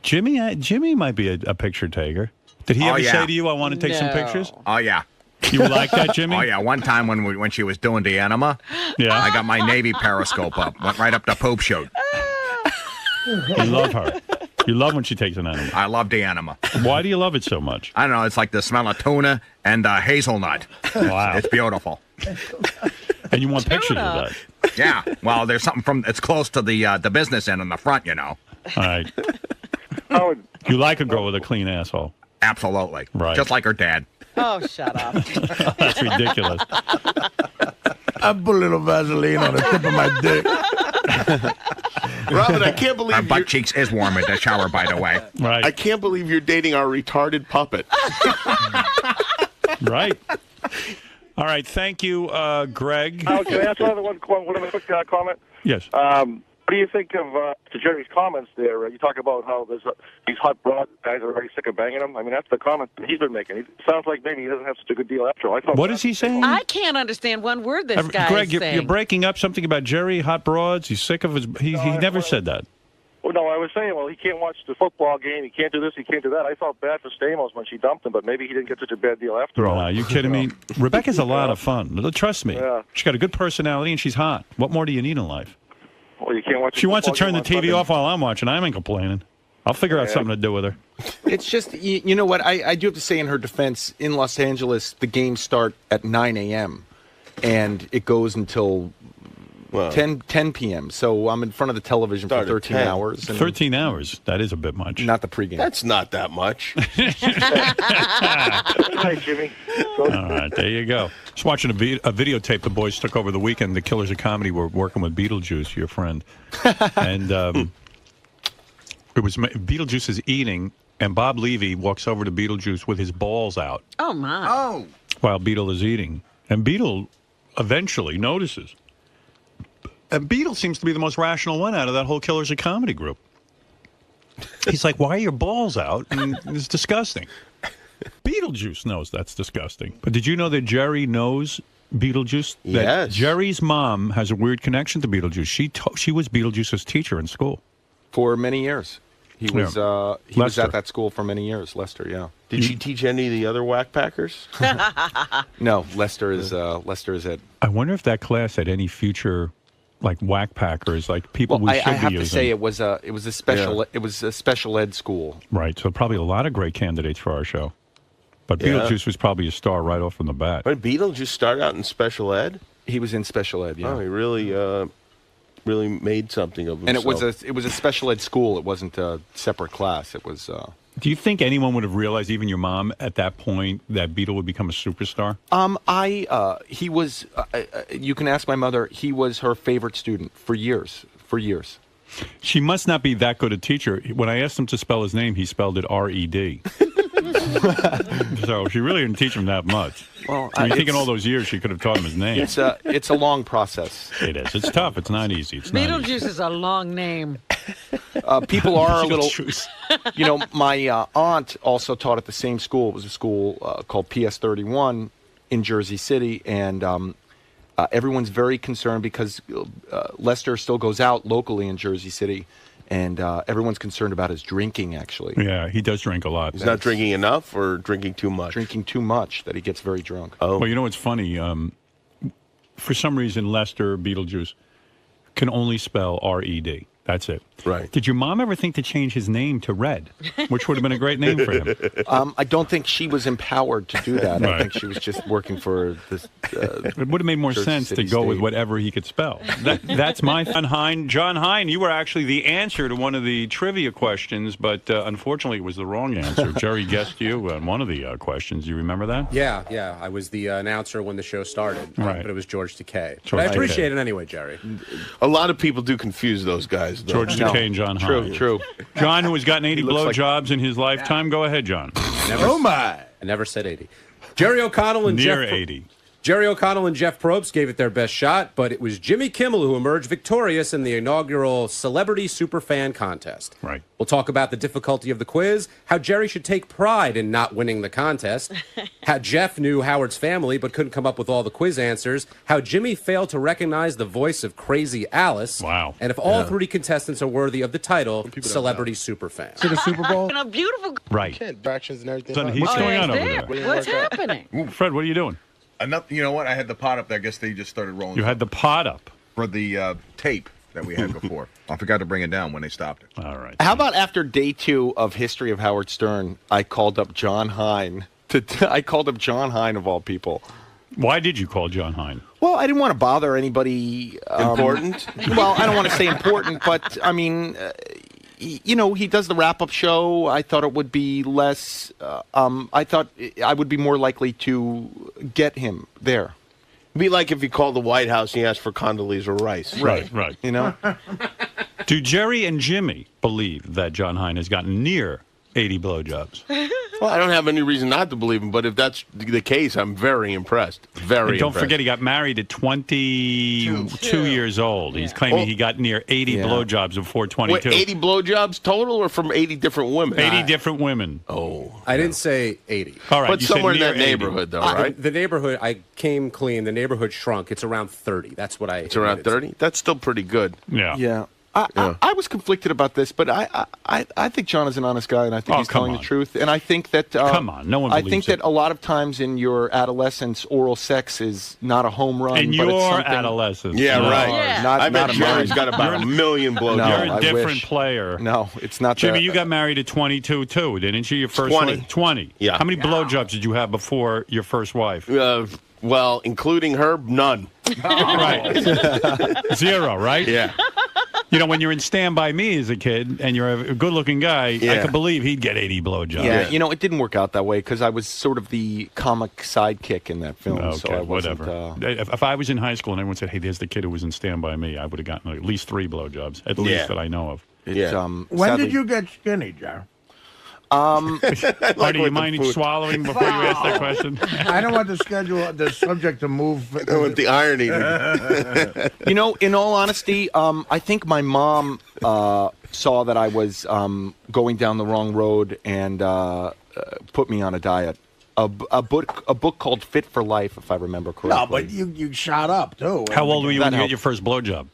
Jimmy might be a picture taker. Did he Oh, ever yeah. say to you, "I want to take some No. pictures"? Oh, yeah. You like that, Jimmy? Oh, yeah. One time when she was doing the enema, Yeah. I got my Navy periscope up. Went right up to Pope Shoot. You love her. You love when she takes an animal. I love the enema. Why do you love it so much? I don't know. It's like the smell of tuna and hazelnut. Wow. It's beautiful. And you want pictures of that? Yeah. Well, there's something it's close to the business end in the front, you know. All right. Howard, You like a girl with a clean asshole. Absolutely. Right. Just like her dad. Oh, shut up. That's ridiculous. I put a little Vaseline on the tip of my dick. Robin, I can't believe Our butt cheeks is warm in the shower, by the way. Right. I can't believe you're dating our retarded puppet. Right. All right. Thank you, Greg. Howard, can I ask another one other quick comment? Yes. What do you think of to Jerry's comments there? You talk about how there's these hot broad guys are already sick of banging him. I mean, that's the comment that he's been making. It sounds like maybe he doesn't have such a good deal after all. What is he saying? I can't understand one word this guy Greg, is saying. you're breaking up something about Jerry, hot broads. He's sick of his... He never said that. Well, no, I was saying, well, he can't watch the football game. He can't do this. He can't do that. I felt bad for Stamos when she dumped him, but maybe he didn't get such a bad deal after all. Are you kidding me? Rebecca's a lot of fun. Trust me. Yeah. She's got a good personality, and she's hot. What more do you need in life? Well, you can't watch. She wants to turn the game on TV off while I'm watching. I ain't complaining. I'll figure out something to do with her. It's just, you know what, I do have to say in her defense, in Los Angeles, the games start at 9 a.m., and it goes until 10 p.m., so I'm in front of the television for 13 hours. 13 hours? That is a bit much. Not the pregame. That's not that much. Hi, Jimmy. All right, there you go. Just watching a videotape the boys took over the weekend. The Killers of Comedy were working with Beetlejuice, your friend. And it was Beetlejuice is eating, and Bob Levy walks over to Beetlejuice with his balls out. Oh, my. Oh. While Beetle is eating. And Beetle eventually notices. And Beetle seems to be the most rational one out of that whole Killers of Comedy group. He's like, why are your balls out? And it's disgusting. Beetlejuice knows that's disgusting. But did you know that Jerry knows Beetlejuice? That Yes. Jerry's mom has a weird connection to Beetlejuice. She was Beetlejuice's teacher in school. For many years. He was Lester. at that school for many years, Lester, yeah. Did she teach any of the other whack packers? No, Lester is it. I wonder if that class had any future, like whack packers, like people we should I be have using. to say it was a special ed school. Right, so probably a lot of great candidates for our show. But Yeah. Beetlejuice was probably a star right off from the bat. But Beetlejuice started out in special ed? He was in special ed, yeah. Oh, he really made something of himself. And it was a special ed school. It wasn't a separate class. It was. Do you think anyone would have realized, even your mom, at that point, that Beetle would become a superstar? He was. You can ask my mother. He was her favorite student for years. She must not be that good a teacher. When I asked him to spell his name, he spelled it R-E-D. So she really didn't teach him that much. Well, you think in all those years she could have taught him his name. It's a long process. It is. It's tough. It's not easy. It's not easy. Beetlejuice is a long name. People are a little. You know, my aunt also taught at the same school. It was a school called PS 31 in Jersey City, and everyone's very concerned because Lester still goes out locally in Jersey City. And everyone's concerned about his drinking, actually. Yeah, he does drink a lot. He's not drinking enough or drinking too much? Drinking too much, that he gets very drunk. Oh. Well, you know what's funny? For some reason, Lester Beetlejuice can only spell R-E-D. That's it. Right. Did your mom ever think to change his name to Red, which would have been a great name for him? I don't think she was empowered to do that. Right. I think she was just working for this. It would have made more Jersey sense City to go with State. whatever he could spell. That's my John Hine. John Hine, you were actually the answer to one of the trivia questions, but unfortunately it was the wrong answer. Jerry guessed you on one of the questions. Do you remember that? Yeah. I was the announcer when the show started, Right. but it was George Takei. George But I Takei. appreciate it anyway, Jerry. A lot I people do confuse those guys, though. George Takei and John Hine. True. John, who has gotten 80 looks like- blowjobs in his lifetime. Go ahead, John. Oh my! I never said 80. Jerry O'Connell and Near Jeff 80. Jerry O'Connell and Jeff Probst gave it their best shot, but it was Jimmy Kimmel who emerged victorious in the inaugural Celebrity Superfan Contest. Right. We'll talk about the difficulty of the quiz, how Jerry should take pride in not winning the contest, how Jeff knew Howard's family but couldn't come up with all the quiz answers, how Jimmy failed to recognize the voice of Crazy Alice, Wow. and if all three contestants are worthy of the title Celebrity Superfan. To the Super Bowl? And a beautiful. Right. Fractions and everything. Son, what's going on over there. there? What's happening? Fred, what are you doing? You know what? I had the pot up there. I guess they just started rolling. You had the pot up. For the tape that we had before. I forgot to bring it down when they stopped it. All right. How about after day 2 of History of Howard Stern, I called up John Hine. I called up John Hine, of all people. Why did you call John Hine? Well, I didn't want to bother anybody. Important? Well, I don't want to say important, but, I mean, he does the wrap-up show. I thought it would be less. I thought I would be more likely to get him there. It'd be like if you called the White House and you asked for Condoleezza Rice. Right. You know? Do Jerry and Jimmy believe that John Hine has gotten near 80 blowjobs? Well, I don't have any reason not to believe him, but if that's the case, I'm very impressed. Very And don't impressed. forget, he got married at 22 years old. He's claiming he got near 80 blowjobs before 22. Wait, 80 blowjobs total or from 80 different women? 80 different women. Oh. I didn't say 80. All right, But you said somewhere in near that 80. neighborhood, though, right? The neighborhood, I came clean. The neighborhood shrunk. It's around 30. That's what I. It's around 30? That's still pretty good. Yeah. Yeah. I was conflicted about this, but I think John is an honest guy, and I think he's telling the truth. And I think that come on, no one I believes think that a lot of times in your adolescence, oral sex is not a home run. In but it's your something, adolescence. Yeah, No, right. Yeah. I bet not Jerry's mine. got about a million blowjobs. No, You're a I different wish. player. No, it's not. Jimmy, that. you got married at 22 too, didn't you? Your first 20. wife? 20. Yeah. How many blowjobs did you have before your first wife? Well, including her, none. Right. 0, right? Yeah. You know, when you're in Stand By Me as a kid and you're a good-looking guy, I could believe he'd get 80 blowjobs. Yeah, you know, it didn't work out that way because I was sort of the comic sidekick in that film. Okay, so I wasn't, whatever. If I was in high school and everyone said, "Hey, there's the kid who was in Stand By Me," I would have gotten at least 3 blowjobs, at least that I know of. When did you get skinny, Joe? Do you mind swallowing before you ask that question? I don't want the subject to move. I want the irony. You know, in all honesty, I think my mom saw that I was going down the wrong road and put me on a diet. A book called Fit for Life, if I remember correctly. No, but you shot up too. How old were you when you That got your first blowjob?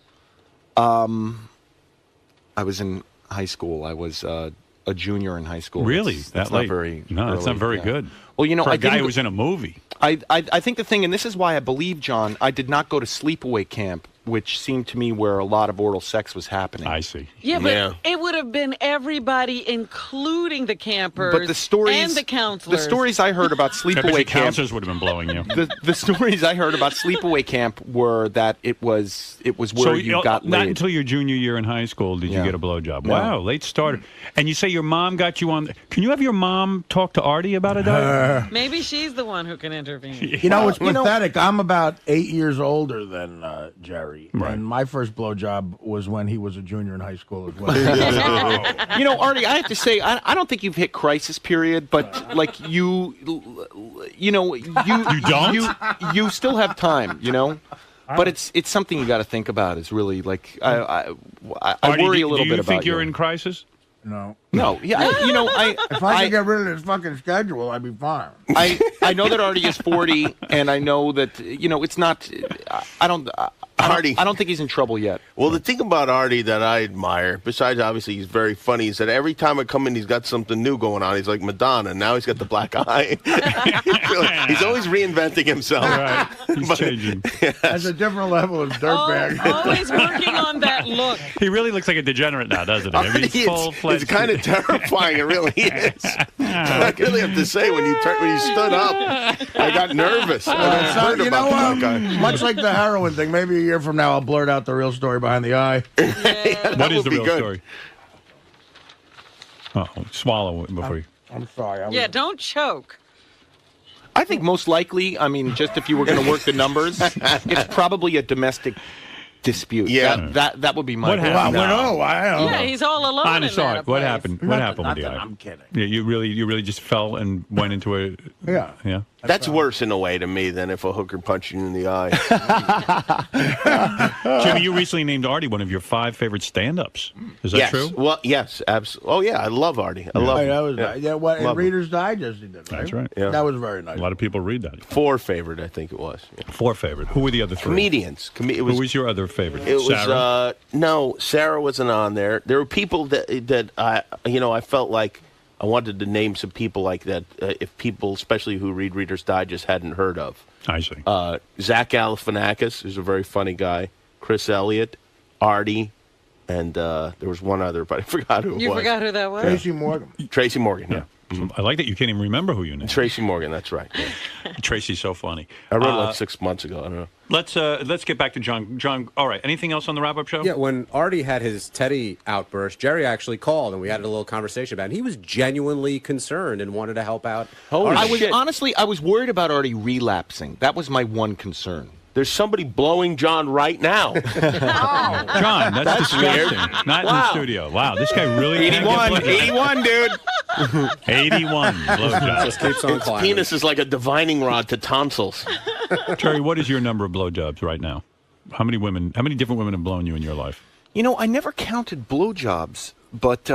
I was in high school. I was a junior in high school. Really? That's that late? not very. No, that's early, not very yeah. good. Well, you know, for a I guy didn't- who was in a movie. I think the thing, and this is why I believe, John, I did not go to sleepaway camp, which seemed to me where a lot of oral sex was happening. I see. Yeah, but it would have been everybody, including the campers But the stories and the counselors. The stories I heard about I bet sleepaway the camp. counselors would have been blowing you. The stories I heard about sleepaway camp were that it was where you got not laid. until your junior year in high school did you get a blowjob. No. Wow, late starter. And you say your mom got you on. Can you have your mom talk to Artie about a diet? Maybe she's the one who can intervene. You know, it's pathetic. I'm about 8 years older than Jerry. Right. And my first blowjob was when he was a junior in high school as well. You know, Artie, I have to say, I don't think you've hit crisis period, but like you know, you don't? You still have time, you know. But it's something you got to think about. Is really like I Artie, worry a little do bit you about think you're you. in crisis? No. No, yeah, if I could get rid of this fucking schedule, I'd be fine. I know that Artie is 40, and I know that it's not. I don't think he's in trouble yet. Well, the thing about Artie that I admire, besides obviously he's very funny, is that every time I come in, he's got something new going on. He's like Madonna. Now he's got the black eye. He's always reinventing himself. Right. He's changing. That's a different level of dirtbag. Always working on that look. He really looks like a degenerate now, doesn't he? I mean, he's full-fledged. It's kind of terrifying. It really is. I really have to say, when you stood up, I got nervous. I So, heard you know about what? that guy. Much like the heroin thing, maybe a year from now I'll blurt out the real story behind the eye. What is the would be real good. story? Uh-oh. Swallow it before you. I'm sorry. Yeah, don't choke. I think most likely, I mean, just if you were going to work the numbers, it's probably a domestic dispute. Yeah. That would be my. What happened? I don't know. Yeah, he's all alone Honest, in that sorry. What happened? What happened with the eye? I'm kidding. Yeah, you really just fell and went into a. Yeah. Yeah. That's worse in a way to me than if a hooker punched you in the eye. Jimmy, you recently named Artie one of your 5 favorite stand-ups. Is that yes. true? Well, yes, absolutely. Oh, yeah, I love Artie. I love Hey, him. that was what in Love him. Reader's Digest he did. Right? That's right. Yeah. That was very nice. A lot of people read that. 4 favorite, I think it was. Yeah. 4 favorite. Who were the other 3? Comedians. It Who was your other favorite? It was Sarah? no, Sarah wasn't on there. There were people that I felt like I wanted to name some people like that. If people, especially who read Reader's Digest, hadn't heard of. I see. Zach Galifianakis is a very funny guy. Chris Elliott, Artie, and there was one other, but I forgot who it was. You forgot who that was? Tracy Morgan. Tracy Morgan. Yeah. I like that you can't even remember who you named. Tracy Morgan. That's right. Yeah. Tracy's so funny. I wrote it like 6 months ago. I don't know. Let's get back to John. John, all right. Anything else on the wrap-up show? Yeah, when Artie had his Teddy outburst, Jerry actually called and we had a little conversation about it. He was genuinely concerned and wanted to help out. I was worried about Artie relapsing. That was my one concern. There's somebody blowing John right now. John, that's disgusting. weird. Not in the studio. Wow, this guy really 81, 81, dude. 81 blowjobs. Just keeps on His climbing. penis is like a divining rod to tonsils. Jerry, what is your number of blowjobs right now? How many different women have blown you in your life? You know, I never counted blowjobs, but you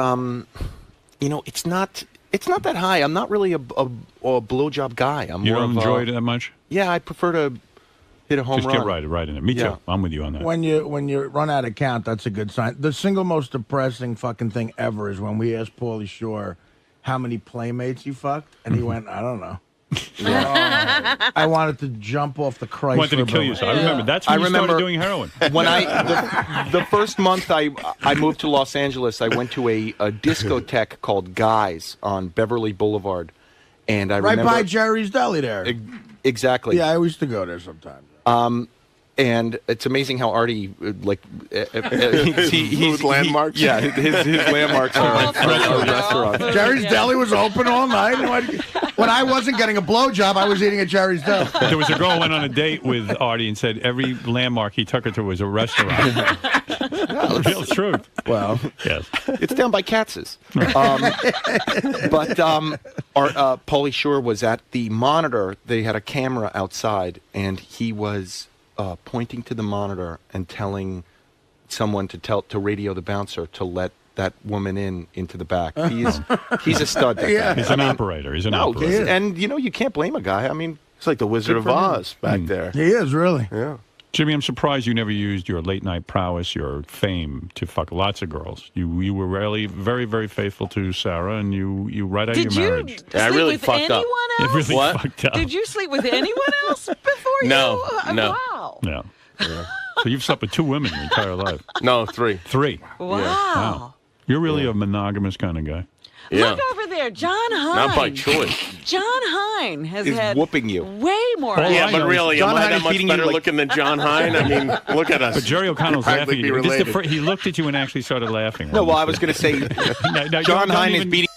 know, it's not that high. I'm not really a blowjob guy. I'm You more don't of enjoy it that much? Yeah, I prefer to hit a home Just run. get right in it. Me Yeah. too. I'm with you on that. When you run out of count, that's a good sign. The single most depressing fucking thing ever is when we asked Pauly Shore how many playmates you fucked, and he went, I don't know. I wanted to jump off the Chrysler. Wanted to kill you. So I remember that's when you started doing heroin. When the first month I moved to Los Angeles, I went to a discotheque called Guys on Beverly Boulevard, and I right remember by Jerry's Deli there. Exactly. Yeah, I used to go there sometimes. And it's amazing how Artie He's landmarks. Yeah, his landmarks are restaurants. Jerry's Deli was open all night. When I wasn't getting a blowjob, I was eating at Jerry's Deli. There was a girl who went on a date with Artie and said every landmark he took her to was a restaurant. Real truth. Well, yes, it's down by Katz's. Pauly Shore was at the monitor. They had a camera outside, and he was pointing to the monitor and telling someone to radio the bouncer to let that woman into the back. He's a stud. That guy. He's an operator. He's an operator. And you know, you can't blame a guy. I mean, it's like the Wizard of Oz back there. He is really. Yeah. Jimmy, I'm surprised you never used your late night prowess, your fame, to fuck lots of girls. You were really very, very faithful to Sarah, and you right out of your marriage. Did you sleep with anyone else? It really fucked up. Did you sleep with anyone else before you? No. Wow. Yeah. So you've slept with 2 women your entire life. No, 3. 3. Wow. You're really a monogamous kind of guy. Yeah. Look over there, John Hine. Not by choice. John Hine has Is had whooping you. way more. Yeah, but really, John am I Hine that is much beating better you like- looking than John Hine? I mean, look at us. But Jerry O'Connell's Practically laughing at you. related. He looked at you and actually started laughing. No, well, I was going to say, No, John don't Hine is even- beating